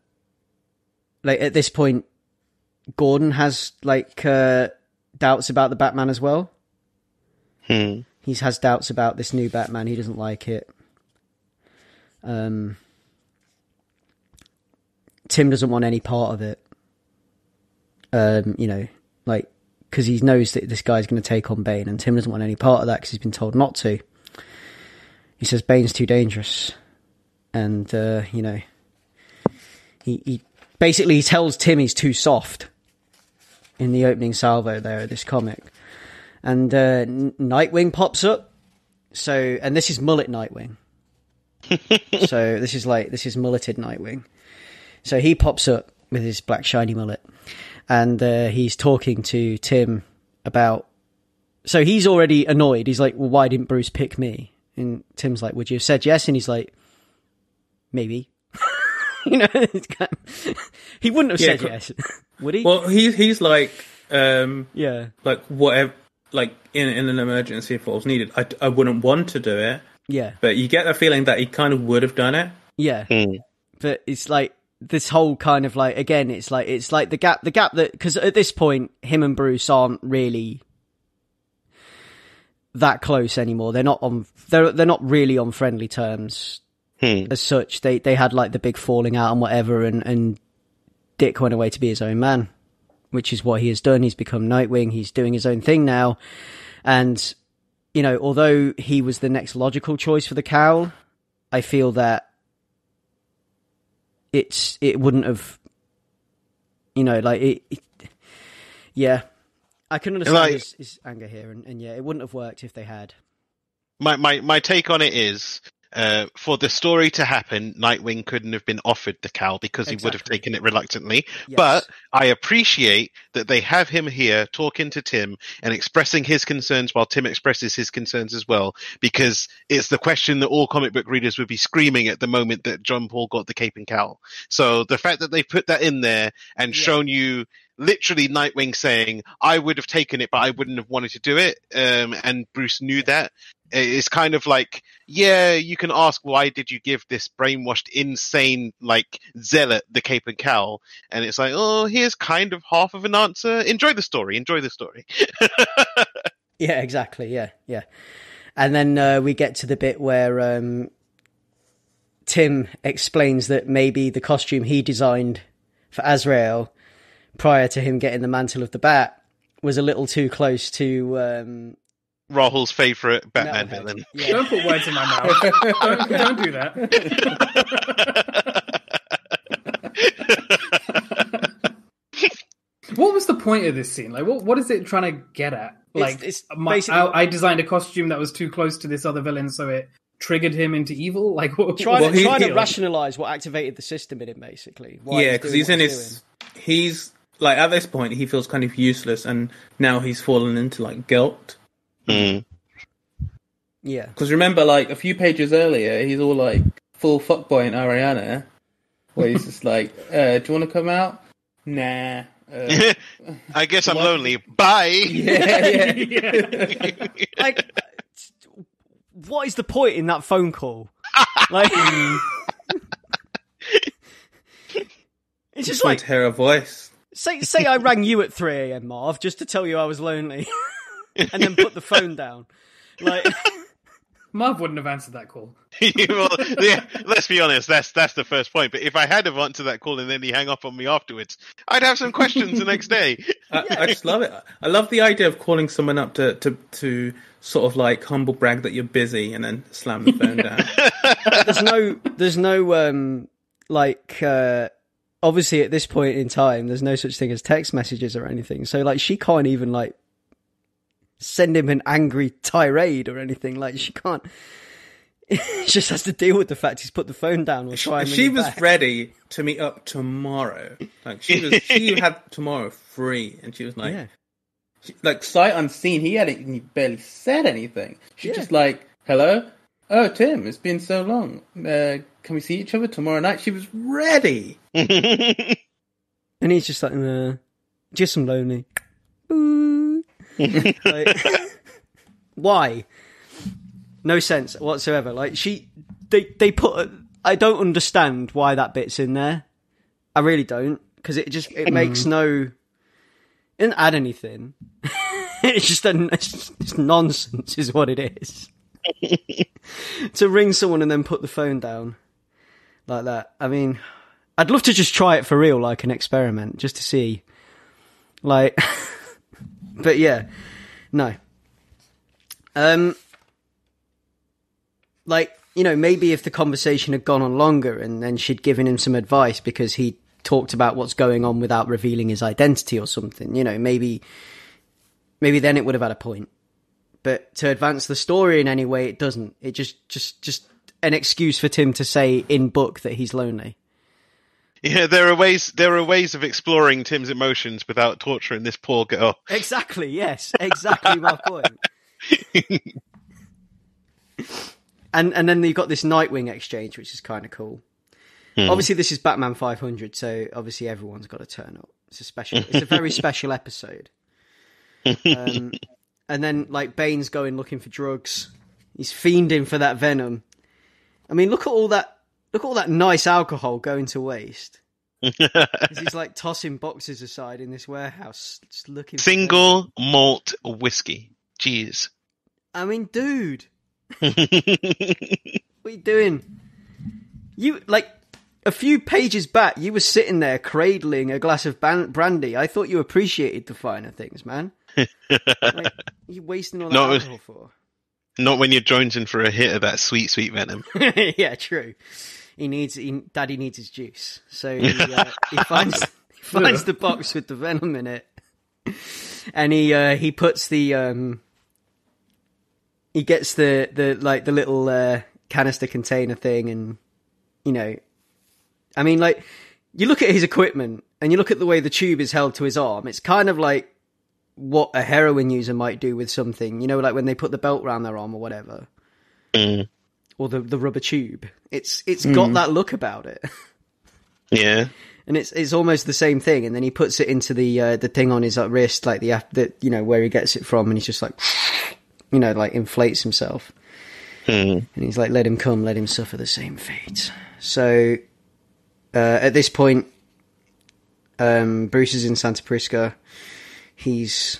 at this point, Gordon has like doubts about the Batman as well. He has doubts about this new Batman. He doesn't like it. Tim doesn't want any part of it. You know, like, because he knows that this guy's going to take on Bane, and Tim doesn't want any part of that because he's been told not to. He says Bane's too dangerous, and you know, he basically tells Tim he's too soft in the opening salvo there of this comic, and Nightwing pops up. So, and this is mullet Nightwing. So this is mulleted Nightwing. So he pops up with his black shiny mullet. And he's talking to Tim about... So he's already annoyed. He's like, well, why didn't Bruce pick me? And Tim's like, would you have said yes? And he's like, maybe. You know, he wouldn't have said yes, would he? Well, he's like... yeah. Like, whatever... Like, in an emergency, if it was needed, I wouldn't want to do it. Yeah. But you get the feeling that he kind of would have done it. Yeah. But it's like... This whole kind of like, again, it's like the gap that, because at this point, him and Bruce aren't really that close anymore. They're not really on friendly terms as such. They had like the big falling out and whatever, and Dick went away to be his own man, which is what he has done. He's become Nightwing. He's doing his own thing now. And, you know, although he was the next logical choice for the cowl, I feel that it wouldn't have, you know, like it yeah, I can understand like, his anger here, and yeah, it wouldn't have worked if they had. My take on it is, for the story to happen, Nightwing couldn't have been offered the cowl because he would have taken it reluctantly. Yes. But I appreciate that they have him here talking to Tim and expressing his concerns while Tim expresses his concerns as well, because it's the question that all comic book readers would be screaming at the moment that John Paul got the cape and cowl. So the fact that they put that in there and shown you literally Nightwing saying, I would have taken it, but I wouldn't have wanted to do it, and Bruce knew that. It's kind of like, yeah, you can ask, why did you give this brainwashed, insane, like, zealot the cape and cowl? And it's like, oh, here's kind of half of an answer. Enjoy the story. Yeah, exactly. Yeah. And then we get to the bit where Tim explains that maybe the costume he designed for Azrael prior to him getting the mantle of the Bat was a little too close to... Rahul's favourite Batman villain. Yeah. Don't put words in my mouth. don't do that. What was the point of this scene? Like, what is it trying to get at? Like, I designed a costume that was too close to this other villain, so it triggered him into evil. Like, trying to rationalise what activated the system in him, basically. Yeah, because he's like, at this point, he feels kind of useless, and now he's fallen into like guilt. Yeah, because remember, like a few pages earlier, he's all like full fuckboy in Ariana, where he's just like, "Do you want to come out?" Nah. I guess I'm lonely. Bye. Yeah. Like, what is the point in that phone call? Like, it's just like to hear a voice. Say I rang you at 3 a.m, Marv, just to tell you I was lonely. And then put the phone down. Like, Marv wouldn't have answered that call. Well, yeah, let's be honest, that's the first point. But if I had have answered that call and then he hang up on me afterwards, I'd have some questions the next day. I just love it. I love the idea of calling someone up to sort of like humble brag that you're busy and then slam the phone down. There's no like obviously at this point in time there's no such thing as text messages or anything. So like she can't even like send him an angry tirade or anything. Like, she can't. She just has to deal with the fact he's put the phone down or try and ring She him was back. ready to meet up tomorrow. Like, she had tomorrow free, and she was like, yeah. Like, sight unseen. He barely said anything. She's just like, hello? Oh, Tim, it's been so long. Can we see each other tomorrow night? She was ready. And he's just like, Just some lonely. Boo. Like, why? No sense whatsoever. Like they put. I don't understand why that bit's in there. I really don't, because it makes no. It didn't add anything. It's just nonsense, is what it is. To ring someone and then put the phone down like that. I mean, I'd love to just try it for real, like an experiment, just to see. Like, but yeah, no. Like, you know, maybe if the conversation had gone on longer and then she'd given him some advice because he talked about what's going on without revealing his identity or something, you know, maybe then it would have had a point. But to advance the story in any way, it doesn't. It just an excuse for Tim to say in book that he's lonely. Yeah, there are ways of exploring Tim's emotions without torturing this poor girl. Exactly, yes. Exactly my point. And then you've got this Nightwing exchange, which is kind of cool. Obviously, this is Batman 500, so obviously everyone's got to turn up. It's a very special episode. And then, like, Bane's going looking for drugs. He's fiending for that venom. I mean, look at all that nice alcohol going to waste. He's like tossing boxes aside in this warehouse, just looking for single malt whiskey. Jeez. I mean, dude. What are you doing? You, like, a few pages back, you were sitting there cradling a glass of brandy. I thought you appreciated the finer things, man. Like, you wasting all that alcohol for? Not when you're jonesing for a hit of that sweet, sweet venom. Yeah, true. Daddy needs his juice. So he finds the box with the venom in it. And he puts the he gets the little canister container thing, and, you know, I mean, like, you look at his equipment and you look at the way the tube is held to his arm, it's kind of like what a heroin user might do with something, you know, like when they put the belt around their arm or whatever. Or the rubber tube. It's got that look about it. Yeah. And it's almost the same thing, and then he puts it into the thing on his wrist, like the you know, where he gets it from, and he's just like, you know, like inflates himself. And he's like, let him come, let him suffer the same fate. So at this point, Bruce is in Santa Prisca. He's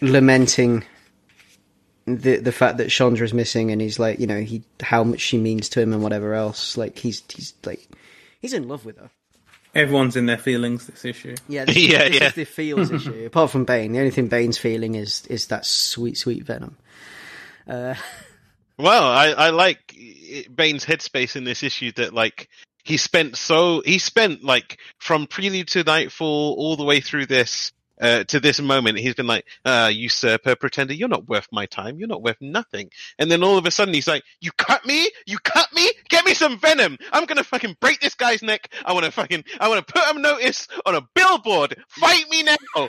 lamenting the fact that Chandra's missing, and he's like, you know, how much she means to him and whatever else. Like, he's in love with her. Everyone's in their feelings this issue. Yeah, this is the feels issue. Apart from Bane, the only thing Bane's feeling is that sweet, sweet venom. Well, I like Bane's headspace in this issue, that, like, he spent like from Prelude to Knightfall all the way through this to this moment. He's been like, usurper, pretender, you're not worth my time, you're not worth nothing. And then all of a sudden he's like, you cut me, get me some venom, I'm gonna fucking break this guy's neck, I wanna put him notice on a billboard, fight me now. How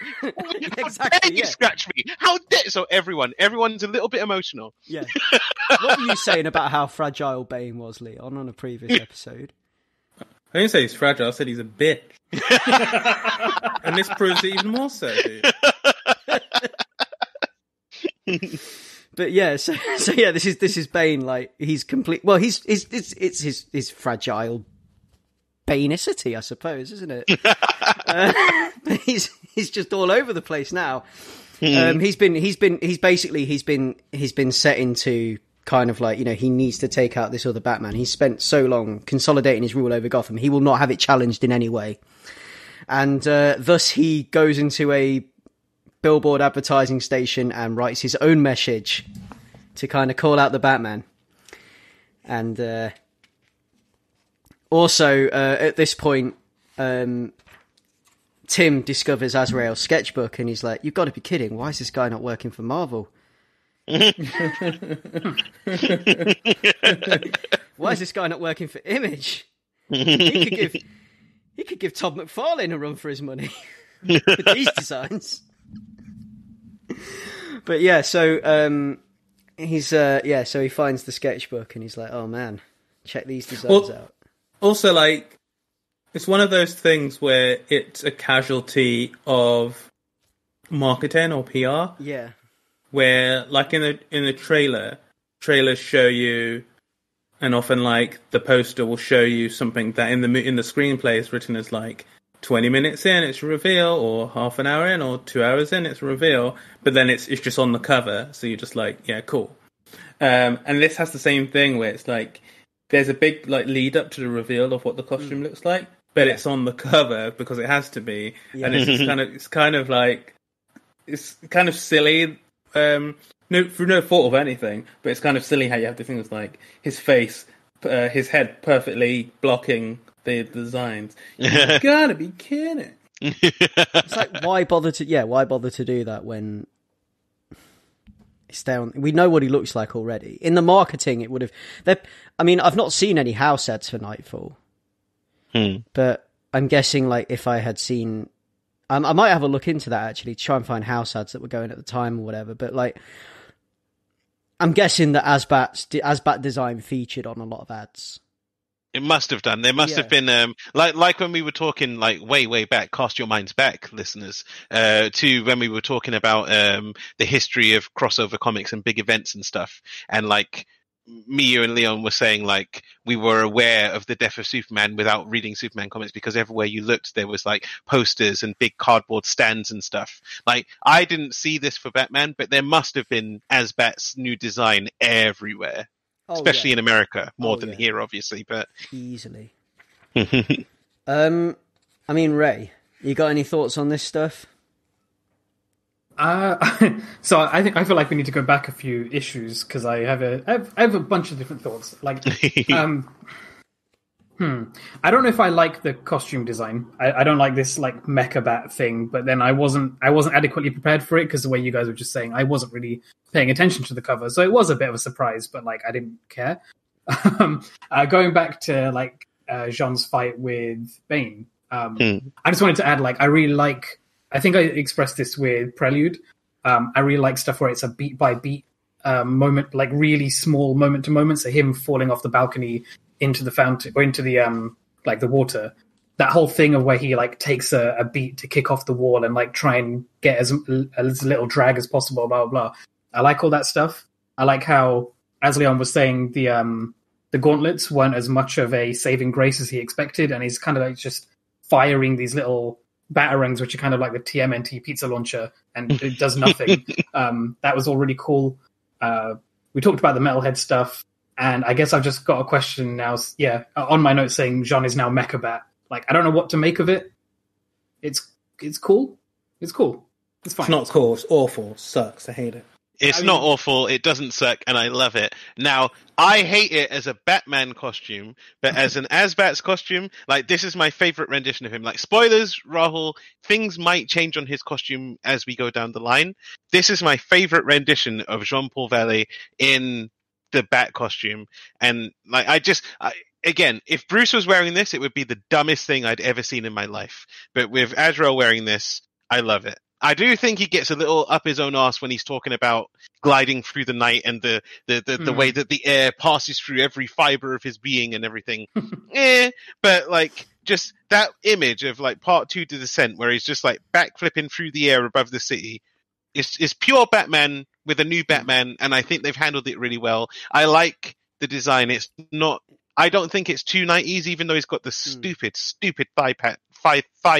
dare you scratch me, how dare. So everyone's a little bit emotional. Yeah. What were you saying about how fragile Bane was, Leon, on a previous episode? I didn't say he's fragile, I said he's a bitch. And this proves it even more so, dude. But yeah, so yeah, this is Bane. Like, he's complete. Well, it's his fragile Baneicity, I suppose, isn't it? But he's just all over the place now. He's been set into kind of like, you know, he needs to take out this other Batman. He's spent so long consolidating his rule over Gotham. He will not have it challenged in any way. And thus he goes into a billboard advertising station and writes his own message to kind of call out the Batman. And also, at this point, Tim discovers Azrael's sketchbook, and he's like, you've got to be kidding. Why is this guy not working for Marvel? Why is this guy not working for Image? He could give Todd McFarlane a run for his money with these designs. But yeah, so so he finds the sketchbook and he's like, oh man, check these designs out. Also, like, It's one of those things where it's a casualty of marketing or PR. Yeah. Where, like in a trailers show you, and often like the poster will show you something that in the screenplay is written as like 20 minutes in it's a reveal, or half an hour in, or 2 hours in it's a reveal, but then it's just on the cover, so you're just like, yeah, cool. And this has the same thing where it's like there's a big like lead up to the reveal of what the costume looks like, but it's on the cover because it has to be, and it's just kind of silly. No, through no fault of anything, but it's kind of silly how you have the things like his face, his head perfectly blocking the designs. You gotta be kidding! It's like, why bother to do that when it's down? We know what he looks like already. In the marketing, it would have. I mean, I've not seen any house ads for Knightfall, but I'm guessing like if I had seen. I might have a look into that actually, to try and find house ads that were going at the time or whatever. But like, I'm guessing that Asbat design featured on a lot of ads. It must have done. There must have been like when we were talking like way back, cast your minds back, listeners, to when we were talking about the history of crossover comics and big events and stuff, and like. Me, you and Leon were saying like we were aware of the death of Superman without reading Superman comics because everywhere you looked there was like posters and big cardboard stands and stuff. Like I didn't see this for Batman, but there must have been Asbat's new design everywhere, especially in America, more than here, obviously. But easily. I mean, Ray, you got any thoughts on this stuff? So I feel like we need to go back a few issues because I have a bunch of different thoughts. Like, I don't know if I like the costume design. I don't like this like mecha bat thing. But then I wasn't adequately prepared for it because the way you guys were just saying, I wasn't really paying attention to the cover, so it was a bit of a surprise. But like, I didn't care. Going back to like Jean's fight with Bane, I just wanted to add like I really like. I think I expressed this with Prelude. I really like stuff where it's a beat by beat moment, like really small moment to moment. So him falling off the balcony into the fountain or into the like the water. That whole thing of where he like takes a beat to kick off the wall and like try and get as little drag as possible. Blah blah blah. I like all that stuff. I like how, as Leon was saying, the gauntlets weren't as much of a saving grace as he expected, and he's kind of like just firing these little batarangs, which are kind of like the TMNT pizza launcher, and it does nothing. That was all really cool. We talked about the metalhead stuff, and I guess I've just got a question now. Yeah, on my notes saying Jean is now Mecha Bat. Like, I don't know what to make of it. It's cool. It's cool. It's fine. It's not cool. It's awful. It sucks. I hate it. It's not awful. It doesn't suck, and I love it. Now, I hate it as a Batman costume, but as an Asbat's costume, like, this is my favorite rendition of him. Like, spoilers, Rahul, things might change on his costume as we go down the line. This is my favorite rendition of Jean-Paul Vallée in the Bat costume. And, like, again, if Bruce was wearing this, it would be the dumbest thing I'd ever seen in my life. But with Azrael wearing this, I love it. I do think he gets a little up his own arse when he's talking about gliding through the night and the way that the air passes through every fiber of his being and everything. But like just that image of like part 2 to Descent where he's just like backflipping through the air above the city is pure Batman with a new Batman, and I think they've handled it really well. I like the design. I don't think it's too 90s, even though he's got the stupid thigh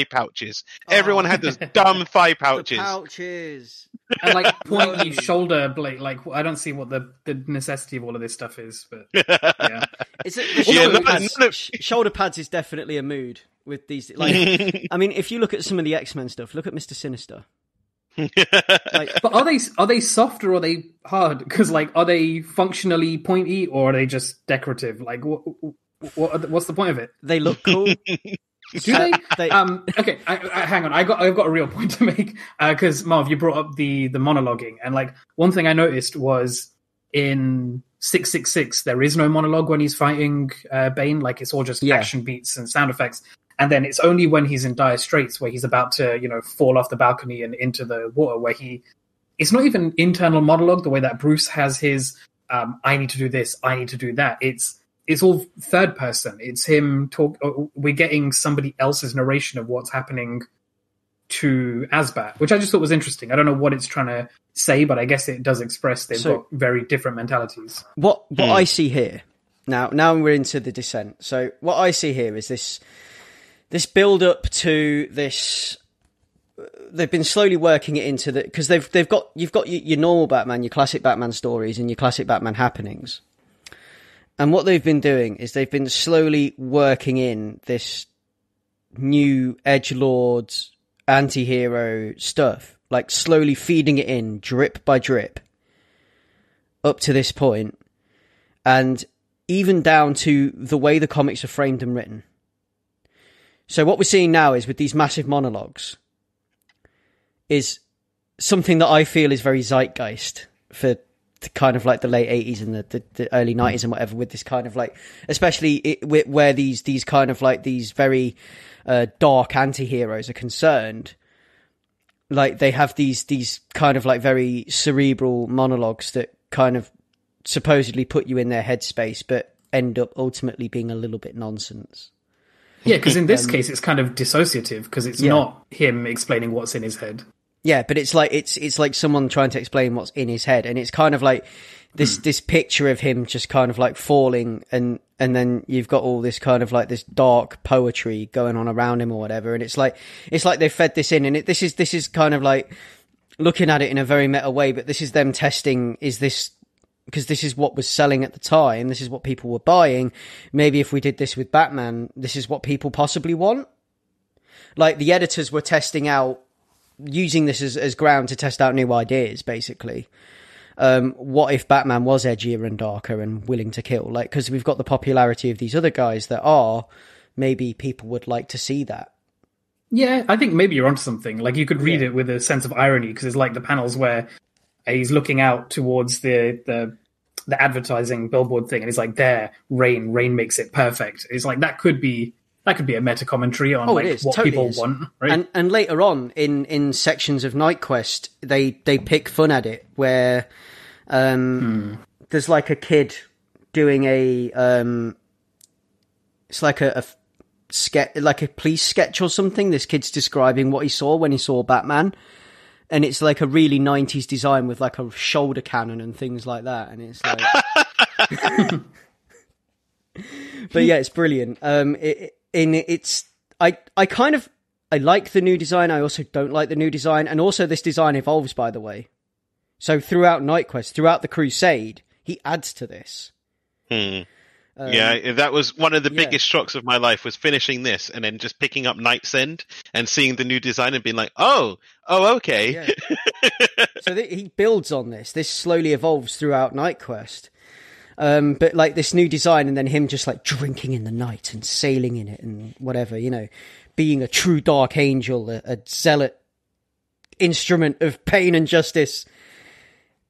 pouches. Everyone had those dumb thigh pouches. The pouches. And like pointy shoulder blade. Like, I don't see what the necessity of all of this stuff is, but yeah. Shoulder pads is definitely a mood with these. Like, I mean, if you look at some of the X-Men stuff, look at Mr. Sinister. But are they soft or are they hard? Because like, are they functionally pointy or are they just decorative? Like, what's the point of it? They look cool. Do they? Okay, hang on. I've got a real point to make because Marv, you brought up the monologuing, and like one thing I noticed was in 666 there is no monologue when he's fighting Bane. Like it's all just action beats and sound effects. And then it's only when he's in dire straits where he's about to, fall off the balcony and into the water where it's not even internal monologue the way that Bruce has his, I need to do this, I need to do that. It's it's all third person. It's him talk. We're getting somebody else's narration of what's happening to Asbat, which I just thought was interesting. I don't know what it's trying to say, but I guess it does express they've got very different mentalities. What I see here now we're into the descent. So what I see here is this build up to this. They've been slowly working it into the, because you've got your normal Batman, your classic Batman stories, and your classic Batman happenings. And what they've been doing is they've been slowly working in this new edgelord anti-hero stuff, like slowly feeding it in drip by drip up to this point, and even down to the way the comics are framed and written. So what we're seeing now is with these massive monologues is something that I feel is very zeitgeist for kind of like the late 80s and the early 90s and whatever, with this kind of like, especially where these kind of like these very dark anti-heroes are concerned. Like they have these kind of like very cerebral monologues that kind of supposedly put you in their headspace, but end up ultimately being a little bit nonsense. Yeah, because in this case, it's kind of dissociative because it's not him explaining what's in his head. Yeah, but it's like someone trying to explain what's in his head, and it's kind of like this picture of him just kind of like falling, and then you've got all this kind of like this dark poetry going on around him or whatever, and it's like they fed this in, and this is kind of like looking at it in a very meta way, but this is them testing, is this, because this is what was selling at the time, this is what people were buying, maybe if we did this with Batman, this is what people possibly want. Like the editors were testing out, using this as ground to test out new ideas, basically. What if Batman was edgier and darker and willing to kill? Like, because we've got the popularity of these other guys that are, maybe people would like to see that. Yeah, I think maybe you're onto something. Like, you could read it with a sense of irony, because it's like the panels where he's looking out towards the advertising billboard thing, and he's like, there, rain makes it perfect. It's like, that could be a meta commentary on what totally people want, right? And later on in sections of Night Quest, they pick fun at it, where there's like a kid doing it's like a sketch, like a police sketch or something. This kid's describing what he saw when he saw Batman, and it's like a really 90s design with like a shoulder cannon and things like that, and it's like but yeah, it's brilliant. I like the new design. I also don't like the new design. And also this design evolves, by the way. So throughout Night Quest, throughout the Crusade, he adds to this. Yeah, that was one of the biggest shocks of my life, was finishing this and then just picking up Night's End and seeing the new design and being like, oh, okay. Yeah. So he builds on this. This slowly evolves throughout Night Quest. But like this new design, and then him just like drinking in the night and sailing in it and whatever, you know, being a true dark angel, a zealot instrument of pain and justice.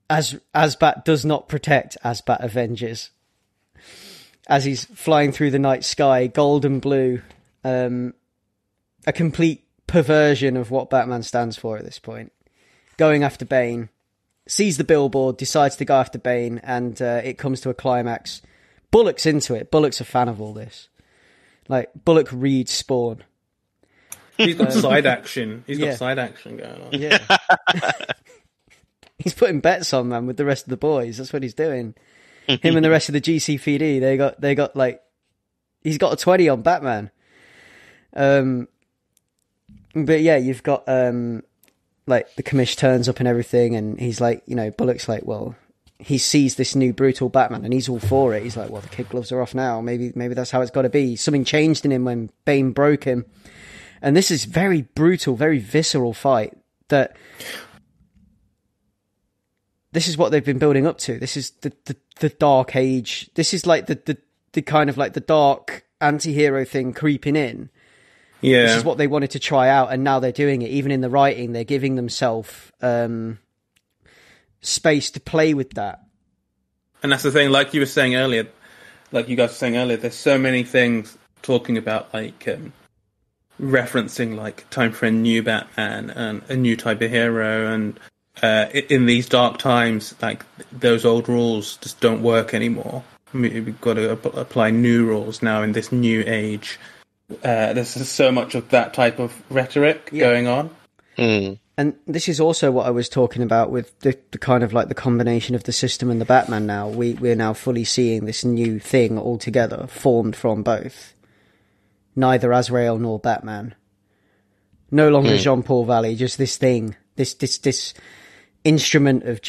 Asbat does not protect, Asbat avenges. As he's flying through the night sky, gold and blue, a complete perversion of what Batman stands for at this point. Going after Bane, sees the billboard, decides to go after Bane, and it comes to a climax. Bullock's into it. Bullock's a fan of all this. Like, Bullock reads Spawn. He's got side action. He's got side action going on. Yeah. He's putting bets on, man, with the rest of the boys. That's what he's doing. Him and the rest of the GCPD, they got like, he's got a 20 on Batman. But yeah, you've got like the commish turns up and everything, and he's like, you know, Bullock's like, well, he sees this new brutal Batman and he's all for it. He's like, well, the kid gloves are off now. Maybe that's how it's got to be. Something changed in him when Bane broke him. And this is very brutal, very visceral fight that this is what they've been building up to. This is the dark age. This is like the kind of like the dark anti-hero thing creeping in. Yeah. This is what they wanted to try out, and now they're doing it. Even in the writing, they're giving themselves space to play with that. And that's the thing, like you were saying earlier, like you guys were saying earlier, there's so many things talking about, like, referencing, like, time for a new Batman and a new type of hero, and in these dark times, like, those old rules just don't work anymore. we've got to apply new rules now in this new age. There's so much of that type of rhetoric going on. And this is also what I was talking about with the kind of like the combination of the system and the Batman now. We're now fully seeing this new thing altogether, formed from both. Neither Azrael nor Batman. No longer Jean-Paul Valley, just this thing. This instrument of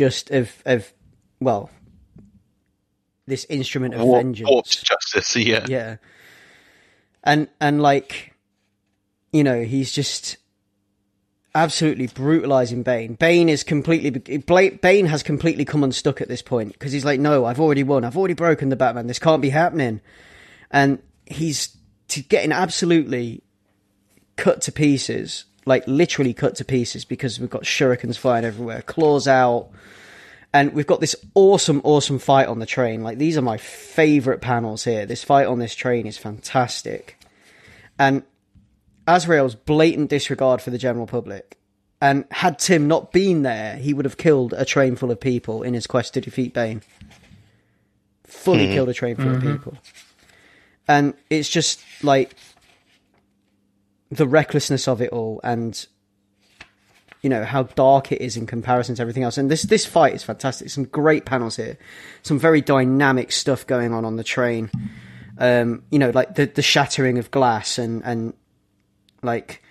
this instrument of vengeance. Warped justice, yeah. Yeah. And like, you know, he's just absolutely brutalizing Bane. Bane has completely come unstuck at this point because he's like, no, I've already won. I've already broken the Batman. This can't be happening. And he's getting absolutely cut to pieces, like literally cut to pieces, because we've got shurikens flying everywhere, claws out, and we've got this awesome fight on the train. Like, these are my favorite panels here. This fight on this train is fantastic. And Azrael's blatant disregard for the general public. And had Tim not been there, he would have killed a train full of people in his quest to defeat Bane. Fully killed a train full of people. And it's just like the recklessness of it all, and you know how dark it is in comparison to everything else. And this fight is fantastic. Some great panels here, some very dynamic stuff going on the train. You know, like the shattering of glass and like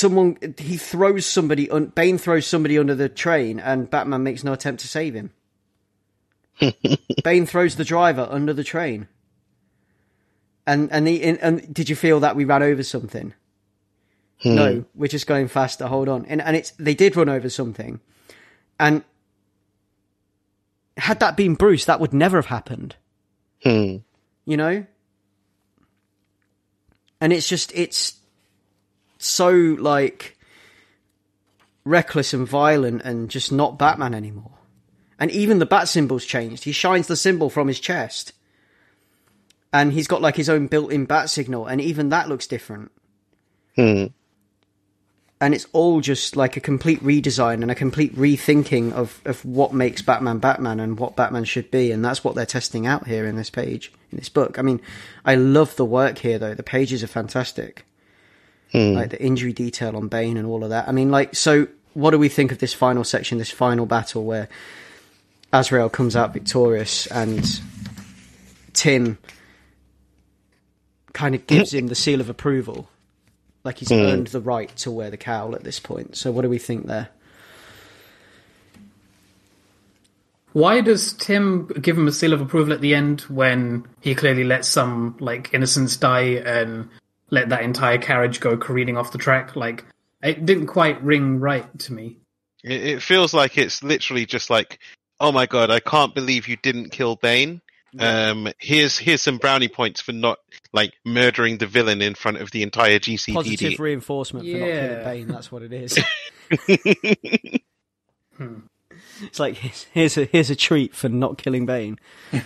Bane throws somebody under the train, and Batman makes no attempt to save him. Bane throws the driver under the train. And did you feel that we ran over something? No, we're just going faster. Hold on. And they did run over something. And had that been Bruce, that would never have happened. You know? And it's so like reckless and violent and just not Batman anymore. And even the bat symbol's changed. He shines the symbol from his chest. And he's got like his own built-in bat signal, and even that looks different. And it's all just like a complete redesign and a complete rethinking of what makes Batman Batman and what Batman should be. And that's what they're testing out here in this page, in this book. I mean, I love the work here, though. The pages are fantastic. Like the injury detail on Bane and all of that. I mean, like, so what do we think of this final section, this final battle where Azrael comes out victorious and Tim kind of gives him the seal of approval? Like he's earned the right to wear the cowl at this point. So what do we think there? Why does Tim give him a seal of approval at the end when he clearly let some like innocents die and let that entire carriage go careening off the track? Like, it didn't quite ring right to me. It feels like it's literally just like, oh my god, I can't believe you didn't kill Bane. Here's some brownie points for not like murdering the villain in front of the entire GCPD. Positive reinforcement for not killing Bane. That's what it is. It's like here's a treat for not killing Bane.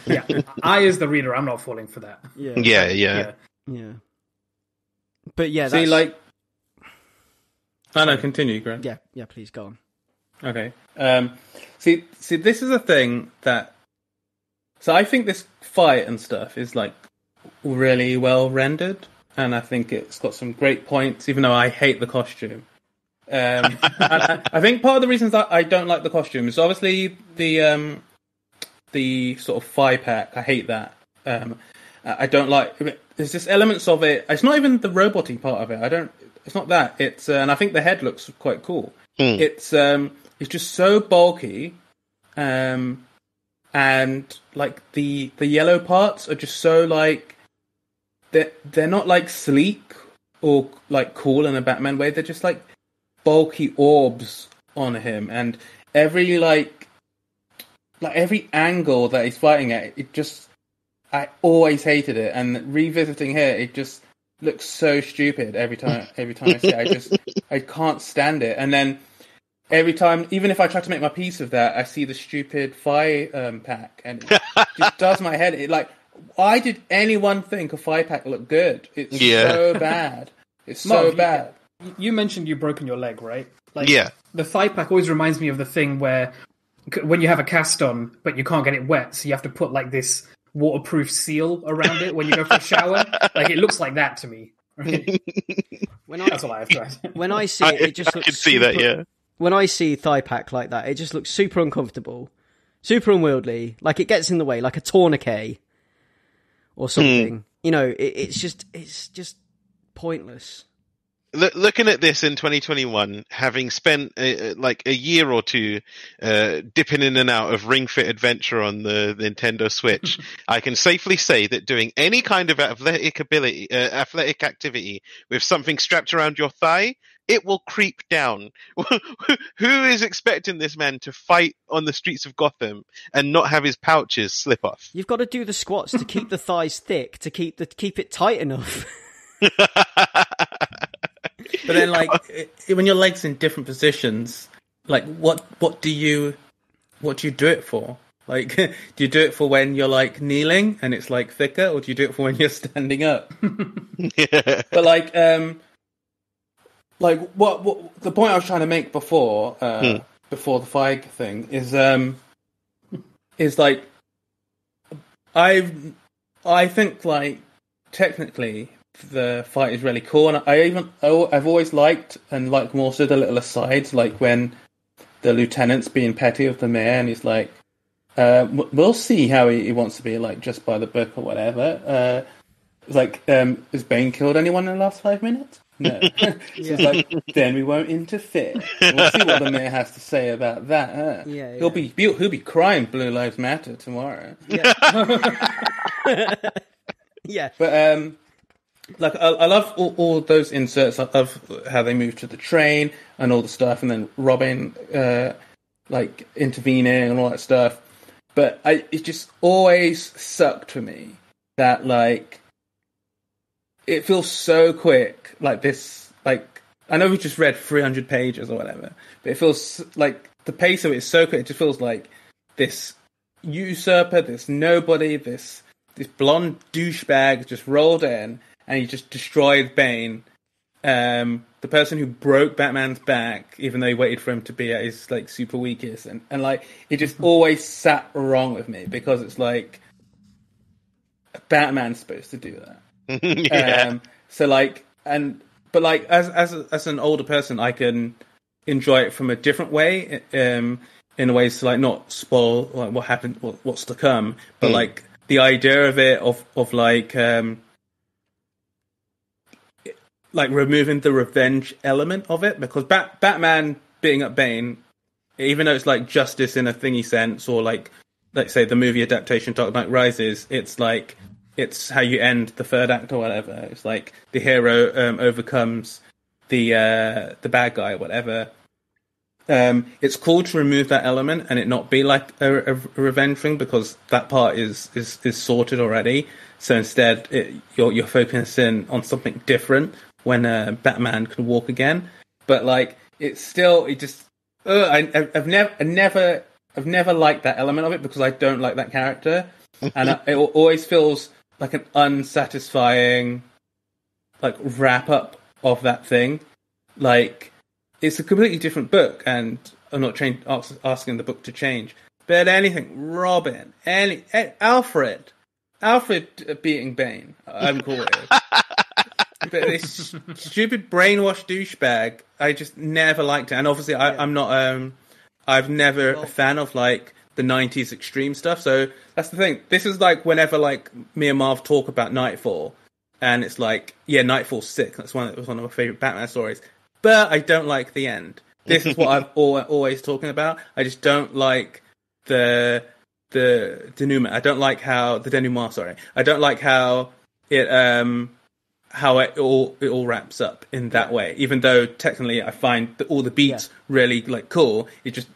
Yeah, I as the reader, I'm not falling for that. Yeah. But yeah, see, like, I know. Continue, Grant. Yeah. Please go on. Okay. See, this is a thing that. So I think this fight and stuff is like really well rendered, and I think it's got some great points, even though I hate the costume. I think part of the reasons that I don't like the costume is obviously the sort of thigh pack. I hate that. I don't like. There's just elements of it. It's not even the roboty part of it. It's not that. It's and I think the head looks quite cool. It's just so bulky. And like the yellow parts are just so like they're not like sleek or like cool in a Batman way. They're just like bulky orbs on him, and every like every angle that he's fighting at, I always hated it. And revisiting here, it just looks so stupid every time I see it. I can't stand it. And then every time, even if I try to make my peace with that, I see the stupid thigh pack, and it just does my head. It like, why did anyone think a thigh pack looked good? It's so bad. It's so bad. You mentioned you've broken your leg, right? Like, yeah. The thigh pack always reminds me of the thing where when you have a cast on, but you can't get it wet, so you have to put like this waterproof seal around it when you go for a shower. Like it looks like that to me. Right? That's what I have tried. When I see it, it just looks. I can see that, yeah. When I see thigh pack like that, it just looks super uncomfortable, super unwieldy. Like it gets in the way, like a tourniquet or something. It's just pointless. Looking at this in 2021, having spent like a year or two dipping in and out of Ring Fit Adventure on the Nintendo Switch, I can safely say that doing any kind of athletic activity with something strapped around your thigh, it will creep down. Who is expecting this man to fight on the streets of Gotham and not have his pouches slip off? You've got to do the squats to keep the thighs thick, to keep it tight enough. But then, like, when your legs in different positions, like, what do you do it for? Like, do you do it for when you're like kneeling and it's like thicker, or do you do it for when you're standing up? Yeah. But what the point I was trying to make before the Feig thing is like I think like technically the fight is really cool, and I've always liked more so the little asides, like when the lieutenant's being petty with the mayor and he's like, we'll see how he wants to be, like, just by the book or whatever. Has Bane killed anyone in the last 5 minutes? No. So it's like, then we won't interfere. We'll see what the mayor has to say about that. Huh? Yeah. He'll be crying Blue Lives Matter tomorrow. Yeah. Yeah. But like I love all those inserts. I love how they move to the train and all the stuff, and then Robin like intervening and all that stuff. But it just always sucked for me that like it feels so quick. Like this, like I know we just read 300 pages or whatever, but it feels like the pace of it is so quick. It just feels like this usurper, this nobody, this blonde douchebag just rolled in. And he just destroyed Bane, the person who broke Batman's back, even though he waited for him to be at his like super weakest, and like it just always sat wrong with me because it's like Batman's supposed to do that. Yeah. So like, but like as an older person, I can enjoy it from a different way, in ways to like not spoil like what happened, what's to come, but like the idea of it of like removing the revenge element of it, because Batman beating up Bane, even though it's like justice in a thingy sense, or like let's say the movie adaptation Dark Knight Rises, it's like it's how you end the third act or whatever. It's like the hero overcomes the bad guy or whatever. It's cool to remove that element and it not be like a revenge thing, because that part is sorted already. So instead, you're focusing on something different when Batman can walk again. But like, I've never liked that element of it because I don't like that character, and it always feels like an unsatisfying like wrap up of that thing. Like, it's a completely different book, and I'm not asking the book to change. But anything, Robin, Alfred beating Bane, I'm cool with it. But this stupid brainwashed douchebag, I just never liked it. And obviously, I'm not. I've never a fan of like the '90s extreme stuff. So that's the thing. This is like whenever like me and Marv talk about Knightfall, and it's like, yeah, Knightfall's sick. That's one of my favorite Batman stories. But I don't like the end. This is what I'm always talking about. I just don't like the denouement. I don't like how the denouement. Sorry, I don't like how it all wraps up in that way. Even though technically I find that all the beats really like cool, it just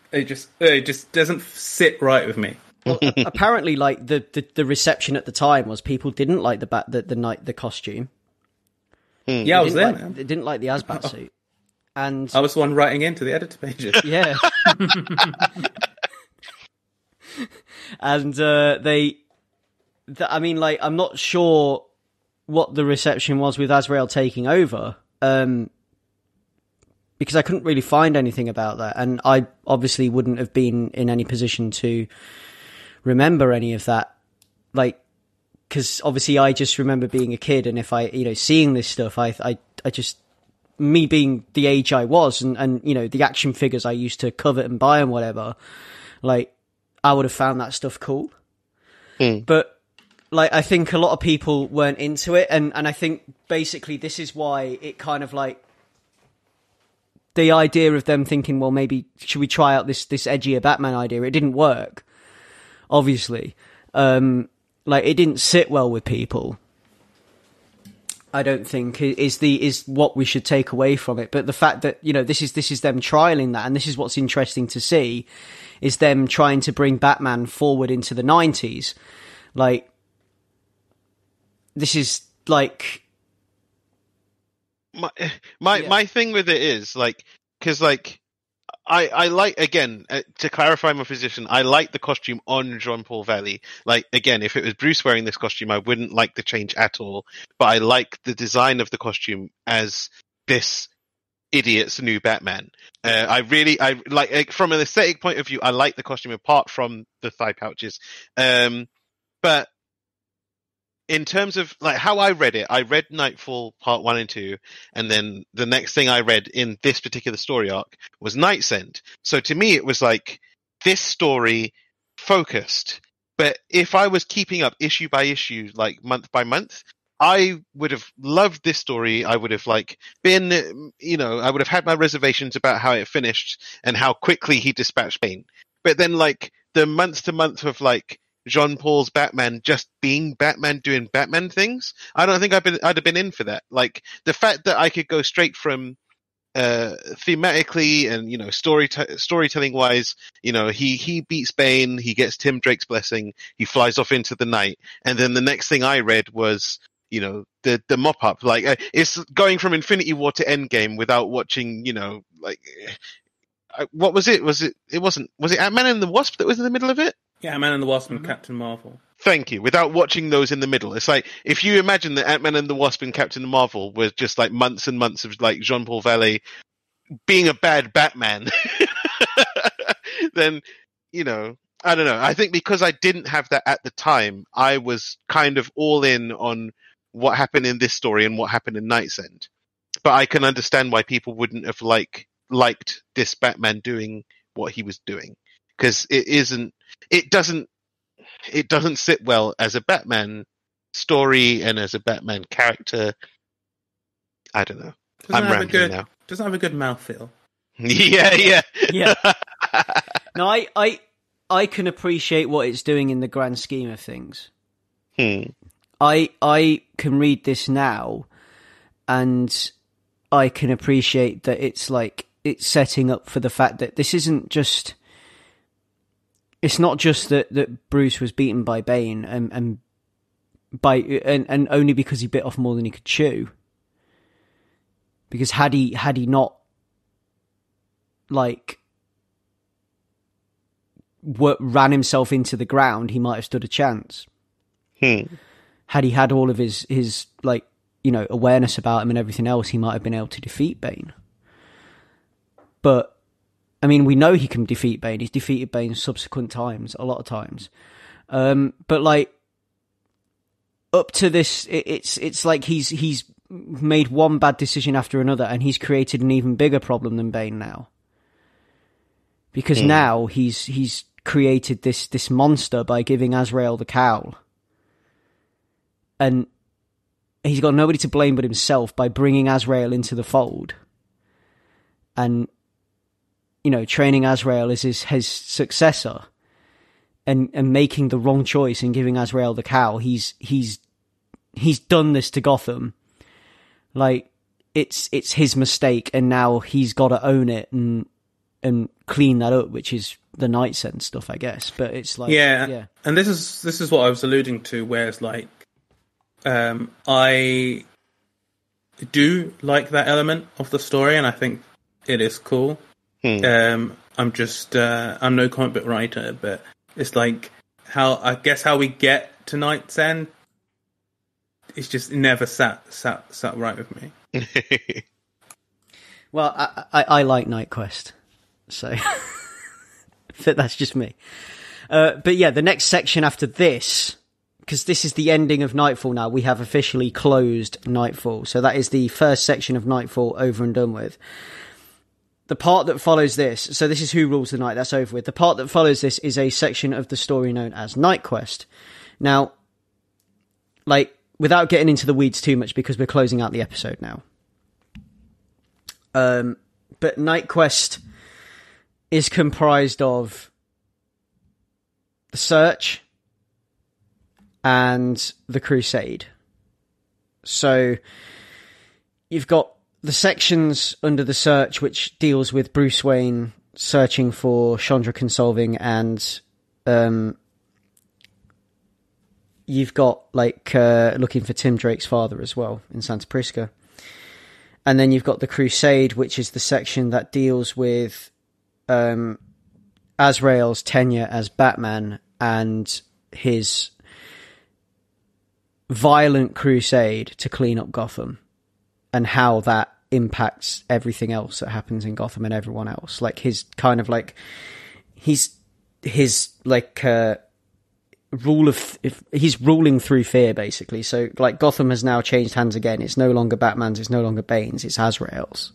doesn't sit right with me. Well, apparently, like the reception at the time was people didn't like the costume. Yeah, I was there. Man. They didn't like the Asbat suit, and I was the one writing into the editor pages. Yeah, and I mean, like, I'm not sure what the reception was with Azrael taking over, because I couldn't really find anything about that, and I obviously wouldn't have been in any position to remember any of that, like, because obviously I just remember being a kid, and if I, seeing this stuff, I just, me being the age I was, and the action figures I used to covet and buy and whatever, like, I would have found that stuff cool. But, like, I think a lot of people weren't into it, and I think basically this is why it kind of, like, the idea of them thinking, well, maybe should we try out this edgier Batman idea? It didn't work, obviously. Like, it didn't sit well with people, I don't think, is what we should take away from it. But the fact that, this is them trialing that, and this is what's interesting to see, is them trying to bring Batman forward into the 90s. Like, this is, like... My thing with it is, like, because, like, I like, again, to clarify my position, I like the costume on Jean-Paul Valley. Like, again, if it was Bruce wearing this costume, I wouldn't like the change at all. But I like the design of the costume as this idiot's new Batman. I like, from an aesthetic point of view, I like the costume apart from the thigh pouches. But in terms of, like, how I read it, I read Knightfall Part 1 and 2, and then the next thing I read in this particular story arc was Night's End. So to me, it was like, this story focused. But if I was keeping up issue by issue, like, month by month, I would have loved this story. I would have, like, been, I would have had my reservations about how it finished and how quickly he dispatched Bane. But then, like, the month to month of, like, Jean-Paul's Batman just being Batman doing Batman things, I don't think I'd have been in for that. Like, the fact that I could go straight from thematically and storytelling wise, he beats Bane, he gets Tim Drake's blessing, he flies off into the night, and then the next thing I read was the mop up. Like, it's going from Infinity War to Endgame without watching, like, what was it? Was it Ant-Man and the Wasp that was in the middle of it? Yeah, Ant-Man and the Wasp and Captain Marvel. Thank you. Without watching those in the middle. It's like, if you imagine that Ant-Man and the Wasp and Captain Marvel were just like months and months of, like, Jean-Paul Valley being a bad Batman, then, I don't know. I think because I didn't have that at the time, I was kind of all in on what happened in this story and what happened in Night's End. But I can understand why people wouldn't have liked this Batman doing what he was doing. Because it doesn't sit well as a Batman story and as a Batman character. I don't know. I'm rambling now. Doesn't have a good mouthfeel. Yeah. No, I can appreciate what it's doing in the grand scheme of things. I can read this now, and I can appreciate that it's setting up for the fact that this isn't just. It's not just that Bruce was beaten by Bane and only because he bit off more than he could chew. Because had he not ran himself into the ground, he might have stood a chance. Had he had all of his awareness about him and everything else, he might have been able to defeat Bane. But I mean, we know he can defeat Bane. He's defeated Bane subsequent times, a lot of times. But up to this, it's like he's made one bad decision after another, and he's created an even bigger problem than Bane now. Because now he's created this monster by giving Azrael the cowl, and he's got nobody to blame but himself by bringing Azrael into the fold, and training Azrael as his successor, and making the wrong choice and giving Azrael the cowl. He's done this to Gotham. Like, it's his mistake, and now he's got to own it and clean that up, which is the Night's End stuff, I guess. But it's like, yeah. And this is what I was alluding to, where it's like, I do like that element of the story, and I think it is cool. I'm no comic book writer, but it's like how we get to Night's End. It's just never sat right with me. Well, I like Night Quest, so but that's just me. But yeah, the next section after this, because this is the ending of Knightfall now, we have officially closed Knightfall. So that is the first section of Knightfall over and done with. The part that follows this, so this is Who Rules the Night, that's over with. The part that follows this is a section of the story known as Night Quest. Now, like, without getting into the weeds too much, because we're closing out the episode now. But Night Quest is comprised of the Search and the Crusade. So you've got the sections under the Search, which deals with Bruce Wayne searching for Chandra Consolving, and you've got like looking for Tim Drake's father as well in Santa Prisca. And then you've got the Crusade, which is the section that deals with Azrael's tenure as Batman and his violent crusade to clean up Gotham, and how that impacts everything else that happens in Gotham and everyone else. Like his kind of like his like he's ruling through fear, basically. So like Gotham has now changed hands again. It's no longer Batman's, it's no longer Bane's, it's Azrael's.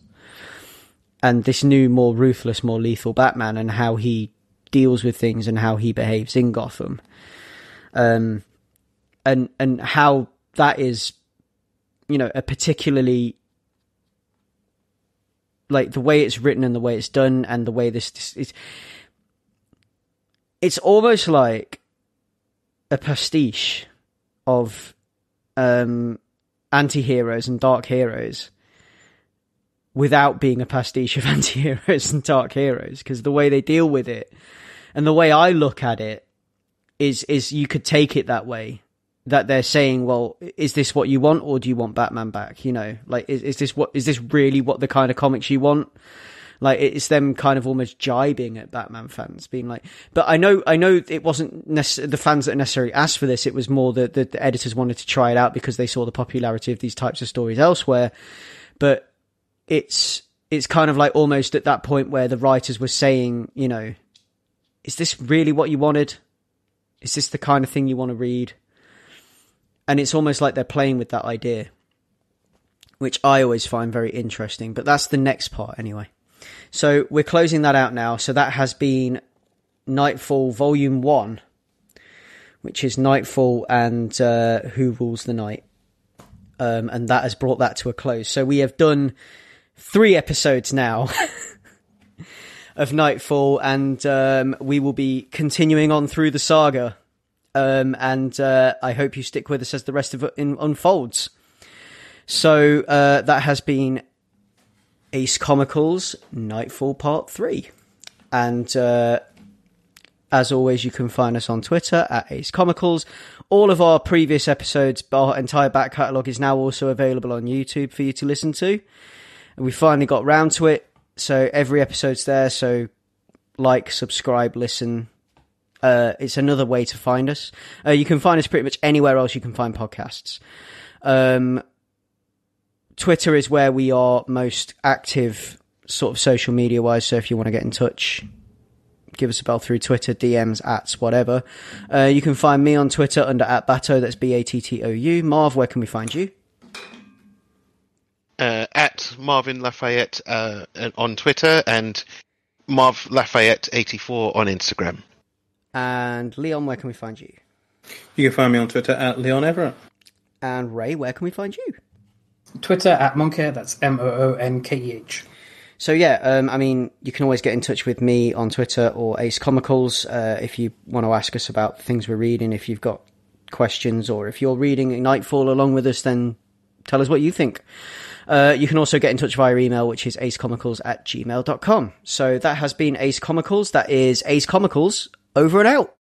And this new, more ruthless, more lethal Batman, and how he deals with things and how he behaves in Gotham. And how that is, you know, a particularly, like, the way it's written and the way it's done and the way this is, it's almost like a pastiche of anti-heroes and dark heroes without being a pastiche of anti-heroes and dark heroes, because the way they deal with it and the way I look at it is you could take it that way, that they're saying, well, is this what you want, or do you want Batman back? You know, like, is this really what the kind of comics you want? Like, it's them kind of almost jibing at Batman fans, being like, but I know it wasn't the fans that necessarily asked for this. It was more that the editors wanted to try it out because they saw the popularity of these types of stories elsewhere. But it's kind of like almost at that point where the writers were saying, you know, is this really what you wanted? Is this the kind of thing you want to read? And it's almost like they're playing with that idea, which I always find very interesting. But that's the next part anyway. So we're closing that out now. So that has been Knightfall Volume 1, which is Knightfall and Who Rules the Night. And that has brought that to a close. So we have done 3 episodes now of Knightfall, and we will be continuing on through the saga. And I hope you stick with us as the rest of it unfolds. So that has been Ace Comicals Knightfall Part 3. And as always, you can find us on Twitter at Ace Comicals. All of our previous episodes, our entire back catalogue, is now also available on YouTube for you to listen to. And we finally got round to it. So every episode's there. So like, subscribe, listen. It's another way to find us. You can find us pretty much anywhere else you can find podcasts. Twitter is where we are most active, sort of social media wise. So if you want to get in touch, give us a bell through Twitter, DMs, ats, whatever. You can find me on Twitter under @Batto. That's BATTOU. Marv, where can we find you? At Marvin Lafayette on Twitter, and Marv Lafayette 84 on Instagram. And Leon, where can we find you? You can find me on Twitter at Leon Everett. And Ray, where can we find you? Twitter at Monkeh, that's MOONKEH. So yeah, I mean, you can always get in touch with me on Twitter or Ace Comicals if you want to ask us about the things we're reading, if you've got questions, or if you're reading Knightfall along with us, then tell us what you think. You can also get in touch via email, which is acecomicals@gmail.com. So that has been Ace Comicals. That is Ace Comicals, over and out.